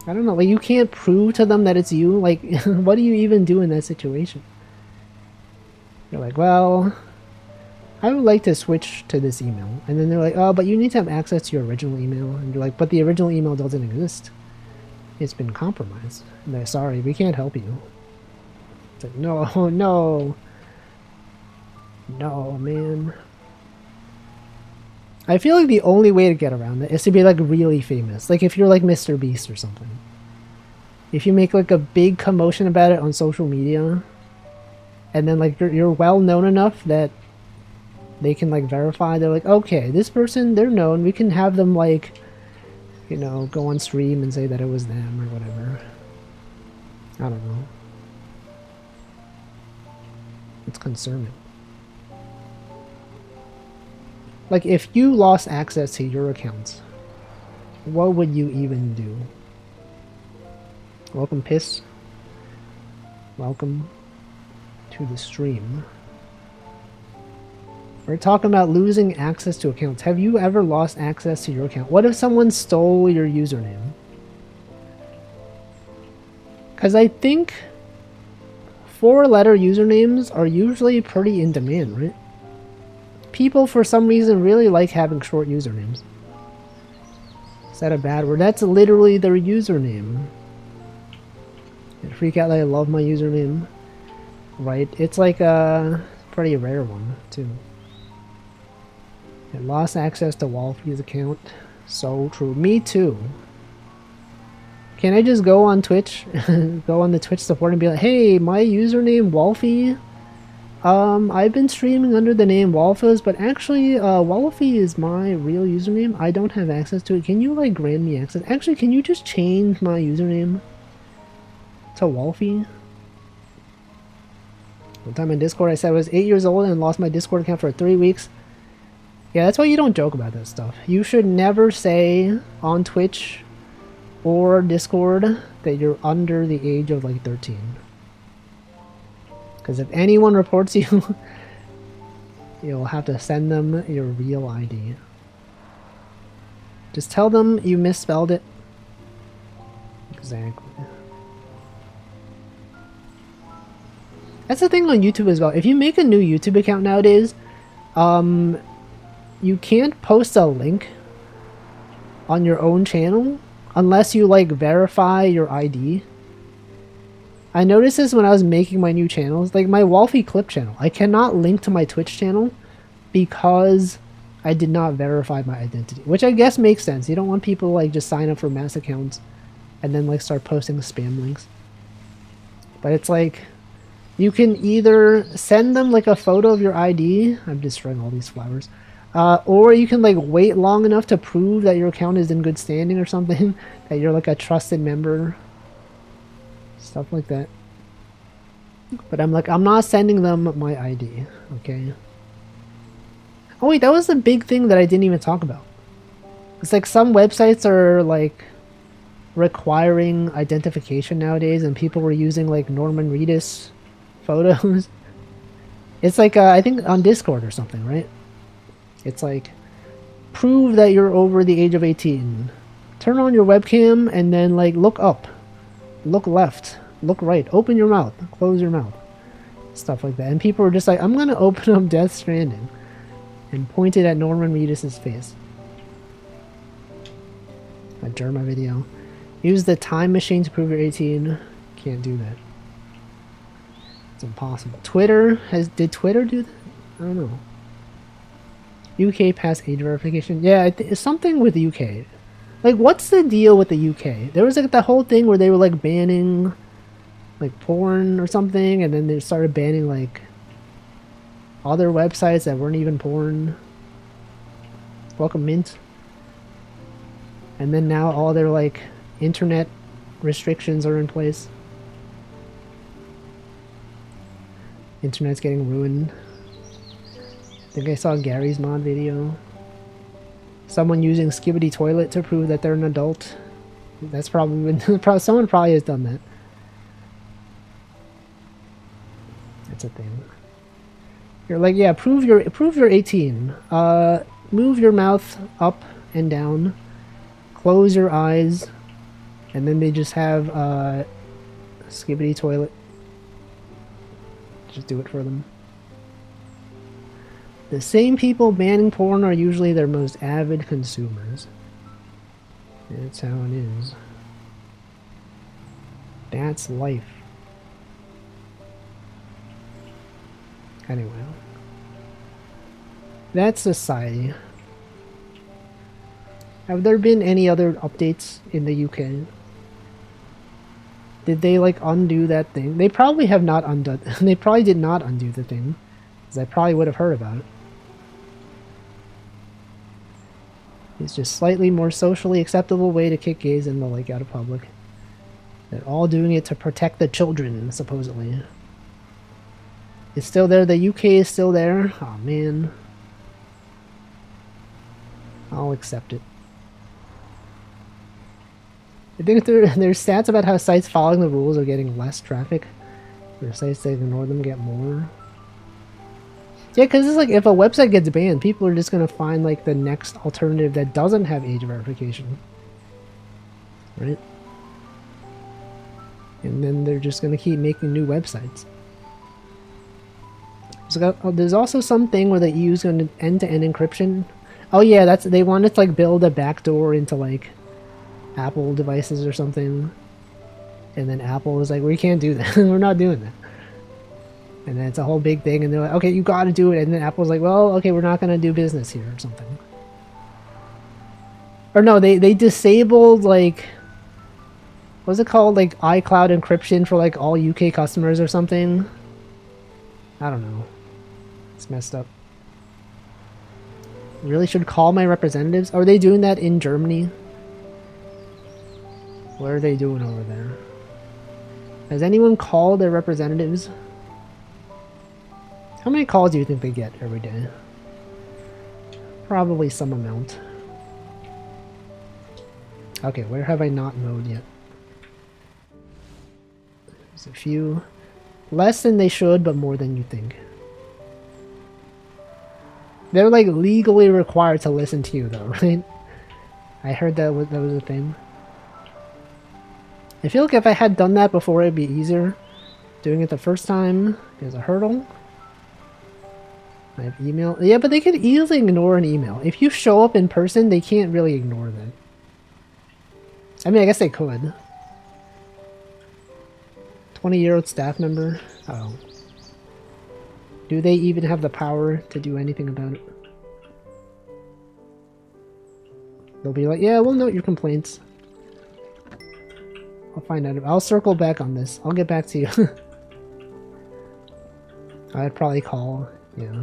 I don't know, like you can't prove to them that it's you. Like, what do you even do in that situation? You're like, well, I would like to switch to this email. And then they're like, oh, but you need to have access to your original email. And you're like, but the original email doesn't exist. It's been compromised. And they're sorry, we can't help you. It's like, no, no. No, man. I feel like the only way to get around it is to be like really famous. Like if you're like Mr. Beast or something. If you make like a big commotion about it on social media, and then like you're well known enough that they can like verify. They're like, okay, this person, they're known. We can have them like, you know, go on stream and say that it was them or whatever. I don't know. It's concerning. Like, if you lost access to your accounts, what would you even do? Welcome, Piss. Welcome to the stream. We're talking about losing access to accounts. Have you ever lost access to your account? What if someone stole your username? Because I think 4-letter usernames are usually pretty in demand, right? People, for some reason, really like having short usernames. Is that a bad word? That's literally their username. I freak out that I love my username. Right? It's like a pretty rare one, too. I lost access to Wolfie's account. So true. Me too. Can I just go on Twitch, go on the Twitch support and be like, hey, my username Wolfie, I've been streaming under the name Wolfers, but actually, Wolfie is my real username. I don't have access to it. Can you, like, grant me access? Actually, can you just change my username to Wolfie? One time on Discord, I said I was 8 years old and lost my Discord account for 3 weeks. Yeah, that's why you don't joke about that stuff. You should never say on Twitch or Discord that you're under the age of, like, 13. Because if anyone reports you, you'll have to send them your real ID. Just tell them you misspelled it. Exactly. That's the thing on YouTube as well. If you make a new YouTube account nowadays, you can't post a link on your own channel unless you, like, verify your ID. I noticed this when I was making my new channels, like my Wolfie Clip channel. I cannot link to my Twitch channel because I did not verify my identity, which I guess makes sense. You don't want people to, like, just sign up for mass accounts and then, like, start posting spam links. But it's like, you can either send them, like, a photo of your ID. I'm destroying all these flowers. Or you can, like, wait long enough to prove that your account is in good standing or something, that you're, like, a trusted member. Stuff like that. But I'm like, I'm not sending them my ID, okay? Oh wait, that was the big thing that I didn't even talk about. It's like some websites are, like, requiring identification nowadays, and people were using, like, Norman Reedus photos. It's like, I think on Discord or something, right? It's like, prove that you're over the age of 18. Turn on your webcam and then, like, look up. Look left. Look right. Open your mouth. Close your mouth. Stuff like that. And people were just like, I'm gonna open up Death Stranding. And pointed at Norman Reedus' face. Adjourn my video. Use the time machine to prove you're 18. Can't do that. It's impossible. Twitter did Twitter do that? I don't know. UK pass age verification. Yeah, it's something with the UK. Like, what's the deal with the UK? There was, like, the whole thing where they were, like, banning, like, porn or something, and then they started banning, like, other websites that weren't even porn. Welcome, Mint. And then now all their, like, internet restrictions are in place. Internet's getting ruined. I think I saw Gary's mod video. Someone using Skibbity Toilet to prove that they're an adult. That's probably been, someone probably has done that. That's a thing. You're like, yeah, prove you're 18. Move your mouth up and down. Close your eyes. And then they just have Skibbity Toilet. Just do it for them. The same people banning porn are usually their most avid consumers. That's how it is. That's life. Anyway. That's society. Have there been any other updates in the UK? Did they like undo that thing? They probably have not undone. They probably did not undo the thing, because I probably would have heard about it. It's just slightly more socially acceptable way to kick gays in the lake out of public. They're all doing it to protect the children, supposedly. It's still there. The UK is still there. Oh man. I'll accept it. I think there's stats about how sites following the rules are getting less traffic. Or sites that ignore them get more. Yeah, because it's like if a website gets banned, people are just going to find like the next alternative that doesn't have age verification. Right? And then they're just going to keep making new websites. So there's also something where they use an end-to-end encryption. Oh yeah, that's they wanted to like build a backdoor into like Apple devices or something. And then Apple was like, we can't do that. We're not doing that. And then it's a whole big thing, and they're like, okay, you gotta do it. And then Apple's like, well, okay, we're not gonna do business here or something. Or no, they disabled like, what's it called? Like iCloud encryption for like all UK customers or something. I don't know. It's messed up. Really should call my representatives. Are they doing that in Germany? What are they doing over there? Has anyone called their representatives? How many calls do you think they get every day? Probably some amount. Okay, where have I not mowed yet? There's a few. Less than they should, but more than you think. They're like legally required to listen to you though, right? I heard that was a thing. I feel like if I had done that before, it'd be easier. Doing it the first time is a hurdle. I have email. Yeah, but they could easily ignore an email. If you show up in person, they can't really ignore that. I mean, I guess they could. 20-year-old staff member? Oh. Do they even have the power to do anything about it? They'll be like, yeah, we'll note your complaints. I'll find out. I'll circle back on this. I'll get back to you. I'd probably call, yeah.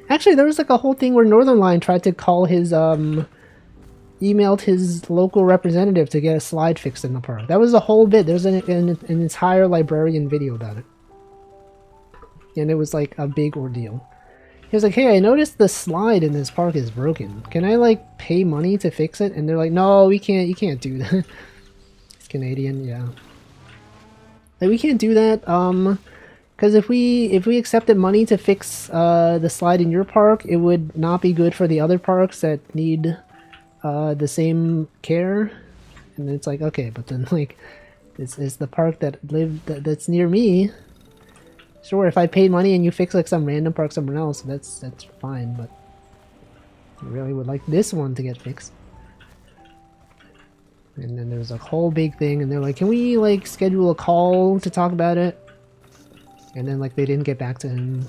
Actually, there was like a whole thing where Northern Line tried to call his, emailed his local representative to get a slide fixed in the park. That was a whole bit. There's an entire librarian video about it. And it was like a big ordeal. He was like, hey, I noticed the slide in this park is broken. Can I like pay money to fix it? And they're like, no, we can't, you can't do that. It's Canadian, yeah. Like, we can't do that, because if we accepted money to fix the slide in your park, it would not be good for the other parks that need the same care. And it's like, okay, but then like, this is the park that's near me. Sure, if I paid money and you fix like some random park somewhere else, that's fine, but I really would like this one to get fixed. And then there's a whole big thing, and they're like, can we like schedule a call to talk about it? And then like they didn't get back to him.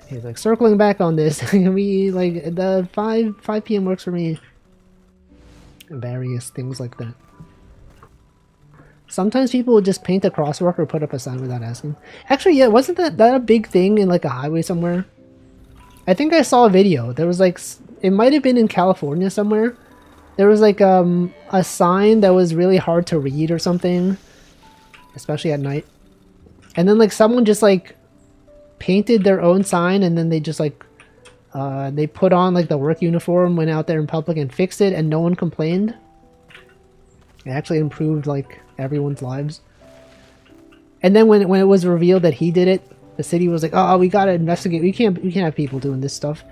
He's like, circling back on this. Can we like the 5 p.m. works for me? And various things like that. Sometimes people would just paint a crosswalk or put up a sign without asking. Actually, yeah, wasn't that a big thing in like a highway somewhere? I think I saw a video. There was like, it might have been in California somewhere. There was like a sign that was really hard to read or something, especially at night. And then like someone just like painted their own sign, and then they just like they put on like the work uniform, went out there in public and fixed it, and no one complained. It actually improved like everyone's lives. And then when it was revealed that he did it, the city was like, oh, we gotta investigate. We can't have people doing this stuff.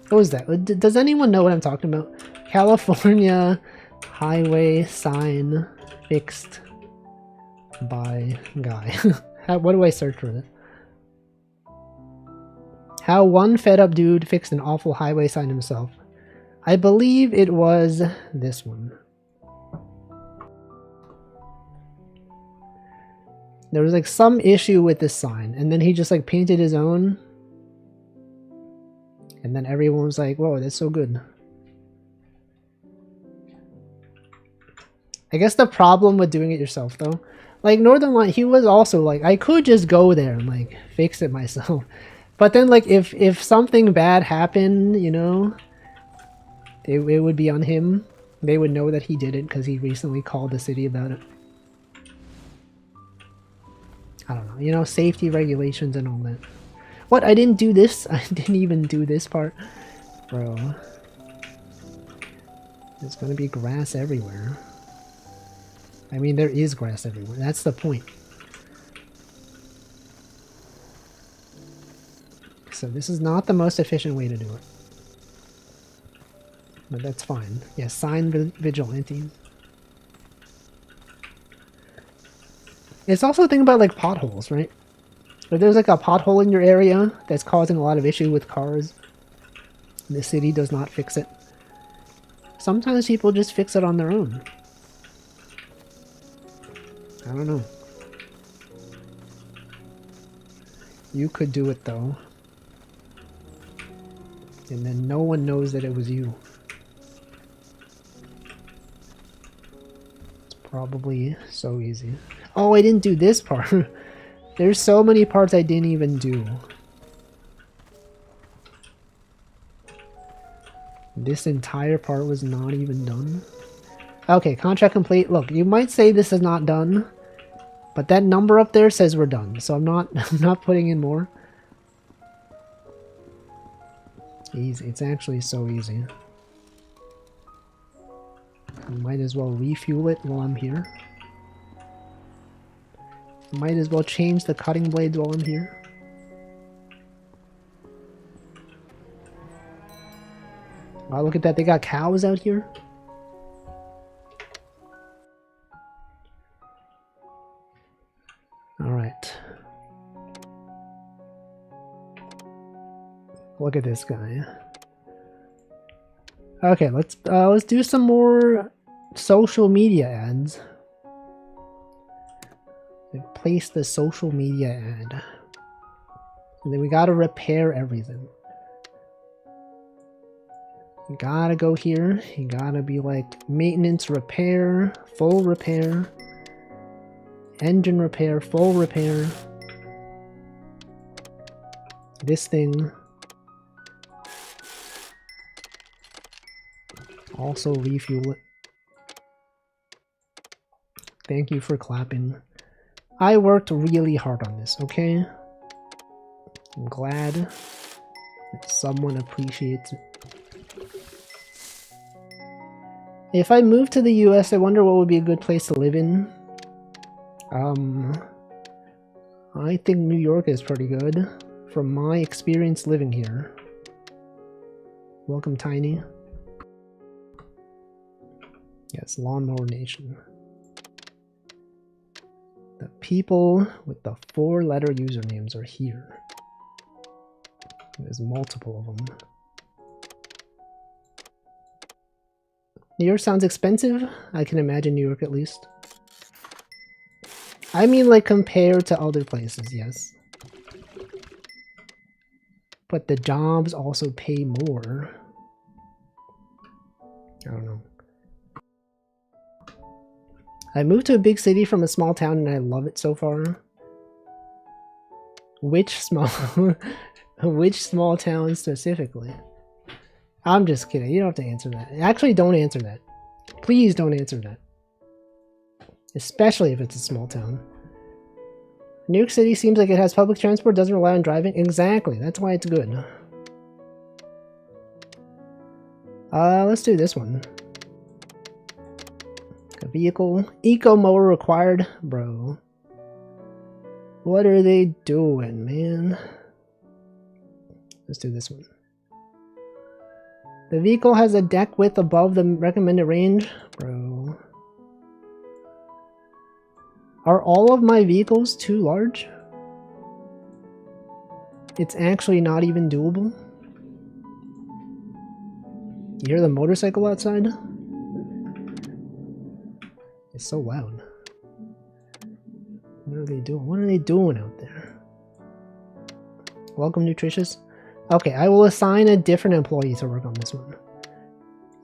What was that? Does anyone know what I'm talking about? California highway sign fixed by guy. What do I search for that? How one fed up dude fixed an awful highway sign himself. I believe it was this one. There was like some issue with this sign, and then he just like painted his own. And then everyone was like, whoa, that's so good. I guess the problem with doing it yourself, though, like Northern Light, he was also like, I could just go there and like fix it myself. But then like if something bad happened, you know, it would be on him. They would know that he did it because he recently called the city about it. I don't know, you know, safety regulations and all that. What? I didn't do this? I didn't even do this part. Bro. There's gonna be grass everywhere. I mean, there is grass everywhere. That's the point. So this is not the most efficient way to do it. But that's fine. Yeah, sign vigilante. It's also a thing about like potholes, right? If there's like a pothole in your area that's causing a lot of issue with cars, the city does not fix it. Sometimes people just fix it on their own. I don't know. You could do it though. And then no one knows that it was you. It's probably so easy. Oh, I didn't do this part. There's so many parts I didn't even do. This entire part was not even done. Okay, contract complete. Look, you might say this is not done, but that number up there says we're done, so I'm not putting in more. Easy. It's actually so easy. Might as well refuel it while I'm here. Might as well change the cutting blades while I'm here. Wow, look at that. They got cows out here. Alright. Look at this guy. Okay, let's do some more social media ads. Place the social media ad. And then we gotta repair everything. You gotta go here. You gotta be like maintenance repair, full repair, engine repair, full repair. This thing. Also refuel it. Thank you for clapping. I worked really hard on this, okay? I'm glad that someone appreciates it. If I moved to the US, I wonder what would be a good place to live in. I think New York is pretty good from my experience living here. Welcome, Tiny. Yes, Lawnmower Nation. The people with the 4-letter usernames are here. There's multiple of them. New York sounds expensive. I can imagine New York at least. I mean, like, compared to other places, yes. But the jobs also pay more. I don't know. I moved to a big city from a small town and I love it so far. Which small which small town specifically? I'm just kidding. You don't have to answer that. Actually, don't answer that. Please don't answer that. Especially if it's a small town. New York City seems like it has public transport, doesn't rely on driving. Exactly. That's why it's good. Let's do this one. A vehicle. Eco mower required. Bro. What are they doing, man? Let's do this one. The vehicle has a deck width above the recommended range. Bro. Are all of my vehicles too large? It's actually not even doable. You hear the motorcycle outside? It's so loud. What are they doing? What are they doing out there? Welcome, Nutritious. Okay, I will assign a different employee to work on this one.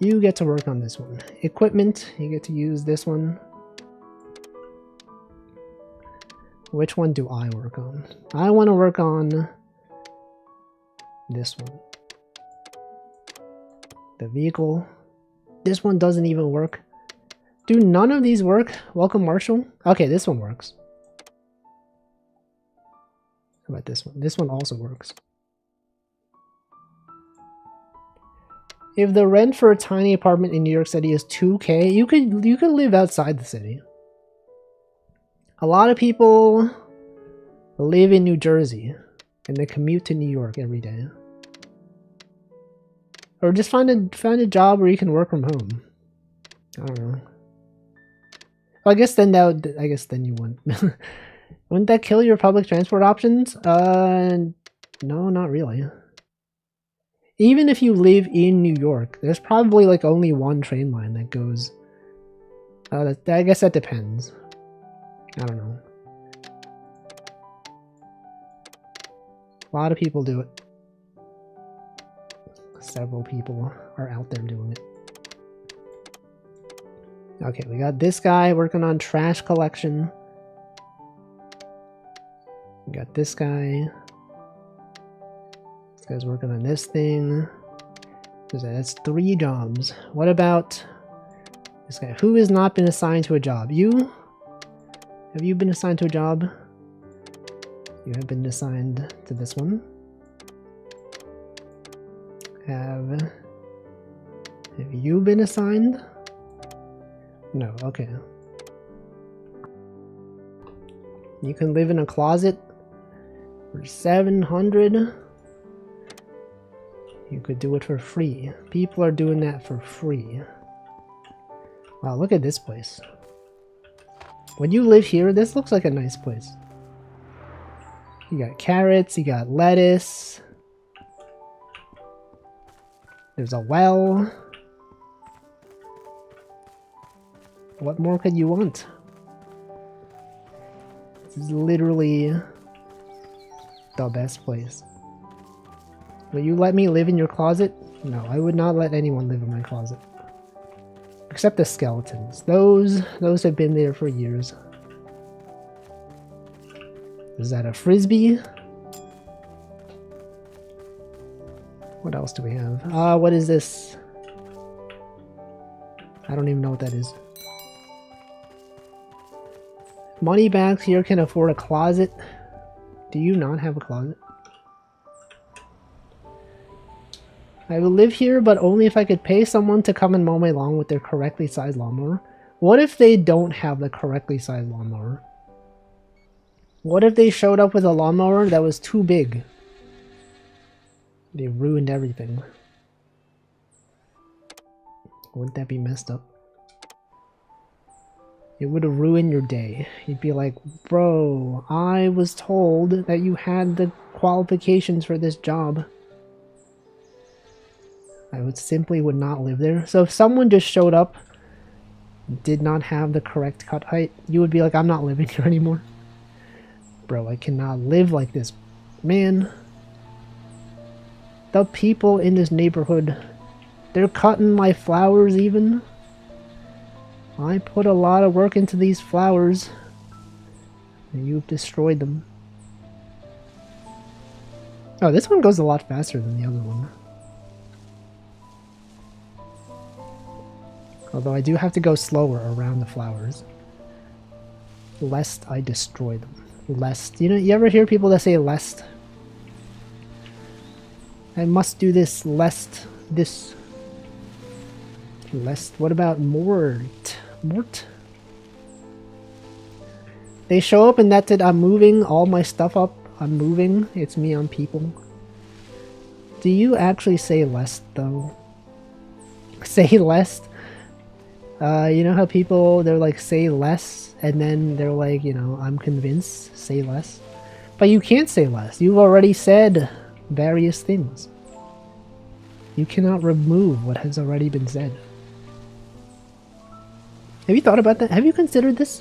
You get to work on this one. Equipment, you get to use this one. Which one do I work on? I want to work on this one. The vehicle. This one doesn't even work. Do none of these work? Welcome, Marshall. Okay, this one works. How about this one? This one also works. If the rent for a tiny apartment in New York City is $2K, you could live outside the city. A lot of people live in New Jersey and they commute to New York every day. Or just find a job where you can work from home. I don't know. Well, I guess then you wouldn't. Wouldn't that kill your public transport options? No, not really. Even if you live in New York, there's probably like only one train line that goes. I guess that depends. I don't know. A lot of people do it. Several people are out there doing it. Okay, we got this guy working on trash collection. We got this guy. This guy's working on this thing. That's 3 jobs. What about this guy? Who has not been assigned to a job? You? Have you been assigned to a job? You have been assigned to this one. Have you been assigned? No, okay. You can live in a closet for 700. You could do it for free. People are doing that for free. Wow, look at this place. When you live here, this looks like a nice place. You got carrots, you got lettuce. There's a well. What more could you want? This is literally the best place. Will you let me live in your closet? No, I would not let anyone live in my closet. Except the skeletons. Those have been there for years. Is that a frisbee? What else do we have? What is this? I don't even know what that is. Money bags here can afford a closet. Do you not have a closet? I will live here, but only if I could pay someone to come and mow my lawn with their correctly sized lawnmower. What if they don't have the correctly sized lawnmower? What if they showed up with a lawnmower that was too big? They ruined everything. Wouldn't that be messed up? It would have ruined your day. You'd be like, bro, I was told that you had the qualifications for this job. I would not live there. So if someone just showed up, did not have the correct cut height, you would be like, I'm not living here anymore. Bro, I cannot live like this. Man. The people in this neighborhood, they're cutting my flowers even. I put a lot of work into these flowers, and you've destroyed them. Oh, this one goes a lot faster than the other one. Although I do have to go slower around the flowers, lest I destroy them. Lest, you ever hear people that say lest? I must do this lest this. Lest, what about mort? Mort? They show up and that's it. I'm moving all my stuff up. I'm moving. It's me on people. Do you actually say lest though? Say lest? You know how people, they're like, say less, and then they're like, I'm convinced, say less. But you can't say less. You've already said various things. You cannot remove what has already been said. Have you thought about that? Have you considered this?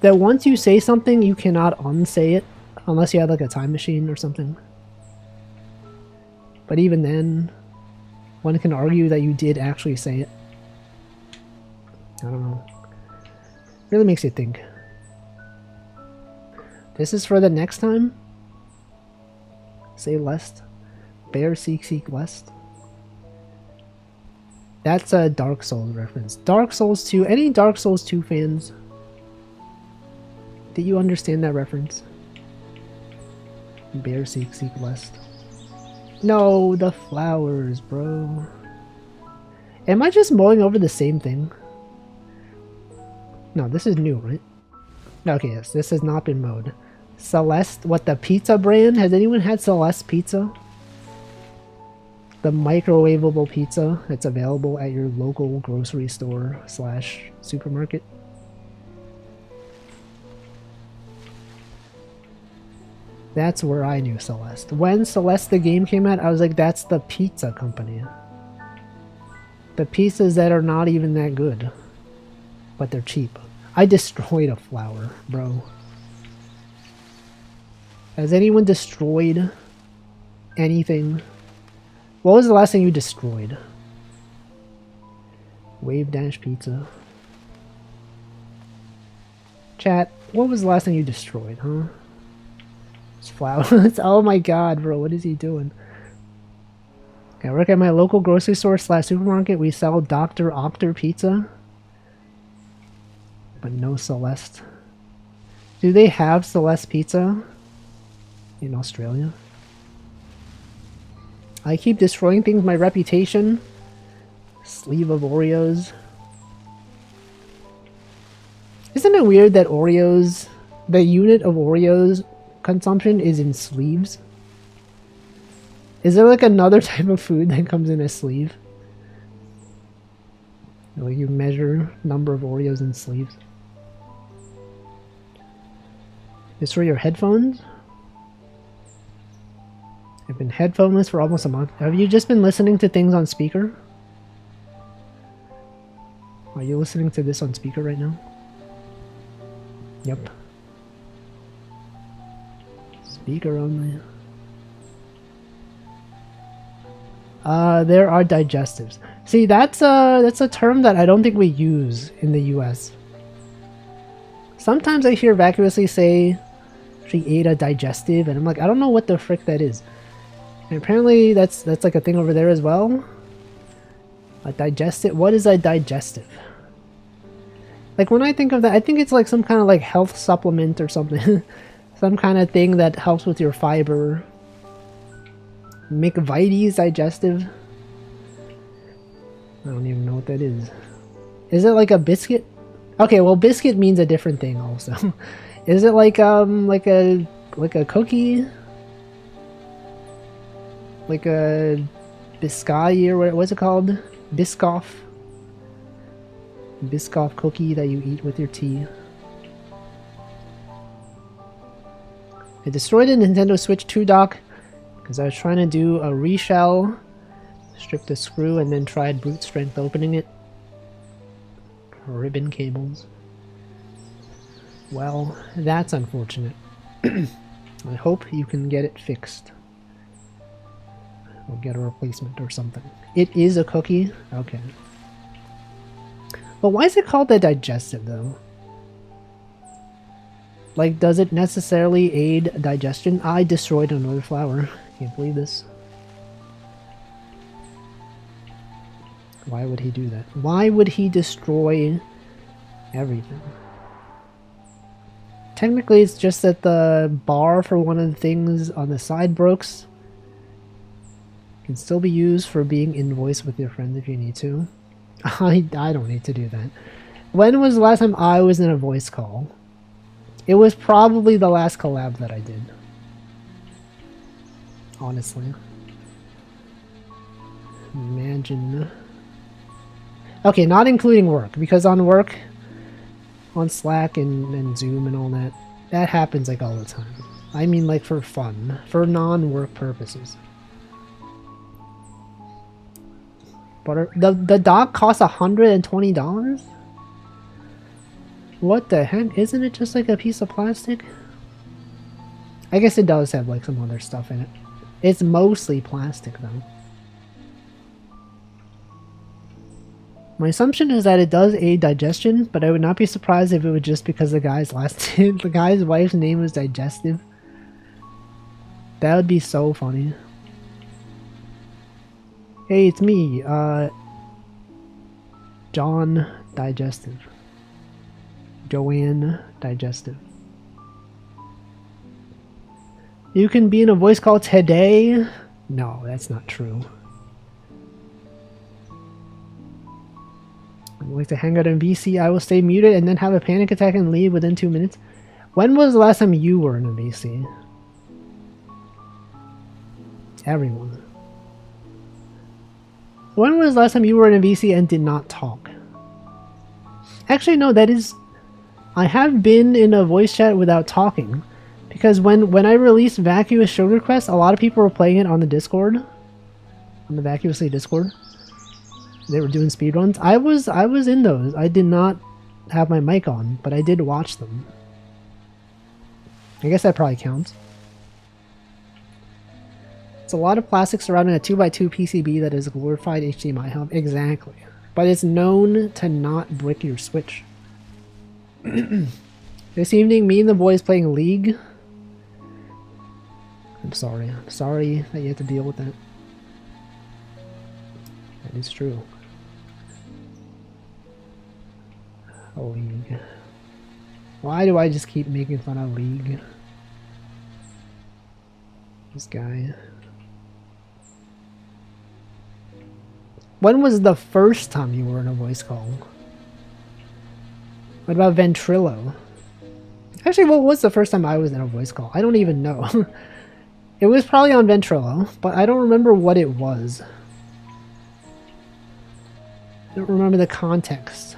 That once you say something, you cannot unsay it, unless you have like a time machine or something. But even then, one can argue that you did actually say it. I don't know. Really makes you think. This is for the next time? Say lest. Bear seek lest. That's a Dark Souls reference. Dark Souls 2. Any Dark Souls 2 fans? Did you understand that reference? Bear seek lest. No, the flowers, bro. Am I just mowing over the same thing? No, this is new, right? Okay, yes, this has not been mowed. Celeste, what, the pizza brand? Has anyone had Celeste pizza? The microwavable pizza that's available at your local grocery store / supermarket. That's where I knew Celeste. When Celeste the game came out, I was like, that's the pizza company. The pizzas that are not even that good. But they're cheap. I destroyed a flower, bro. Has anyone destroyed anything? What was the last thing you destroyed? Wave Dash Pizza. Chat, what was the last thing you destroyed, huh? It's flowers. Oh my god, bro, what is he doing? Okay, I work at my local grocery store / supermarket. We sell Dr. Octor pizza. But no Celeste. Do they have Celeste pizza in Australia? I keep destroying things, my reputation. Sleeve of Oreos. Isn't it weird that Oreos, the unit of Oreos consumption is in sleeves? Is there like another type of food that comes in a sleeve? Like you measure number of Oreos in sleeves. Destroy your headphones? I've been headphoneless for almost a month. Have you just been listening to things on speaker? Are you listening to this on speaker right now? Yep. Speaker only. There are digestives. See, that's a term that I don't think we use in the US. Sometimes I hear vacuously say she ate a digestive, and I'm like, I don't know what the frick that is. And apparently that's like a thing over there as well. A digestive. What is a digestive? Like when I think of that, I think it's like some kind of like health supplement or something. Some kind of thing that helps with your fiber. McVitie's digestive. I don't even know what that is. Is it like a biscuit? Okay, well biscuit means a different thing also. Is it like a cookie? Like a biscotti, or what's it called? Biscoff. Biscoff cookie that you eat with your tea. I destroyed a Nintendo Switch 2 dock because I was trying to do a reshell, strip the screw, and then tried brute strength opening it. Ribbon cables. Well, that's unfortunate. I hope you can get it fixed. Or get a replacement or something. It is a cookie? Okay. But why is it called the digestive, though? Like, does it necessarily aid digestion? I destroyed another flower. Can't believe this. Why would he do that? Why would he destroy everything? Technically, it's just that the bar for one of the things on the side brooks can still be used for being invoiced with your friends if you need to. I don't need to do that. When was the last time I was in a voice call? It was probably the last collab that I did. Honestly. Imagine. Okay, not including work, because on work, on Slack and Zoom and all that, that happens like all the time. I mean like for fun, for non-work purposes. But the dock costs $120? What the heck? Isn't it just like a piece of plastic? I guess it does have like some other stuff in it. It's mostly plastic though. My assumption is that it does aid digestion, but I would not be surprised if it was just because the guy's the guy's wife's name was Digestive. That would be so funny. Hey, it's me, John Digestive. Joanne Digestive. You can be in a voice call today? No, that's not true. I'd like to hang out in VC. I will stay muted and then have a panic attack and leave within 2 minutes. When was the last time you were in a VC? Everyone. When was the last time you were in a VC and did not talk? Actually, no, that is... I have been in a voice chat without talking. Because when I released Vacuous Sugar Quest, a lot of people were playing it on the Discord. On the Vacuously Discord. They were doing speedruns. I was in those. I did not have my mic on, but I did watch them. I guess that probably counts. It's a lot of plastic surrounding a 2x2 PCB that is a glorified HDMI hub. Exactly. But it's known to not brick your Switch. This evening, me and the boys playing League. I'm sorry. I'm sorry that you have to deal with that. That is true. League. Why do I just keep making fun of League? This guy. When was the first time you were in a voice call? What about Ventrilo? Actually, what was the first time I was in a voice call? I don't even know. It was probably on Ventrilo, but I don't remember what it was. I don't remember the context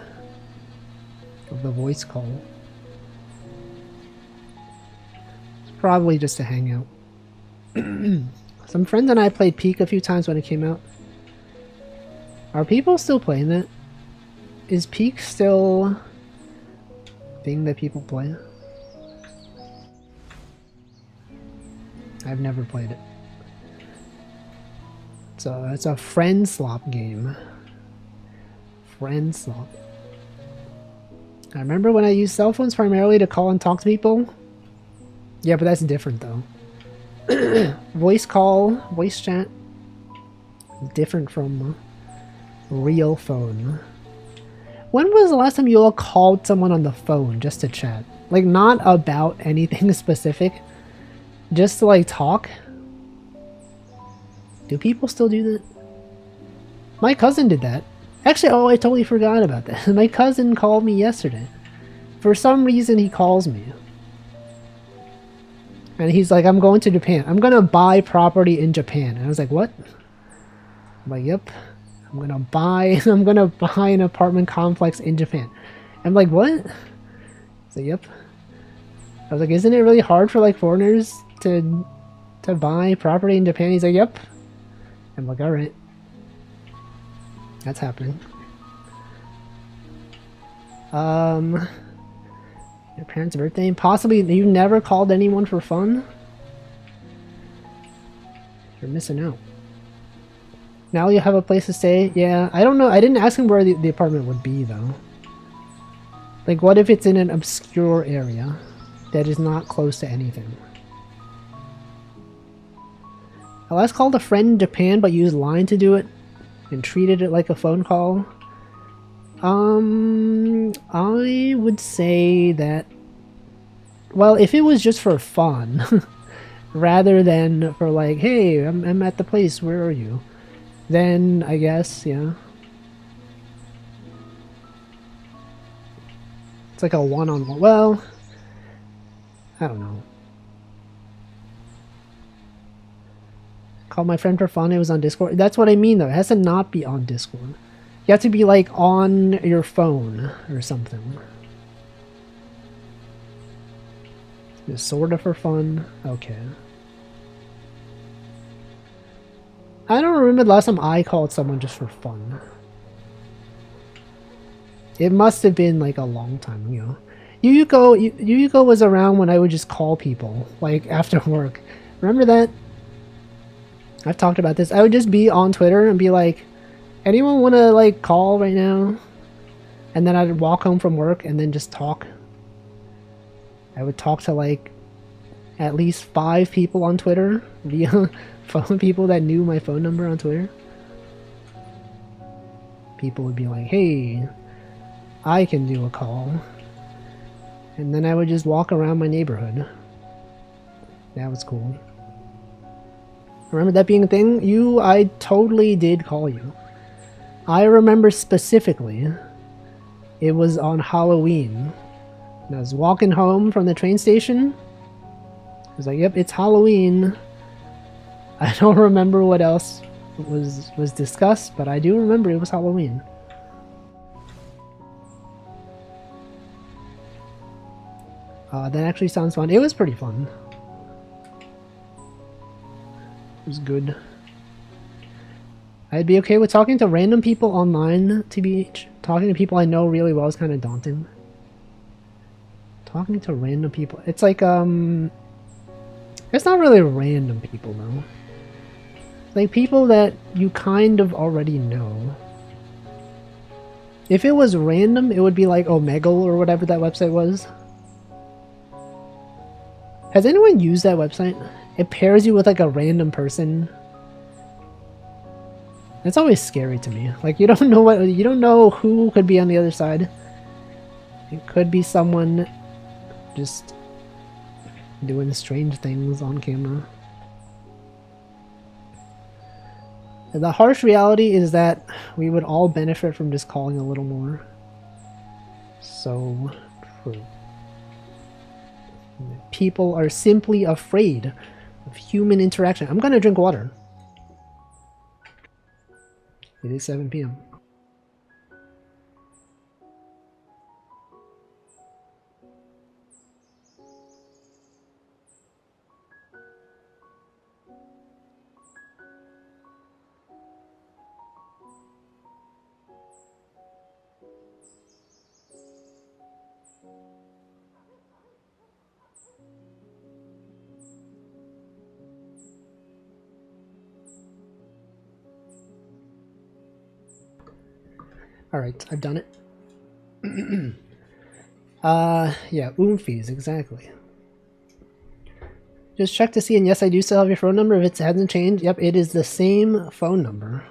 of the voice call. It's probably just to hang out. Some friends and I played Peak a few times when it came out. Are people still playing that? Is Peak still a thing that people play? I've never played it. So it's a friend slop game. Friend slop. I remember when I used cell phones primarily to call and talk to people. Yeah, but that's different though. Voice call, voice chat, different from real phone. When was the last time you all called someone on the phone just to chat? Like, not about anything specific, just to like talk? Do people still do that? My cousin did that. Actually, oh, I totally forgot about that. My cousin called me yesterday. For some reason, he calls me. And he's like, I'm going to Japan. I'm going to buy property in Japan. And I was like, what? I'm like, yep. I'm going to buy an apartment complex in Japan. I'm like, what? So, yep. I was like, isn't it really hard for like foreigners to buy property in Japan? He's like, yep. I'm like, all right. That's happening. Your parents' birthday? Possibly you never called anyone for fun? You're missing out. Now you have a place to stay? Yeah, I don't know. I didn't ask him where the apartment would be, though. Like, what if it's in an obscure area that is not close to anything? I last called a friend in Japan, but used Line to do it. And treated it like a phone call. I would say that, well, if it was just for fun, rather than for like, hey, I'm at the place, where are you? Then I guess, yeah. It's like a one-on-one. Well, I don't know. Called my friend for fun. It was on Discord. That's what I mean, though. It has to not be on Discord. You have to be like on your phone or something. It's sort of for fun. Okay. I don't remember the last time I called someone just for fun. It must have been like a long time ago. Yuyuko was around when I would just call people like after work. Remember that? I've talked about this. I would just be on Twitter and be like, Anyone want to like call right now? And then I'd walk home from work and then just talk. I would talk to like at least 5 people on Twitter via phone, people that knew my phone number on Twitter. People would be like, hey, I can do a call. And then I would just walk around my neighborhood. That was cool. Remember that being a thing? I totally did call you. I remember specifically, it was on Halloween. And I was walking home from the train station. I was like, yep, it's Halloween. I don't remember what else was discussed, but I do remember it was Halloween. That actually sounds fun. It was pretty fun. It was good. I'd be okay with talking to random people online. Talking to people I know really well is kind of daunting. Talking to random people. It's like, it's not really random people though. Like people that you kind of already know. If it was random, it would be like Omegle or whatever that website was. Has anyone used that website? It pairs you with like a random person. It's always scary to me. Like you don't know who could be on the other side. It could be someone just doing strange things on camera. The harsh reality is that we would all benefit from just calling a little more. So true. People are simply afraid of human interaction. I'm gonna drink water. It is 7 p.m. Alright, I've done it. Yeah, oomfies, exactly. Just check to see, and yes, I do still have your phone number if it hasn't changed. Yep, it is the same phone number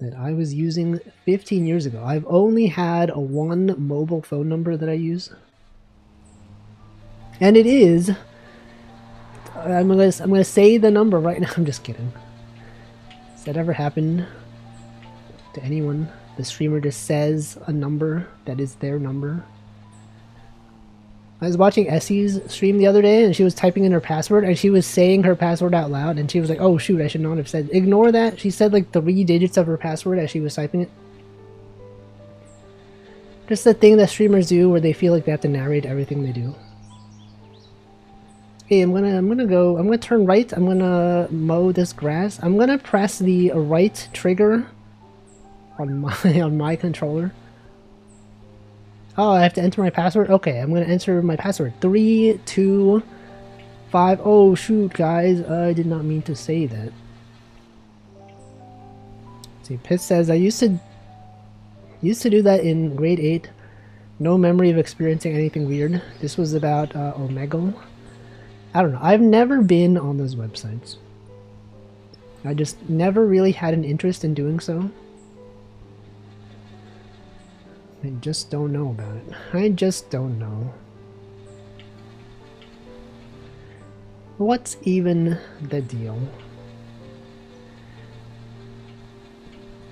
that I was using 15 years ago. I've only had one mobile phone number that I use. And it is... I'm gonna say the number right now. I'm just kidding. Has that ever happened to anyone? The streamer just says a number that is their number. I was watching Essie's stream the other day and she was typing in her password and she was saying her password out loud and she was like, oh shoot, I should not have said. Ignore that. She said like 3 digits of her password as she was typing it. Just the thing that streamers do where they feel like they have to narrate everything they do. Okay, I'm gonna turn right. I'm gonna mow this grass. I'm gonna press the right trigger on my controller. Oh, I have to enter my password? Okay, I'm gonna enter my password. 3, 2, 5. Oh shoot, guys, I did not mean to say that. See, Pitt says I used to do that in grade 8. No memory of experiencing anything weird. This was about Omegle. I don't know. I've never been on those websites. I just never really had an interest in doing so. I just don't know about it. I just don't know. What's even the deal?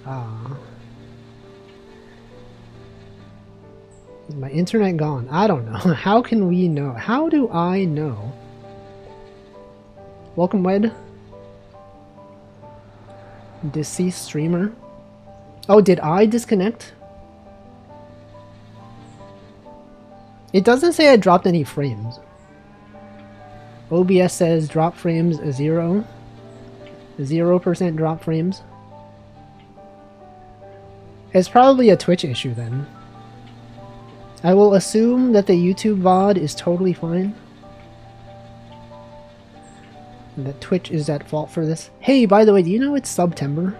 Ah. Is my internet gone? I don't know. How can we know? How do I know? Welcome, Wed. Deceased streamer. Oh, did I disconnect? It doesn't say I dropped any frames. OBS says drop frames 0. 0% drop frames. It's probably a Twitch issue then. I will assume that the YouTube VOD is totally fine. And that Twitch is at fault for this. Hey, by the way, do you know it's September?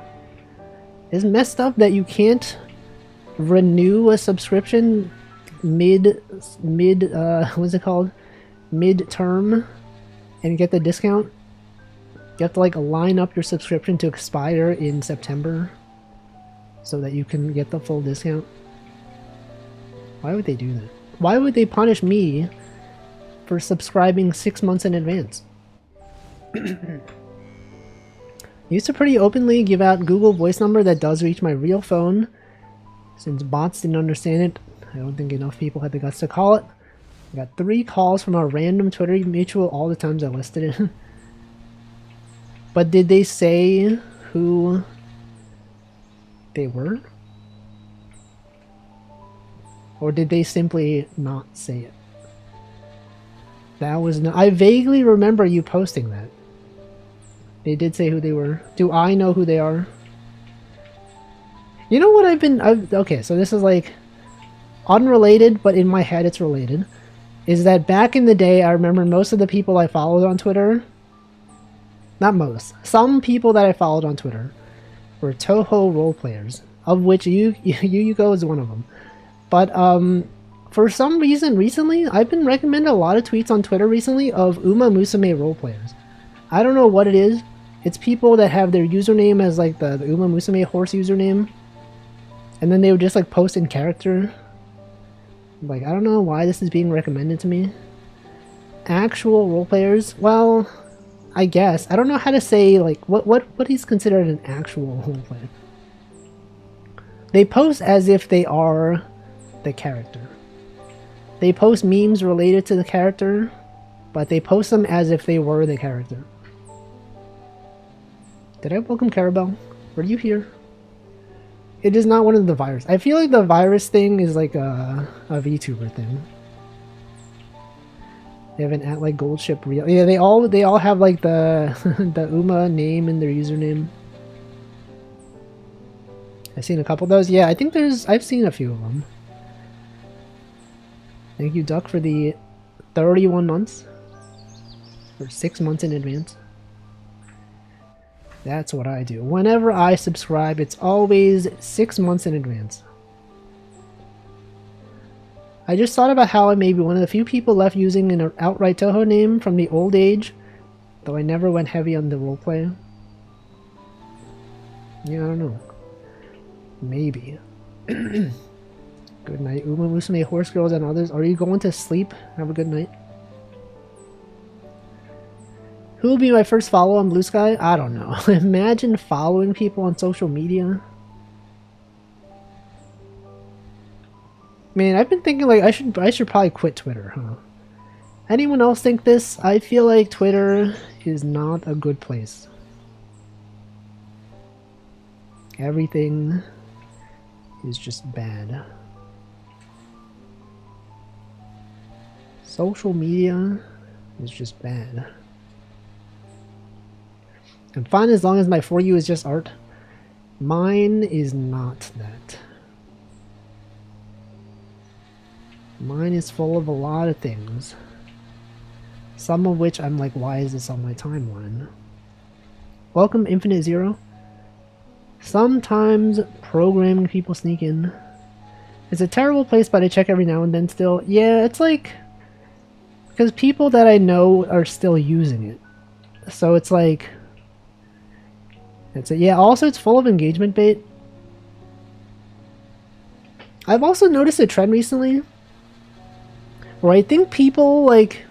It's messed up that you can't renew a subscription what's it called? Mid-term and get the discount. You have to like line up your subscription to expire in September so that you can get the full discount. Why would they do that? Why would they punish me for subscribing 6 months in advance? Used to pretty openly give out Google voice number that does reach my real phone. Since bots didn't understand it, I don't think enough people had the guts to call it. I got 3 calls from a random Twitter mutual all the times I listed it. But did they say who they were? Or did they simply not say it? That was no— I vaguely remember you posting that. They did say who they were. Do I know who they are? You know what okay, so this is like unrelated, but in my head it's related. Is that back in the day, I remember most of the people I followed on Twitter, not most, some people that I followed on Twitter were Toho role players, of which Yuko is one of them. But for some reason recently, I've been recommended a lot of tweets on Twitter recently of Uma Musume role players. I don't know what it is. It's people that have their username as like the Uma Musume horse username. And then they would just like post in character. Like, I don't know why this is being recommended to me. Actual role players? Well, I guess. I don't know how to say like what is considered an actual role player. They post as if they are the character. They post memes related to the character, but they post them as if they were the character. Did I welcome Carabelle? Were you here? It is not one of the virus. I feel like the virus thing is like a VTuber thing. They have an like gold ship real. Yeah, they all have like the the Uma name in their username. I've seen a couple of those. Yeah, I think I've seen a few of them. Thank you, Duck, for the 31 months. Or 6 months in advance. That's what I do. Whenever I subscribe, it's always 6 months in advance. I just thought about how I may be one of the few people left using an outright Toho name from the old age, though I never went heavy on the roleplay. Yeah, I don't know. Maybe. Good night, Uma Musume, Horse Girls, and others. Are you going to sleep? Have a good night. Who will be my first follow on Blue Sky? I don't know. Imagine following people on social media. Man, I've been thinking like I should probably quit Twitter, huh? Anyone else think this? I feel like Twitter is not a good place. Everything is just bad. Social media is just bad. I'm fine as long as my For You is just art. Mine is not that. Mine is full of a lot of things. Some of which I'm like, why is this on my timeline? Welcome, Infinite Zero. Sometimes programming people sneak in. It's a terrible place, but I check every now and then still. Yeah, it's like... because people that I know are still using it. So it's like... yeah, also it's full of engagement bait. I've also noticed a trend recently where I think people like...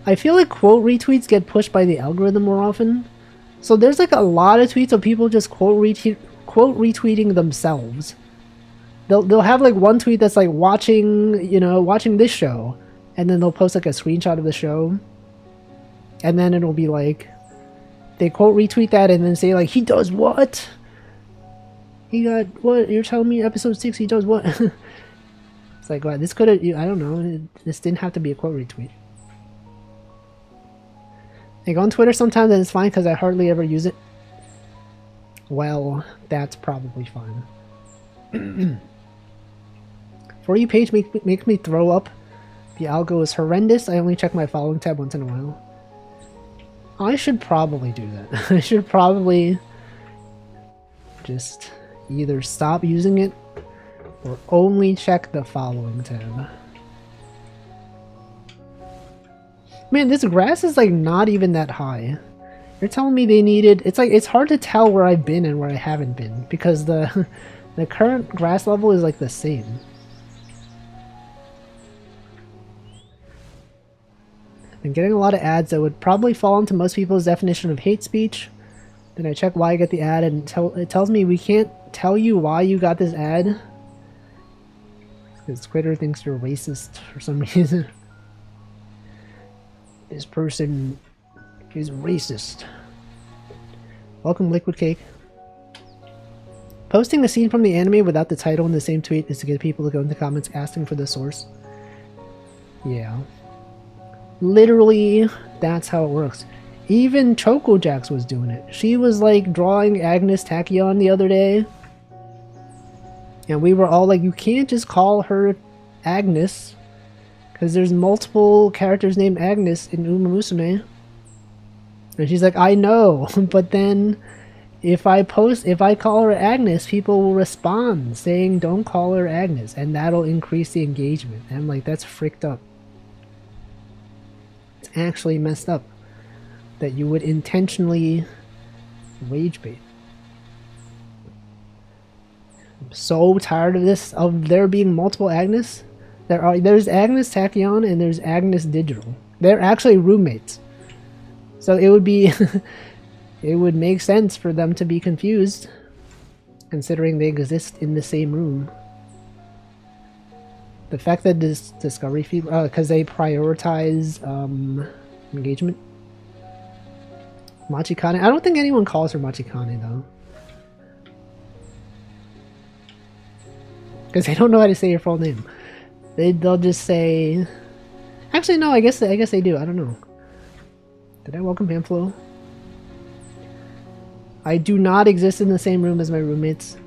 I feel like quote retweets get pushed by the algorithm more often. So there's like a lot of tweets of people just quote retweeting themselves. They'll have like one tweet that's like watching this show, and then they'll post like a screenshot of the show, and then it'll be like they quote retweet that and then say like, he does what? He got what? You're telling me episode 6 he does what? It's like, wow, this could have, I don't know, this didn't have to be a quote retweet. Like on Twitter sometimes and it's fine because I hardly ever use it. Well, that's probably fine. For You page makes me throw up. The algo is horrendous. I only check my following tab once in a while. I should probably do that. I should probably just Either stop using it or only check the following tab. Man, this grass is like not even that high. You're telling me they needed... It's like, it's hard to tell where I've been and where I haven't been because the the current grass level is like the same. I've been getting a lot of ads that would probably fall into most people's definition of hate speech. Then I check why I get the ad and it tells me we can't tell you why you got this ad. Because Twitter thinks you're racist for some reason. This person is racist. Welcome, Liquid Cake. Posting a scene from the anime without the title in the same tweet is to get people to go into comments asking for the source. Yeah. Literally, that's how it works. Even Chocojax was doing it. She was like drawing Agnes Tachyon the other day. And we were all like, you can't just call her Agnes. Because there's multiple characters named Agnes in Uma Musume. And she's like, I know. But then if I call her Agnes, people will respond saying don't call her Agnes. And that'll increase the engagement. And I'm like, that's freaked up. It's actually messed up. That you would intentionally rage bait. I'm so tired of this, of there being multiple Agnes. There's Agnes Tachyon and there's Agnes Digital. They're actually roommates. So it would be it would make sense for them to be confused considering they exist in the same room. The fact that this discovery feed because they prioritize engagement. Machikane. I don't think anyone calls her Machikane though. Because they don't know how to say your full name. They'll just say... Actually, no, I guess they do. I don't know. Did I welcome Hamflo? I do not exist in the same room as my roommates.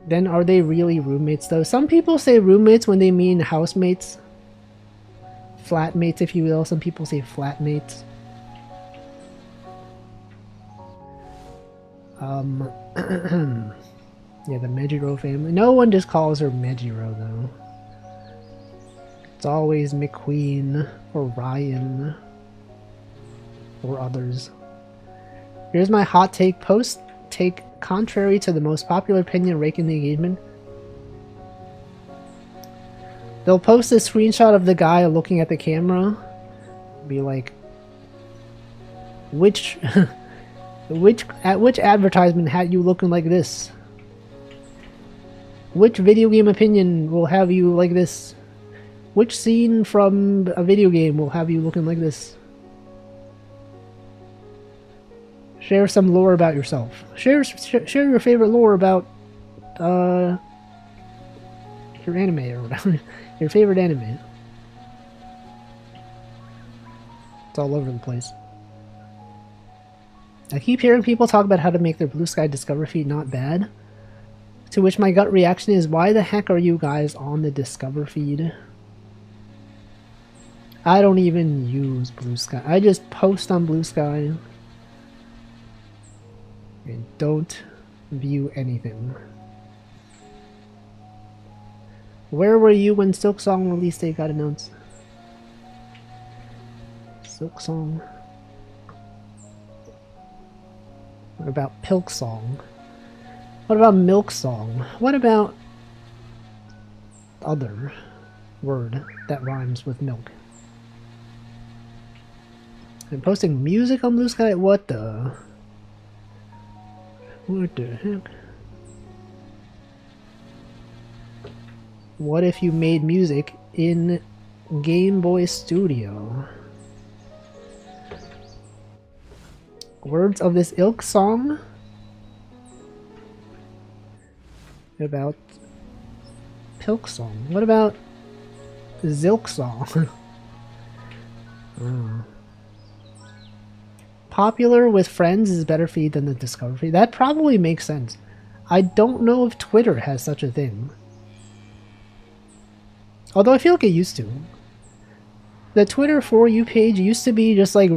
Then are they really roommates though? Some people say roommates when they mean housemates. Flatmates, if you will. Some people say flatmates. Yeah, the Mejiro family. No one just calls her Mejiro though. It's always McQueen or Ryan or others. Here's my hot take. Post take contrary to the most popular opinion raking the engagement. They'll post a screenshot of the guy looking at the camera. Be like, which advertisement had you looking like this? Which video game opinion will have you like this? Which scene from a video game will have you looking like this? Share some lore about yourself. Share your favorite lore about your anime or whatever. Your favorite anime. It's all over the place. I keep hearing people talk about how to make their Blue Sky Discover feed not bad. To which my gut reaction is, why the heck are you guys on the Discover feed? I don't even use Blue Sky. I just post on Blue Sky. And don't view anything. Where were you when Silksong release date got announced? Silksong. What about Pilk Song? What about Milk Song? What about other word that rhymes with milk? I'm posting music on Blue Sky? What the? What the heck? What if you made music in Game Boy Studio? Words of this ilk song? What about Pilk Song? What about Zilk Song? Oh. Popular with friends is better feed than the Discover feed. That probably makes sense. I don't know if Twitter has such a thing. Although I feel like it used to. The Twitter For You page used to be just like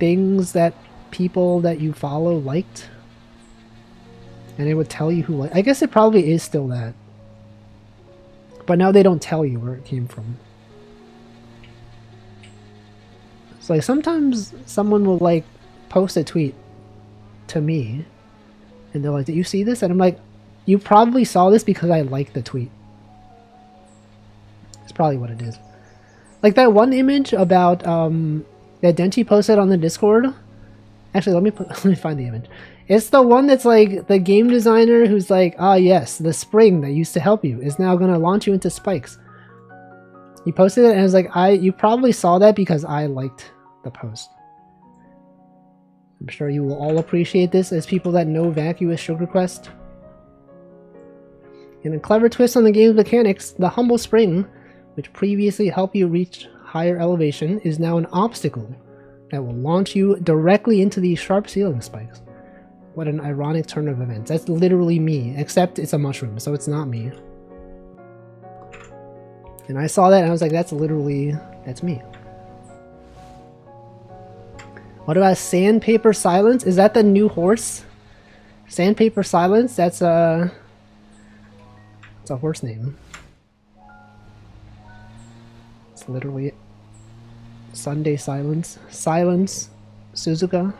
things that people that you follow liked. And it would tell you who, I guess it probably is still that. But now they don't tell you where it came from. So like sometimes someone will like post a tweet to me and they're like, did you see this? And I'm like, you probably saw this because I liked the tweet. It's probably what it is. Like that one image about that Denchi posted on the Discord. Actually, let me find the image. It's the one that's like the game designer who's like, ah yes, the spring that used to help you is now gonna launch you into spikes. He posted it and I was like, you probably saw that because I liked the post. I'm sure you will all appreciate this as people that know Vacuous Sugar Quest. In a clever twist on the game's mechanics, the humble spring, which previously helped you reach higher elevation, is now an obstacle that will launch you directly into these sharp ceiling spikes. What an ironic turn of events. That's literally me, except it's a mushroom, so it's not me. And I saw that and I was like, that's me. What about Sandpaper Silence? Is that the new horse? Sandpaper Silence? That's a horse name. It's literally Sunday Silence. Silence. Suzuka.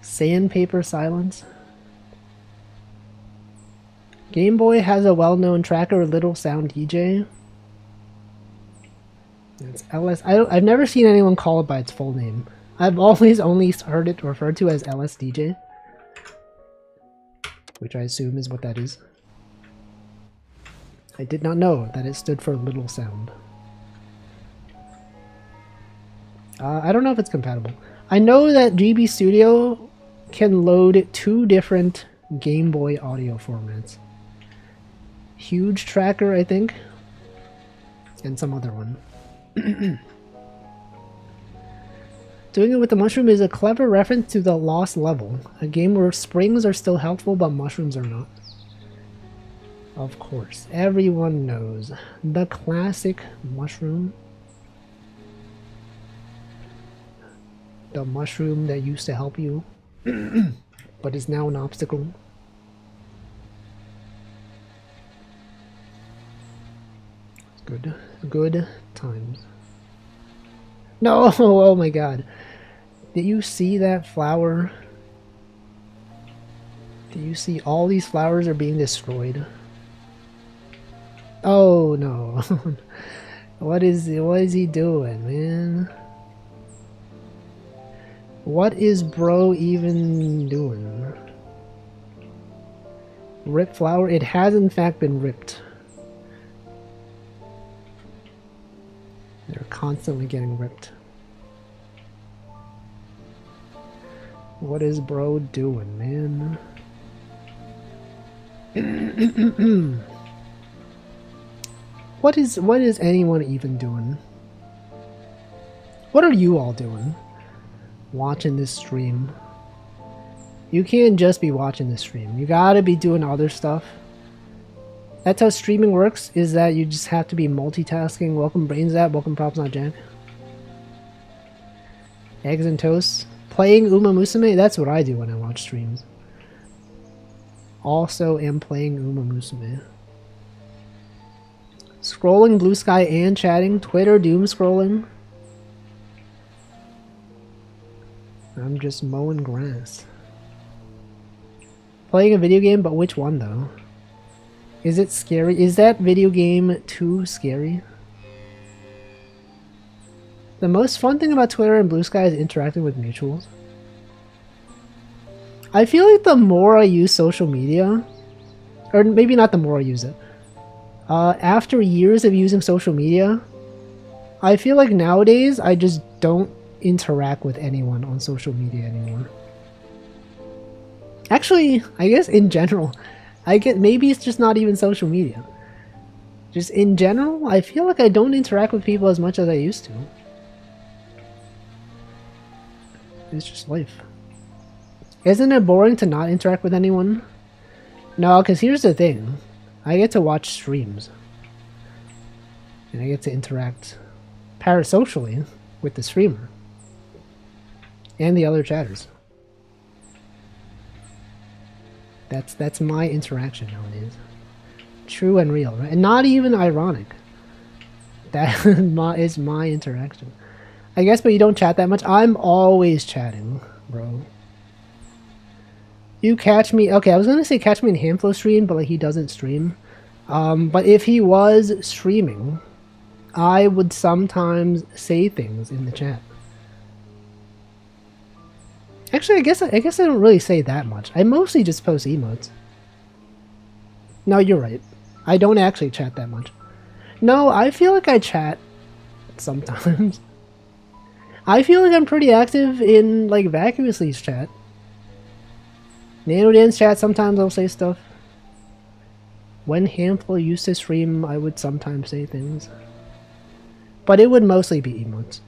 Sandpaper Silence. Game Boy has a well-known tracker, Little Sound DJ. It's LS. I've never seen anyone call it by its full name. I've always only heard it referred to as LSDJ, which I assume is what that is. I did not know that it stood for Little Sound. I don't know if it's compatible. I know that GB Studio can load 2 different Game Boy audio formats. Huge Tracker, I think, and some other one. Doing it with the mushroom is a clever reference to the Lost Level, a game where springs are still helpful but mushrooms are not. Of course, everyone knows the classic mushroom. The mushroom that used to help you, but is now an obstacle. Good times. No! Oh my god. Did you see that flower? Do you see all these flowers are being destroyed? Oh no. What is he doing, man? What is bro even doing? Rip flower? It has in fact been ripped. They're constantly getting ripped. What is bro doing, man? What is anyone even doing? What are you all doing? Watching this stream. You can't just be watching this stream. You gotta be doing other stuff. That's how streaming works, is that you just have to be multitasking. Welcome BrainZap, welcome Props Not Jack. Eggs and toast. Playing Uma Musume? That's what I do when I watch streams. Also am playing Uma Musume. Scrolling Blue Sky and chatting. Twitter doom scrolling. I'm just mowing grass. Playing a video game, but which one though? Is it scary? Is that video game too scary? The most fun thing about Twitter and Blue Sky is interacting with mutuals. I feel like the more I use social media, or maybe not the more I use it, after years of using social media, I feel like nowadays I just don't interact with anyone on social media anymore. Actually, I guess in general, maybe it's just not even social media. Just in general, I feel like I don't interact with people as much as I used to. It's just life. Isn't it boring to not interact with anyone? No, because here's the thing. I get to watch streams. And I get to interact parasocially with the streamer. And the other chatters. That's my interaction nowadays. True and real, right? And not even ironic. That is my interaction. I guess, but you don't chat that much. I'm always chatting, bro. You catch me. Okay, I was gonna say catch me in Hamflow stream, but like he doesn't stream. But if he was streaming, I would sometimes say things in the chat. Actually, I guess I don't really say that much. I mostly just post emotes. No, you're right. I don't actually chat that much. No, I feel like I chat sometimes. I feel like I'm pretty active in like Vacuously's chat. NanoDan's chat, sometimes I'll say stuff. When Hamful used to stream, I would sometimes say things. But it would mostly be emotes.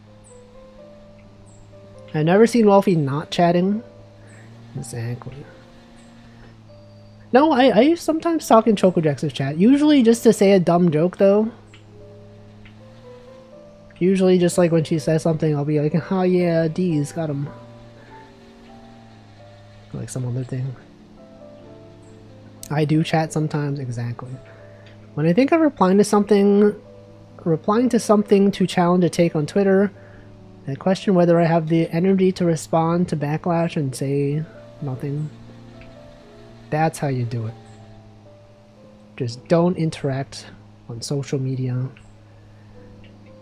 I've never seen Wolfie not chatting. Exactly. No, I sometimes talk in Chocojax's chat. Usually just to say a dumb joke, though. Usually just like when she says something, I'll be like, oh yeah, D's, got him. Like some other thing. I do chat sometimes, exactly. When I think of replying to something to challenge a take on Twitter, I question whether I have the energy to respond to backlash and say nothing. That's how you do it. Just don't interact on social media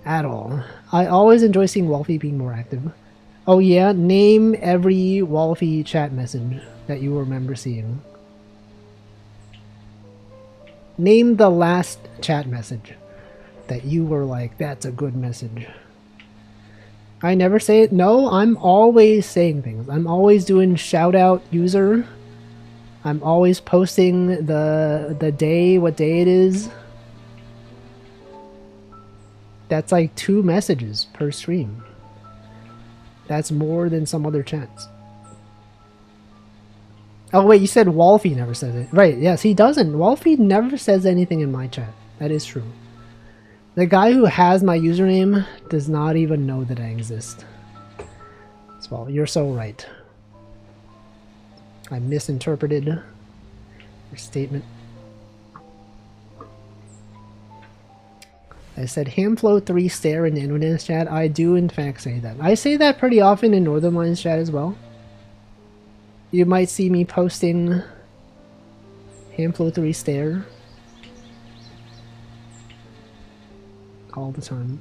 at all. I always enjoy seeing Wolfie being more active. Oh yeah, name every Wolfie chat message that you remember seeing. Name the last chat message that you were like, that's a good message. I never say it. No, I'm always saying things. I'm always doing shout out user. I'm always posting the day, what day it is. That's like 2 messages per stream. That's more than some other chats. Oh wait, you said Wolfie never says it. Right, yes, he doesn't. Wolfie never says anything in my chat. That is true. The guy who has my username does not even know that I exist. So, you're so right. I misinterpreted your statement. I said Hamflow 3 stare in NanoDan's chat. I do in fact say that. I say that pretty often in Northern Lions chat as well. You might see me posting Hamflow 3 stare all the time.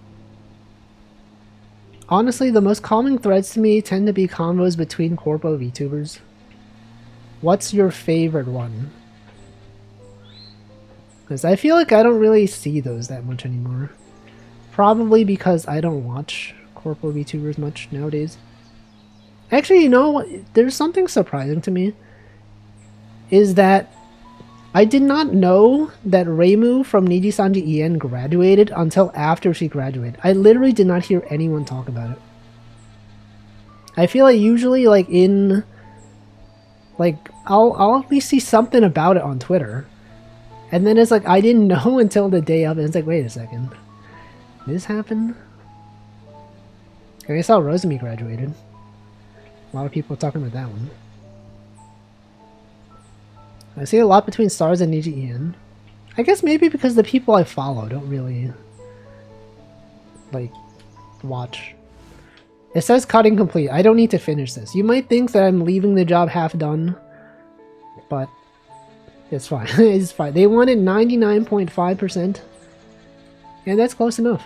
Honestly, the most common threads to me tend to be convos between corpo VTubers. What's your favorite one? Because I feel like I don't really see those that much anymore. Probably because I don't watch corpo VTubers much nowadays. Actually, you know what? There's something surprising to me. Is that I did not know that Reimu from Nijisanji En graduated until after she graduated. I literally did not hear anyone talk about it. I feel like usually like in... Like, I'll at least see something about it on Twitter. And then it's like, I didn't know until the day of, and it's like, wait a second. This happened? I saw Rosemi graduated. A lot of people talking about that one. I see a lot between Stars and Niji Ian. I guess maybe because the people I follow don't really, like, watch. It says cutting complete. I don't need to finish this. You might think that I'm leaving the job half done, but it's fine. It's fine. They wanted 99.5%, and that's close enough.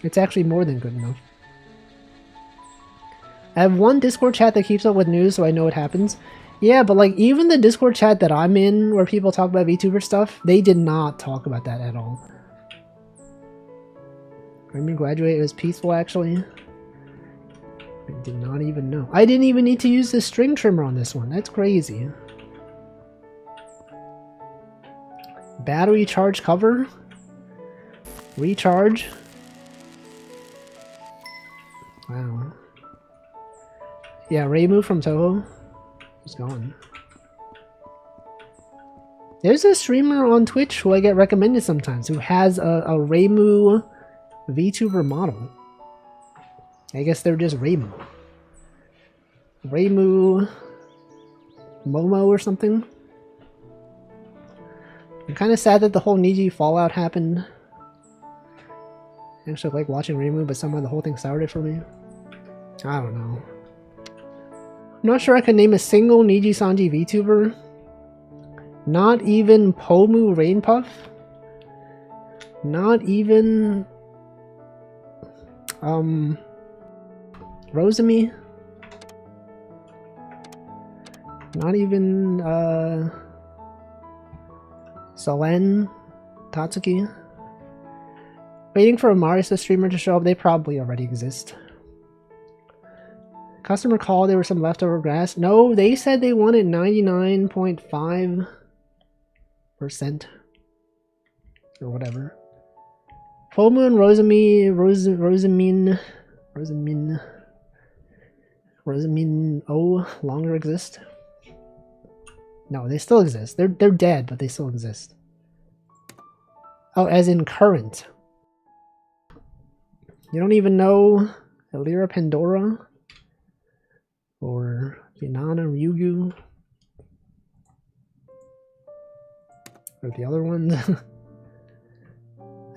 It's actually more than good enough. I have one Discord chat that keeps up with news so I know what happens. Yeah, but like even the Discord chat that I'm in where people talk about VTuber stuff, they did not talk about that at all. Remember graduate, it was peaceful actually. I did not even know. I didn't even need to use the string trimmer on this one. That's crazy. Battery charge cover. Recharge. Wow. Yeah, Reimu from Toho. He's gone. There's a streamer on Twitch who I get recommended sometimes who has a Reimu VTuber model. I guess they're just Reimu. Reimu Momo or something. I'm kind of sad that the whole Niji fallout happened. I actually like watching Reimu, but somehow the whole thing soured it for me. I don't know. I'm not sure I can name a single Niji Sanji VTuber. Not even Pomu Rainpuff. Not even Rosemi. Not even Selen Tatsuki. Waiting for a Marisa streamer to show up. They probably already exist. Customer called, there was some leftover grass. No, they said they wanted 99.5% or whatever. Full Moon, Rosamine O longer exist. No, they still exist. They're dead, but they still exist. Oh, as in current. You don't even know Elira Pandora or Yanana Ryugu or the other ones.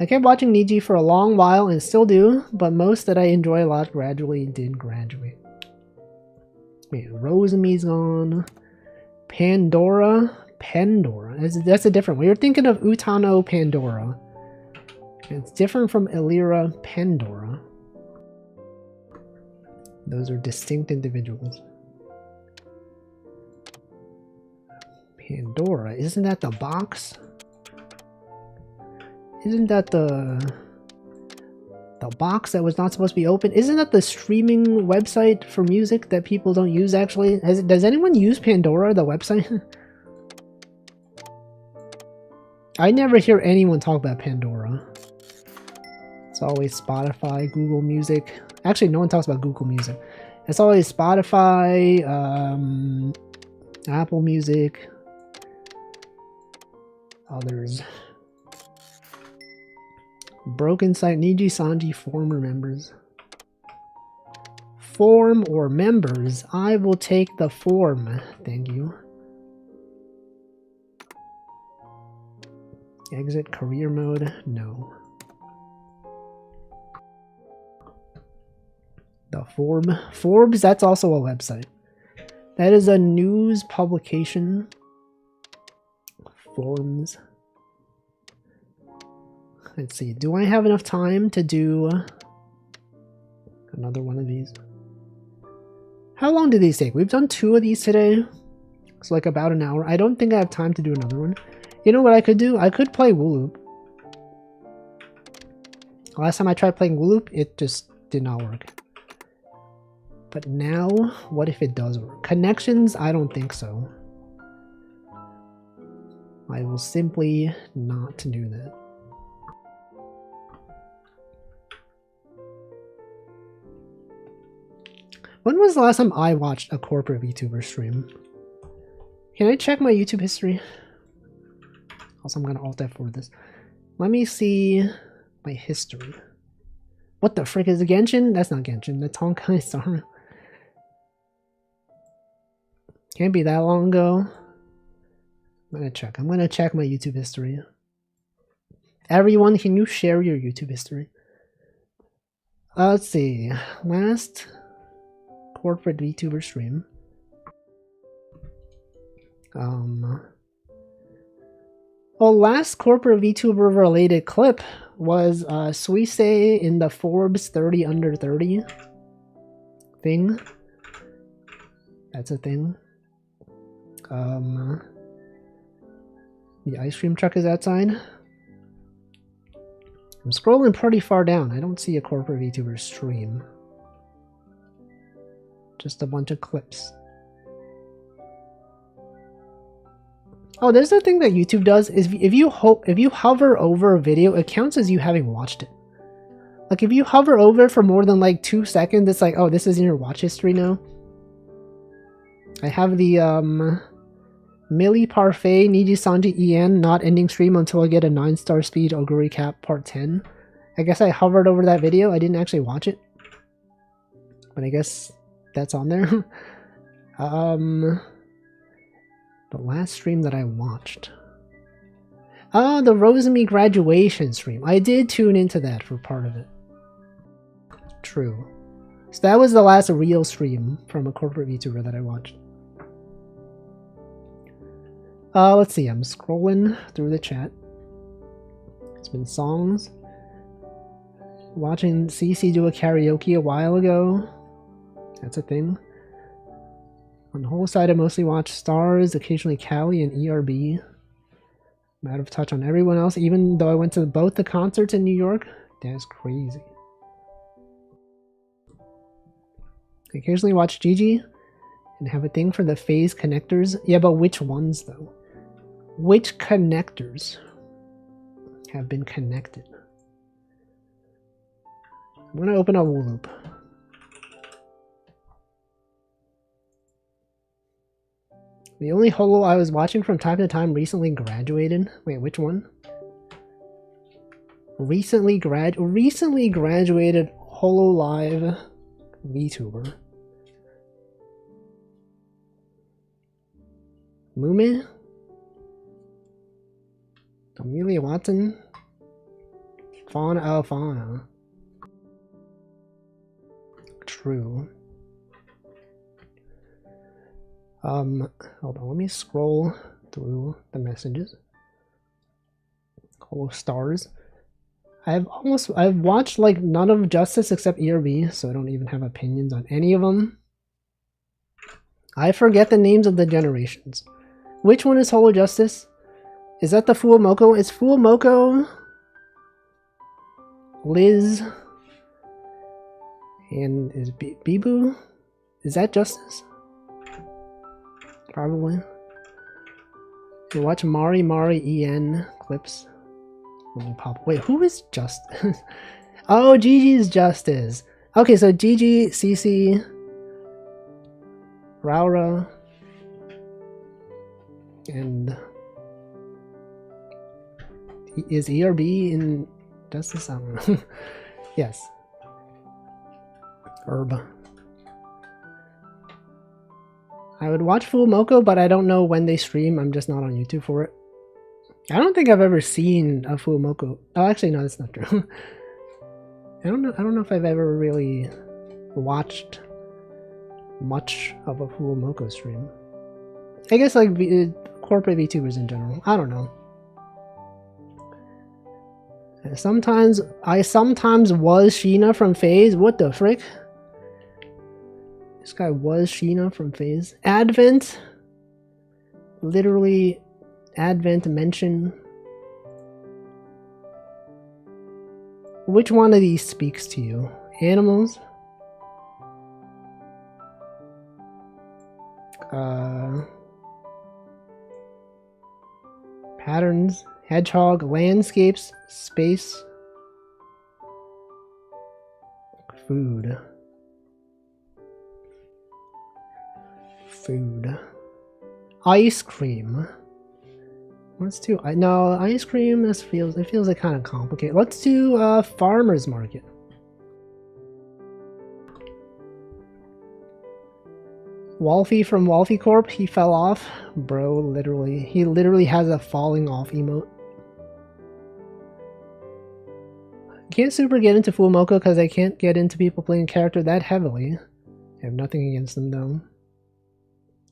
I kept watching Niji for a long while and still do, but most that I enjoy a lot gradually did graduate. Wait, Rosemi's gone. Pandora? That's a different one. You're thinking of Utano Pandora. It's different from Elira Pandora. Those are distinct individuals. Pandora, isn't that the box? Isn't that the box that was not supposed to be open? Isn't that the streaming website for music that people don't use actually? Does anyone use Pandora, the website? I never hear anyone talk about Pandora. It's always Spotify, Google Music. Actually, no one talks about Google Music. It's always Spotify, Apple Music, others. Broken site, Niji Sanji former members. Form or members? I will take the form, thank you. Exit career mode? No. The Forbes, that's also a website. That is a news publication. Forms. Let's see, do I have enough time to do another one of these? How long do these take? We've done 2 of these today. It's like about an hour. I don't think I have time to do another one. You know what I could do? I could play wooloop. Last time I tried playing wooloop, it just did not work. But now, what if it does work? Connections? I don't think so. I will simply not do that. When was the last time I watched a corporate VTuber stream? Can I check my YouTube history? Also, I'm gonna Alt F4 this. Let me see my history. What the frick is it? Genshin? That's not Genshin. That's Honkai Star. Can't be that long ago. I'm gonna check. I'm gonna check my YouTube history. Everyone, can you share your YouTube history? Let's see. Last corporate VTuber stream. Well, last corporate VTuber related clip was Suisse in the Forbes 30 under 30 thing. That's a thing. The ice cream truck is outside. I'm scrolling pretty far down. I don't see a corporate VTuber stream. Just a bunch of clips. Oh, there's a thing that YouTube does is if you hover over a video, it counts as you having watched it. Like if you hover over it for more than like 2 seconds, it's like, oh, this is in your watch history now. I have the Millie Parfait Niji Sanji En not ending stream until I get a 9-star speed Oguri Cap part 10. I guess I hovered over that video. I didn't actually watch it, but I guess that's on there. The last stream that I watched. Oh, the Rose and Me graduation stream. I did tune into that for part of it. True. So that was the last real stream from a corporate VTuber that I watched. Let's see. I'm scrolling through the chat. It's been songs. Watching CC do a karaoke a while ago. That's a thing. On the whole side, I mostly watch Stars, occasionally Callie and ERB. I'm out of touch on everyone else, even though I went to both the concerts in New York. That's crazy. I occasionally watch Gigi and have a thing for the phase connectors. Yeah, but which ones though? Which connectors have been connected? I'm gonna open a wooloop. The only holo I was watching from time to time recently graduated. Wait, which one? Recently graduated holo live VTuber. Mume? Amelia Watson? Fauna? Oh, Fauna. True. Hold on, let me scroll through the messages. Holo Stars. I've watched like none of Justice except ERB, so I don't even have opinions on any of them. I forget the names of the generations. Which one is Holo Justice? Is that the Fuomoko? Is Fuomoko, Liz, and is Bibu? Is that Justice? Probably. You watch Mari EN clips. Pop. Wait, who is Justice? Oh, Gigi's Justice. Okay, so Gigi, CC, Raura, and is ERB in Justice? I don't know. Yes. Herb. I would watch Fuomoko, but I don't know when they stream. I'm just not on YouTube for it. I don't think I've ever seen a Fuomoko. Oh, actually, no, that's not true. I don't know if I've ever really watched much of a Fuomoko stream. I guess like corporate VTubers in general. I don't know. I sometimes was Sheena from FaZe. What the frick? This guy was Sheena from FaZe. Advent. Literally, Advent mention. Which one of these speaks to you? Animals? Patterns. Hedgehog. Landscapes. Space. Food. Food. Ice cream. Let's do no ice cream. It feels like kind of complicated. Let's do farmers market. Wolfie from Wolfie Corp. He fell off, bro. Literally, he literally has a falling off emote. Can't super get into Fuomoko because I can't get into people playing character that heavily. I have nothing against them though.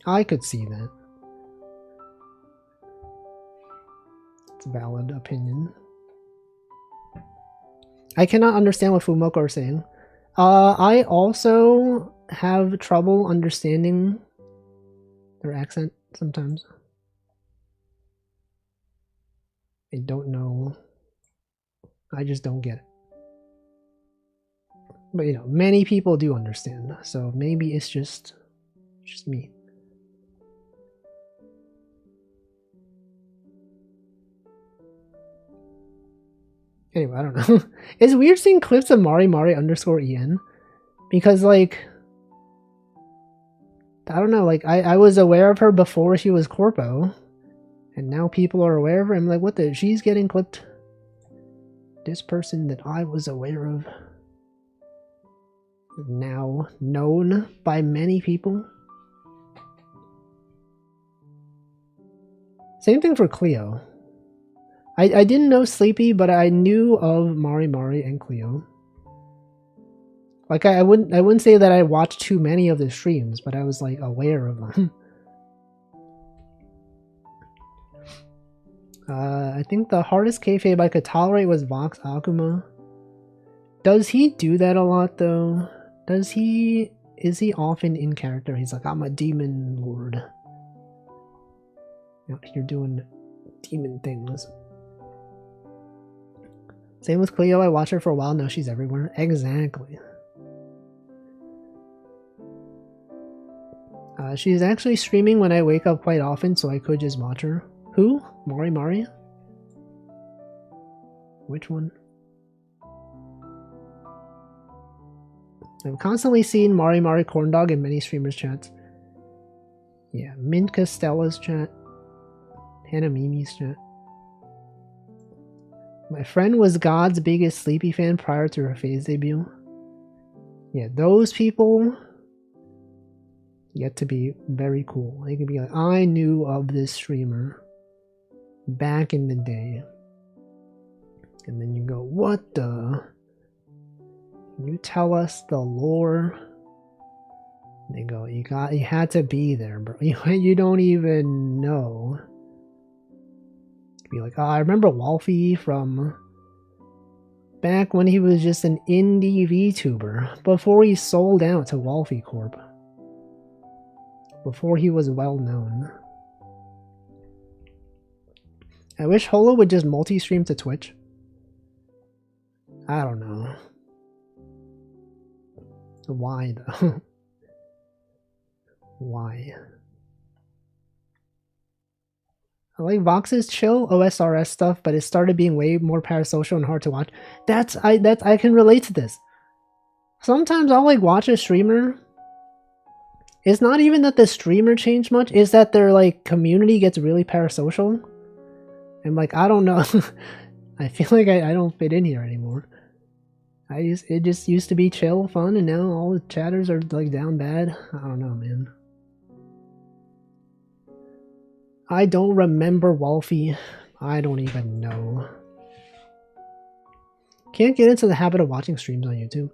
I could see that. It's a valid opinion. I cannot understand what Fuomoko are saying. I also have trouble understanding their accent sometimes. I don't know. I just don't get it. But you know, many people do understand, so maybe it's just me. Anyway, I don't know. It's weird seeing clips of Mari _en because like I don't know, like I was aware of her before she was Corpo, and now people are aware of her. I'm like, what the? She's getting clipped. This person that I was aware of is now known by many people. Same thing for Cleo. I didn't know Sleepy, but I knew of Mari Mari and Cleo. Like I wouldn't say that I watched too many of the streams, but I was like aware of them. I think the hardest kayfabe I could tolerate was Vox Akuma. Does he do that a lot though? Is he often in character? He's like, I'm a demon lord. You're doing demon things. Same with Cleo, I watched her for a while, now she's everywhere. Exactly. She's actually streaming when I wake up quite often, so I could just watch her. Who? Mari Mari? Which one? I've constantly seen Mari Mari Corndog in many streamers' chats. Yeah, Mint Costella's chat. Hannah Mimi's chat. My friend was God's biggest Sleepy fan prior to her phase debut. Yeah, those people get to be very cool. They can be like, I knew of this streamer back in the day. And then you go, what the? You tell us the lore. They go, you had to be there, bro. You don't even know. Be like, oh, I remember Wolfie from back when he was just an indie VTuber, before he sold out to Wolfie Corp. Before he was well known. I wish Holo would just multi-stream to Twitch. I don't know. Why though? Why? I like Vox's chill OSRS stuff, but it started being way more parasocial and hard to watch. I can relate to this. Sometimes I'll like watch a streamer. It's not even that the streamer changed much, it's that their like community gets really parasocial. And like, I don't know. I feel like I don't fit in here anymore. It just used to be chill, fun, and now all the chatters are like down bad. I don't know, man. I don't remember Wolfie. I don't even know. Can't get into the habit of watching streams on YouTube.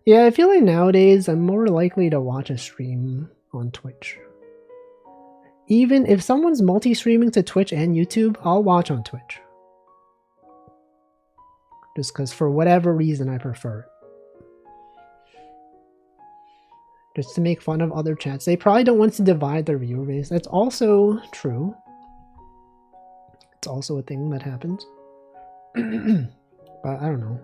Yeah, I feel like nowadays I'm more likely to watch a stream on Twitch. Even if someone's multi-streaming to Twitch and YouTube, I'll watch on Twitch. Just because for whatever reason I prefer it. Just to make fun of other chats. They probably don't want to divide their viewer base. That's also true. It's also a thing that happens. But I don't know.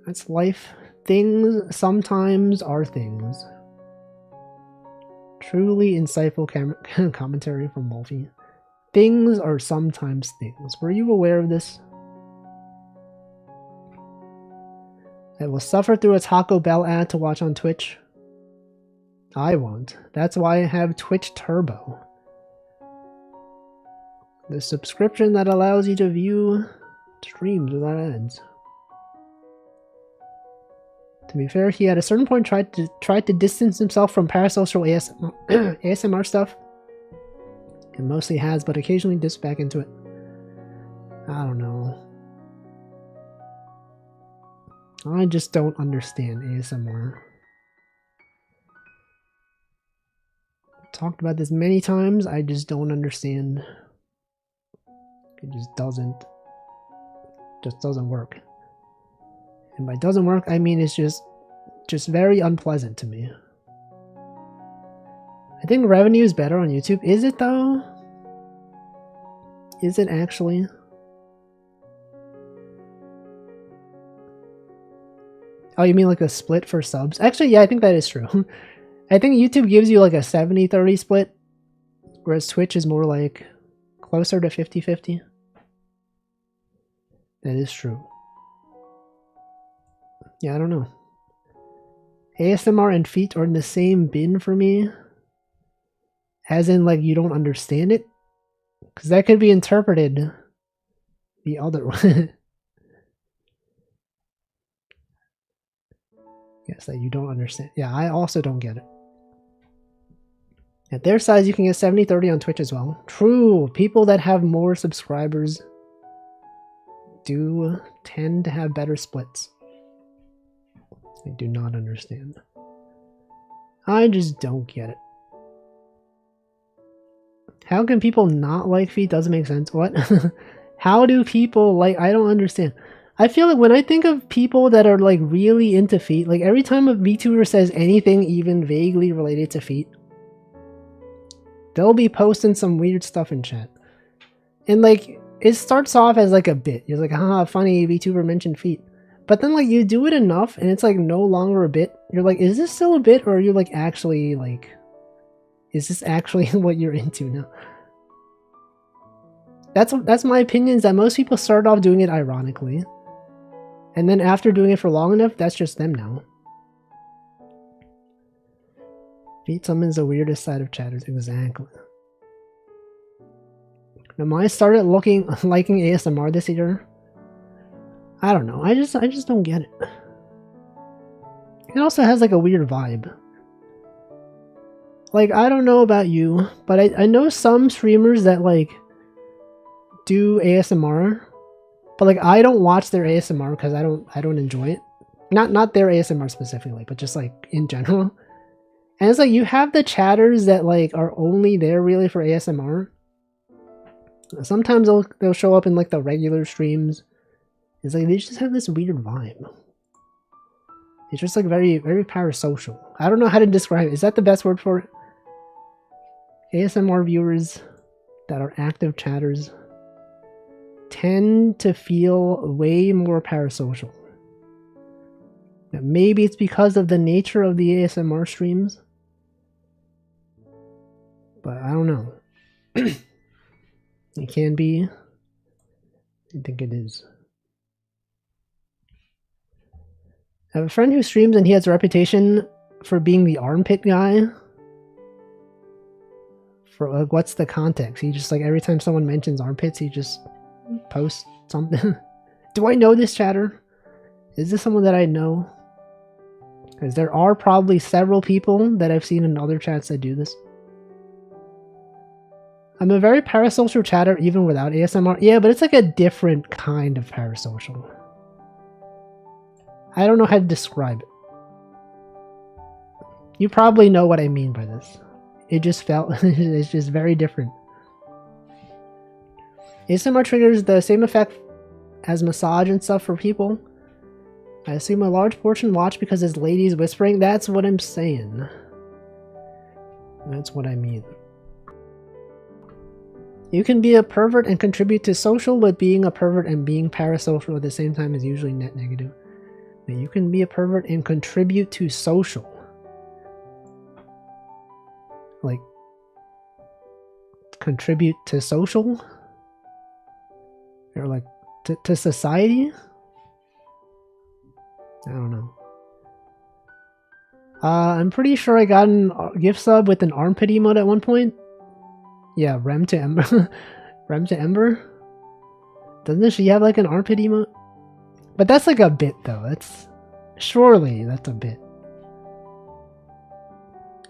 That's life. Things sometimes are things. Truly insightful commentary from Wolfie. Things are sometimes things. Were you aware of this? I will suffer through a Taco Bell ad to watch on Twitch. I won't. That's why I have Twitch Turbo. The subscription that allows you to view streams without ads. To be fair, he at a certain point tried to distance himself from parasocial ASMR stuff. And mostly has, but occasionally dips back into it. I don't know. I just don't understand ASMR. I've talked about this many times, I just don't understand. It just doesn't work. And by doesn't work, I mean it's just very unpleasant to me. I think revenue is better on YouTube. Is it though? Is it actually? Oh, you mean like a split for subs? Actually, yeah, I think that is true. I think YouTube gives you like a 70-30 split, whereas Twitch is more like closer to 50-50. That is true. Yeah, I don't know. ASMR and feet are in the same bin for me. As in, like, you don't understand it? Because that could be interpreted the other way. Yes, that you don't understand. Yeah, I also don't get it. At their size, you can get 70/30 on Twitch as well. True, people that have more subscribers do tend to have better splits. I do not understand. I just don't get it. How can people not like feet? Doesn't make sense. What? How do people like... I don't understand. I feel like when I think of people that are like really into feet, like every time a VTuber says anything even vaguely related to feet, they'll be posting some weird stuff in chat. And like, it starts off as like a bit. You're like, haha, funny, VTuber mentioned feet. But then like you do it enough and it's like no longer a bit. You're like, is this still a bit, or are you like actually like, is this actually what you're into now? That's my opinion, is that most people start off doing it ironically. And then after doing it for long enough, that's just them now. Feet summons the weirdest side of chatters. Exactly. Now, I started liking ASMR this year. I don't know. I just don't get it. It also has like a weird vibe. Like, I don't know about you, but I know some streamers that like do ASMR, but like I don't watch their ASMR because I don't enjoy it. Not their ASMR specifically, but just like in general. And it's like you have the chatters that like are only there really for ASMR. Sometimes they'll show up in like the regular streams. It's like they just have this weird vibe. It's just like very, very parasocial. I don't know how to describe it. Is that the best word for it? ASMR viewers that are active chatters tend to feel way more parasocial. Now, maybe it's because of the nature of the ASMR streams, but I don't know. It can be. I think it is. I have a friend who streams and he has a reputation for being the armpit guy. For like, what's the context? He just like every time someone mentions armpits, he just posts something. Do I know this chatter? Is this someone that I know? Because there are probably several people that I've seen in other chats that do this. I'm a very parasocial chatter even without ASMR. Yeah, but it's like a different kind of parasocial. I don't know how to describe it. You probably know what I mean by this. It just felt, it's just very different. ASMR triggers the same effect as massage and stuff for people. I assume a large portion watch because it's ladies whispering. That's what I'm saying. That's what I mean. You can be a pervert and contribute to social, but being a pervert and being parasocial at the same time is usually net negative. But you can be a pervert and contribute to social. Like, contribute to social? Or like, to society? I don't know. I'm pretty sure I got a gift sub with an armpit emote at one point. Yeah, Rem to Ember. Rem to Ember? Doesn't she have like an armpit emote? But that's like a bit though. That's surely that's a bit.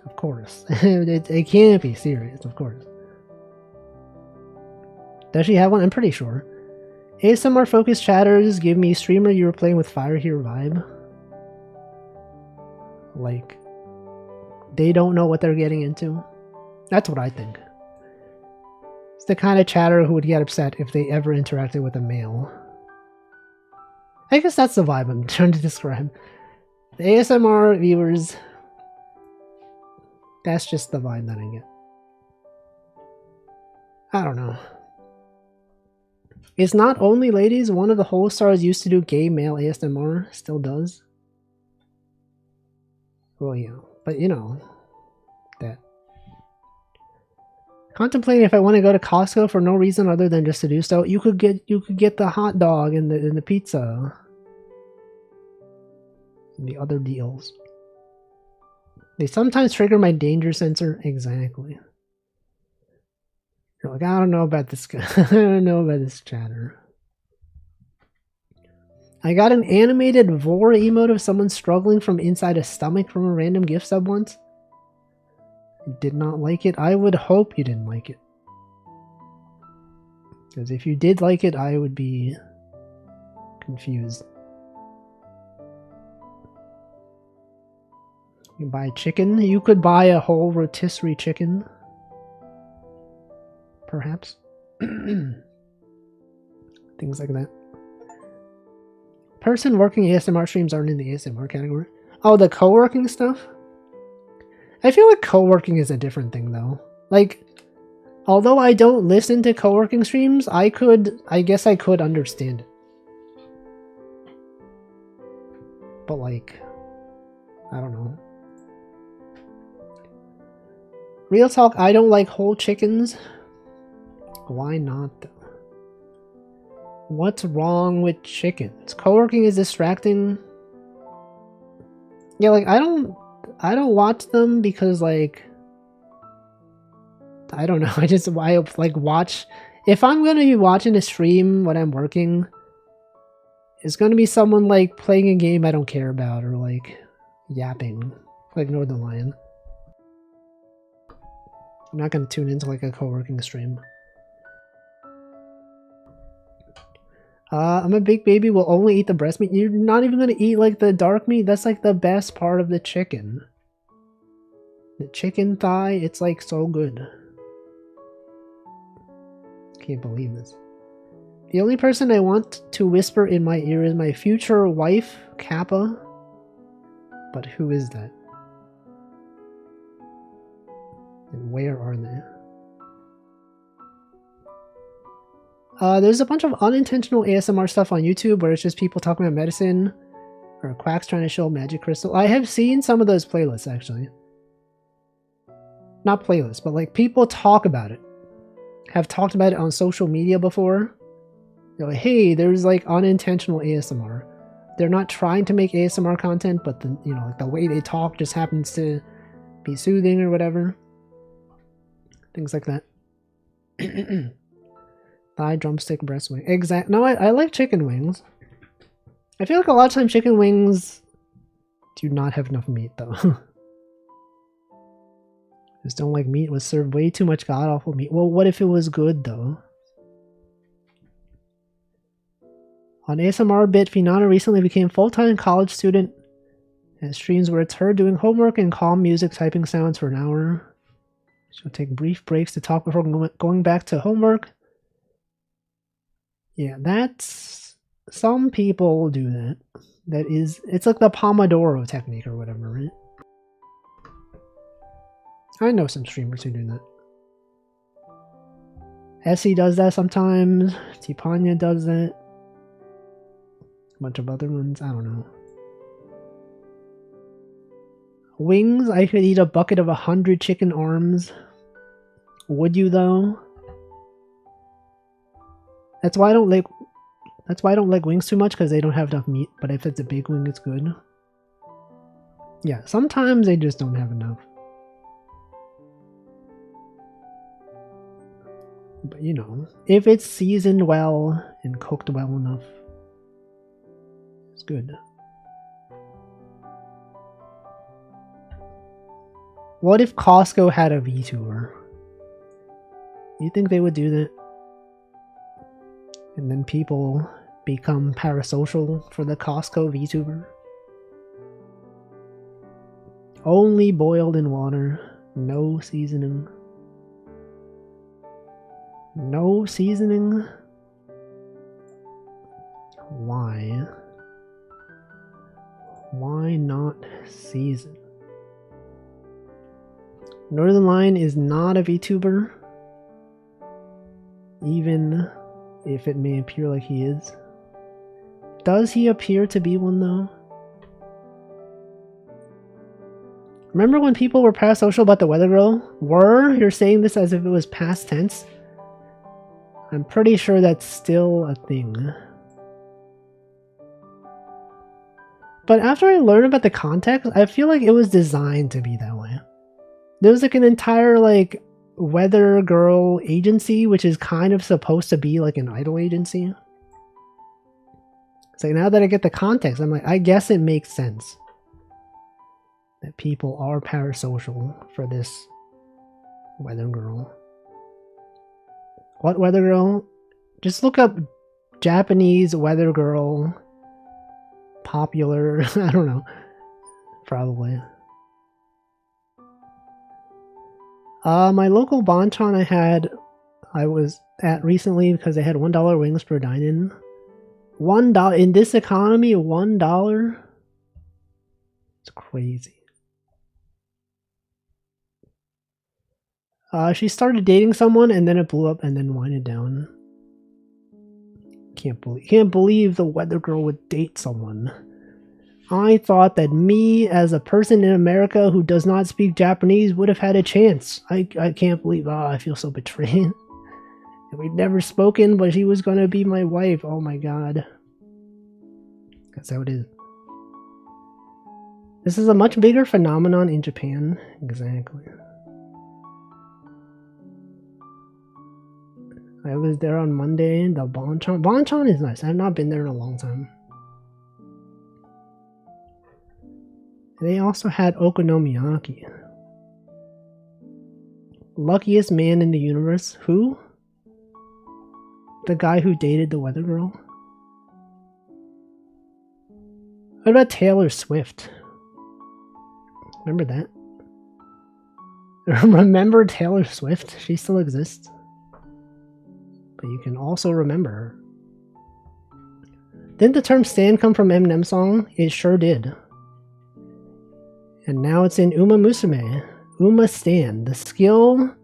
Of course. it can't be serious, of course. Does she have one? I'm pretty sure. ASMR focused chatters give me streamer you were playing with fire here vibe. Like, they don't know what they're getting into. That's what I think. It's the kind of chatter who would get upset if they ever interacted with a male. I guess that's the vibe I'm trying to describe. The ASMR viewers, that's just the vibe that I get. I don't know. It's not only ladies. One of the host stars used to do gay male ASMR. Still does. Well, yeah. But you know, that. Contemplating if I want to go to Costco for no reason other than just to do so. You could get the hot dog and the pizza. And the other deals. They sometimes trigger my danger sensor. Exactly. You're like, I don't know about this guy. I don't know about this chatter. I got an animated vor emote of someone struggling from inside a stomach from a random gift sub once. You did not like it? I would hope you didn't like it. Because if you did like it, I would be confused. You buy chicken? You could buy a whole rotisserie chicken. Perhaps. Things like that. Person working ASMR streams aren't in the ASMR category. Oh, the co-working stuff? I feel like co-working is a different thing though. Like, although I don't listen to co-working streams, I guess I could understand it. But like, I don't know. Real talk, I don't like whole chickens. Why not though? What's wrong with chickens? Co-working is distracting. Yeah, like I don't watch them because like I don't know. I like watch if I'm gonna be watching a stream when I'm working, it's gonna be someone like playing a game I don't care about or like yapping, like Northern Lion. I'm not gonna tune into like a co-working stream. I'm a big baby, will only eat the breast meat. You're not even gonna eat like the dark meat. That's like the best part of the chicken. The chicken thigh, it's like so good. Can't believe this. The only person I want to whisper in my ear is my future wife, Kappa. But who is that? And where are they? There's a bunch of unintentional ASMR stuff on YouTube where it's just people talking about medicine or quacks trying to show magic crystal. I have seen some of those playlists actually. Not playlists, but like people talk about it. Have talked about it on social media before. They're like, hey, there's like unintentional ASMR. They're not trying to make ASMR content, but the, you know, like the way they talk just happens to be soothing or whatever. Things like that. Thigh, drumstick, breast wing. No, I like chicken wings. I feel like a lot of times chicken wings do not have enough meat though. Just don't like meat. Was served way too much god awful meat. Well, what if it was good though? On ASMR bit, Finana recently became full-time college student and streams where it's her doing homework and calm music typing sounds for an hour. She'll take brief breaks to talk before going back to homework. Yeah, that's... Some people do that. It's like the Pomodoro technique or whatever, right? I know some streamers who do that. Essie does that sometimes. Tipanya does that. A bunch of other ones, I don't know. Wings, I could eat a bucket of 100 chicken arms. Would you though? That's why I don't like wings too much, because they don't have enough meat, but if it's a big wing, it's good. Yeah, sometimes they just don't have enough. But you know, if it's seasoned well and cooked well enough, it's good. What if Costco had a VTuber? You think they would do that? And then people become parasocial for the Costco VTuber? Only boiled in water, no seasoning. No seasoning? Why? Why not season? Northern Lion is not a VTuber, even if it may appear like he is. Does he appear to be one though? Remember when people were parasocial about the weather girl? You're saying this as if it was past tense? I'm pretty sure that's still a thing. But after I learned about the context, I feel like it was designed to be that way. There was like an entire like weather girl agency, which is kind of supposed to be like an idol agency. It's like now that I get the context, I'm like, I guess it makes sense that people are parasocial for this Weather girl. What weather girl? Just look up Japanese weather girl. Popular. I don't know. Probably. My local Bonchon I was at recently because they had $1 wings per dine-in. $1 in this economy, $1? It's crazy. She started dating someone and then it blew up and then winded down. Can't believe the weather girl would date someone. I thought that me, as a person in America who does not speak Japanese, would have had a chance. I can't believe. Oh, I feel so betrayed. We'd never spoken, but she was gonna be my wife. Oh my god. That's how it is. This is a much bigger phenomenon in Japan. Exactly. I was there on Monday. The Bonchon. Bonchon is nice. I've not been there in a long time. They also had okonomiyaki. Luckiest man in the universe. Who? The guy who dated the weather girl? What about Taylor Swift? Remember that? Remember Taylor Swift? She still exists. But you can also remember her. Didn't the term stan come from Eminem song? It sure did. And now it's in Uma Musume. Uma Stan, the skill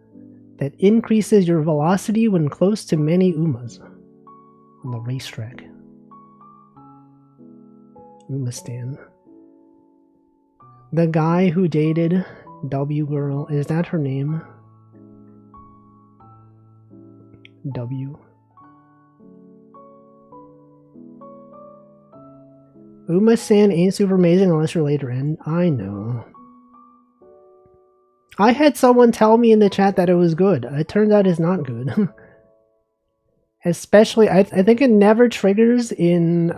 that increases your velocity when close to many Umas on the racetrack. Uma Stan. The guy who dated W Girl, is that her name? W. Uma-san ain't super amazing unless you're later in. I know. I had someone tell me in the chat that it was good. It turned out it's not good. Especially, I think it never triggers in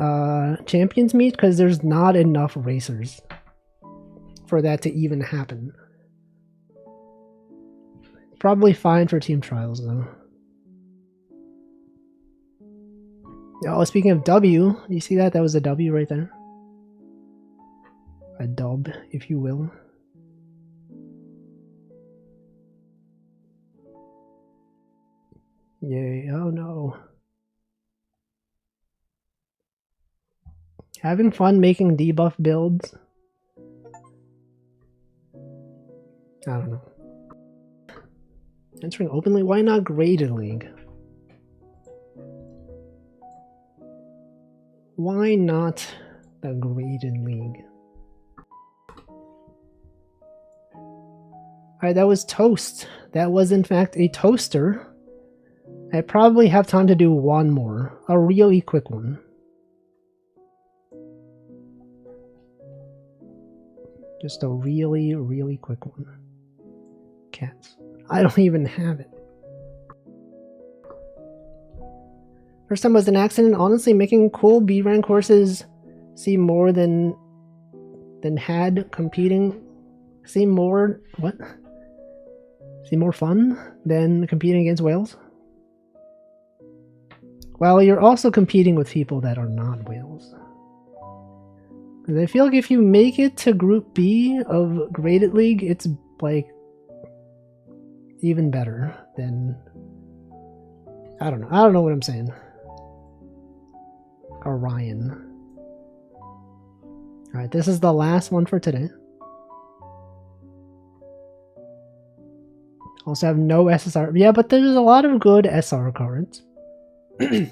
Champions Meet because there's not enough racers for that to even happen. Probably fine for team trials though. Oh, speaking of W, you see that? That was a W right there. A dub, if you will. Yay, oh no. Having fun making debuff builds? I don't know. Entering openly? Why not graded league? Why not the graded league? Alright, that was toast. That was in fact a toaster. I probably have time to do one more. A really quick one. Just a really, really quick one. Cats. I don't even have it. First time was an accident. Honestly, making cool B rank courses seem more than had competing. Seem more what? Seem more fun than competing against whales. Well, you're also competing with people that are not whales. Because I feel like if you make it to Group B of Graded League, it's like even better than I don't know what I'm saying. Orion. Alright, this is the last one for today. Also have no SSR. Yeah, but there's a lot of good SR cards. Do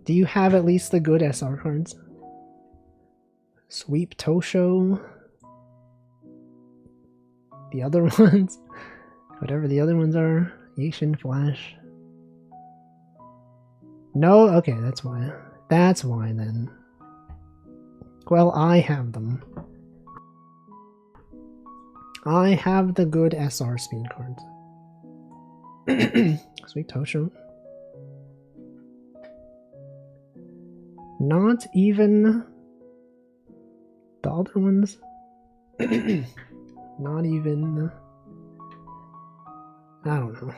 you have at least the good SR cards? Sweep Tosho. The other ones. Whatever the other ones are. Yishin Flash. No? Okay, that's why. That's why then. Well, I have them. I have the good SR speed cards. Sweet Tosho. Not even the other ones. Not even I don't know.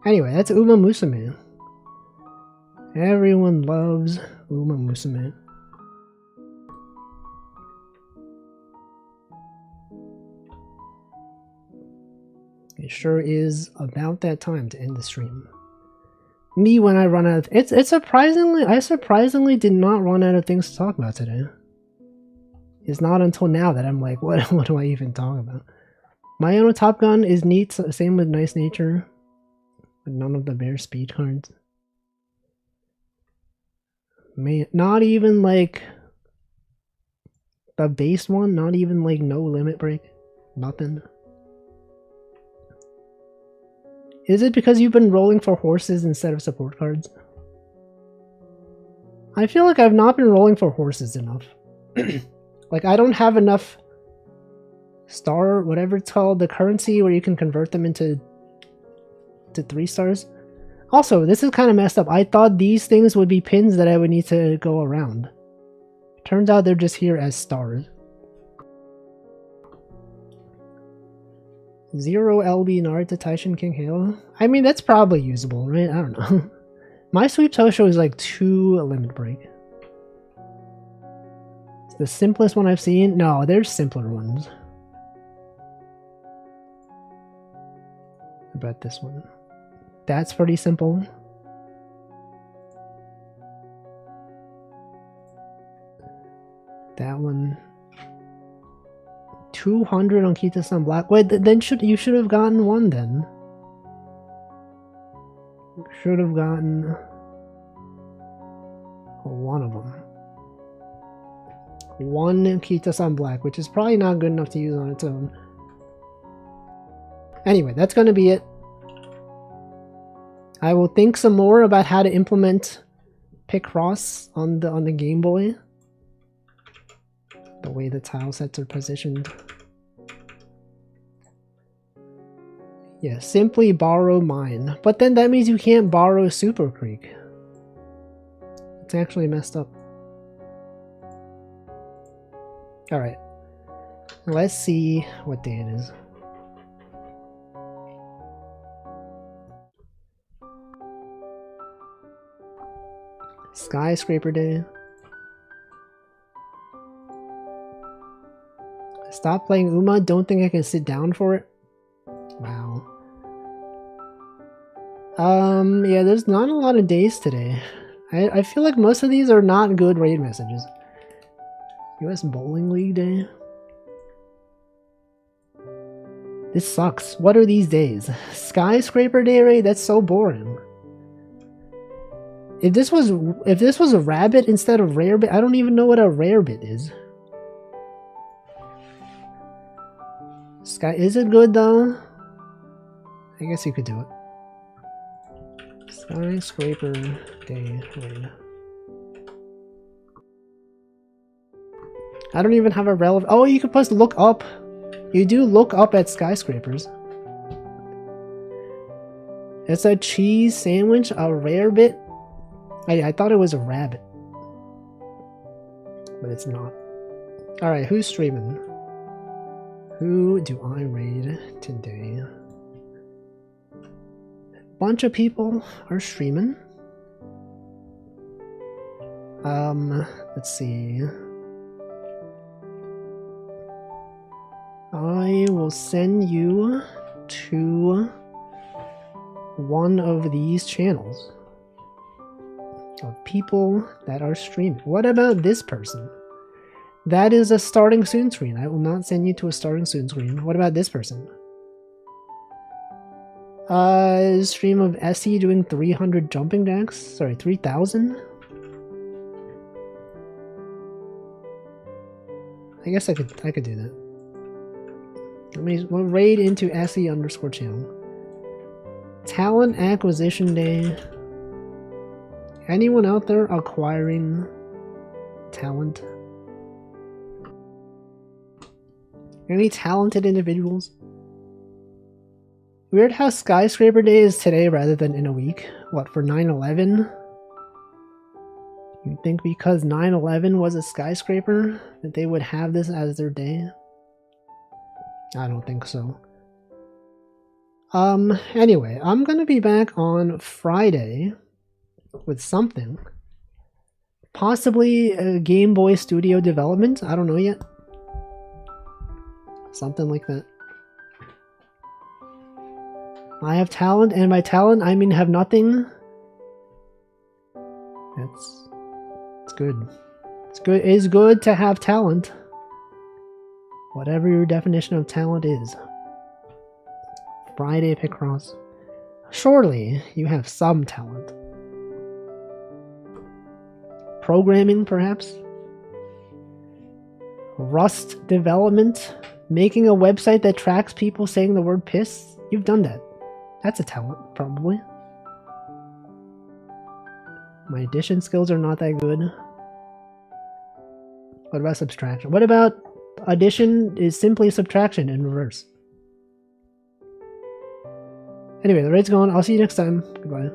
Anyway, that's Uma Musume. Everyone loves Uma Musume. It sure is about that time to end the stream. Me when I run out of it's surprisingly I surprisingly did not run out of things to talk about today. It's not until now that I'm like, what do I even talk about? My own Top Gun is neat, same with Nice Nature. But none of the bear speed cards. Not even like the base one, not even like no limit break. Nothing. Is it because you've been rolling for horses instead of support cards? I feel like I've not been rolling for horses enough. Like, I don't have enough star, whatever it's called, the currency where you can convert them into 3 stars. Also, this is kind of messed up. I thought these things would be pins that I would need to go around. Turns out they're just here as stars. 0 LB Naruto Taishin King Halo. I mean, that's probably usable, right? I don't know. My Sweep Tosho is like 2 limit break. It's the simplest one I've seen. No, there's simpler ones. How about this one? That's pretty simple. That one. 200 on Kita-san Black. Wait, then you should have gotten one then. Should have gotten one of them. One Kita-san Black, which is probably not good enough to use on its own. Anyway, that's going to be it. I will think some more about how to implement Picross on the Game Boy. The way the tile sets are positioned. Yeah, simply borrow mine. But then that means you can't borrow Super Creek. It's actually messed up. Alright. Let's see what day it is. Skyscraper Day. Stop playing Uma, don't think I can sit down for it? Wow. Yeah, there's not a lot of days today. I feel like most of these are not good raid messages. US Bowling League Day? This sucks. What are these days? Skyscraper Day raid? That's so boring. If this was a rabbit instead of rare bit, I don't even know what a rare bit is. Is it good though? I guess you could do it. Skyscraper Day raid. I don't even have a relevant. Oh, you could press look up. You do look up at skyscrapers. It's a cheese sandwich, a rare bit. I thought it was a rabbit, but it's not. All right, who's streaming? Who do I raid today? Bunch of people are streaming. Let's see. I will send you to one of these channels of people that are streaming. What about this person? That is a starting soon screen. I will not send you to a starting soon screen. What about this person? Stream of Essie doing 300 jumping jacks. Sorry, 3,000? I guess I could do that. We'll raid into Essie _ channel. Talent acquisition day. Anyone out there acquiring talent? Any talented individuals? Weird how Skyscraper Day is today rather than in a week. What, for 9/11? You'd think because 9/11 was a skyscraper that they would have this as their day? I don't think so. Anyway, I'm gonna be back on Friday with something. Possibly a Game Boy Studio development, I don't know yet. Something like that. I have talent, and by talent I mean have nothing. It's good. It is good to have talent. Whatever your definition of talent is. Friday Picross. Surely you have some talent. Programming, perhaps? Rust development? Making a website that tracks people saying the word piss? You've done that. That's a talent, probably. My addition skills are not that good. What about subtraction? What about addition is simply subtraction in reverse? Anyway, the raid's gone. I'll see you next time. Goodbye.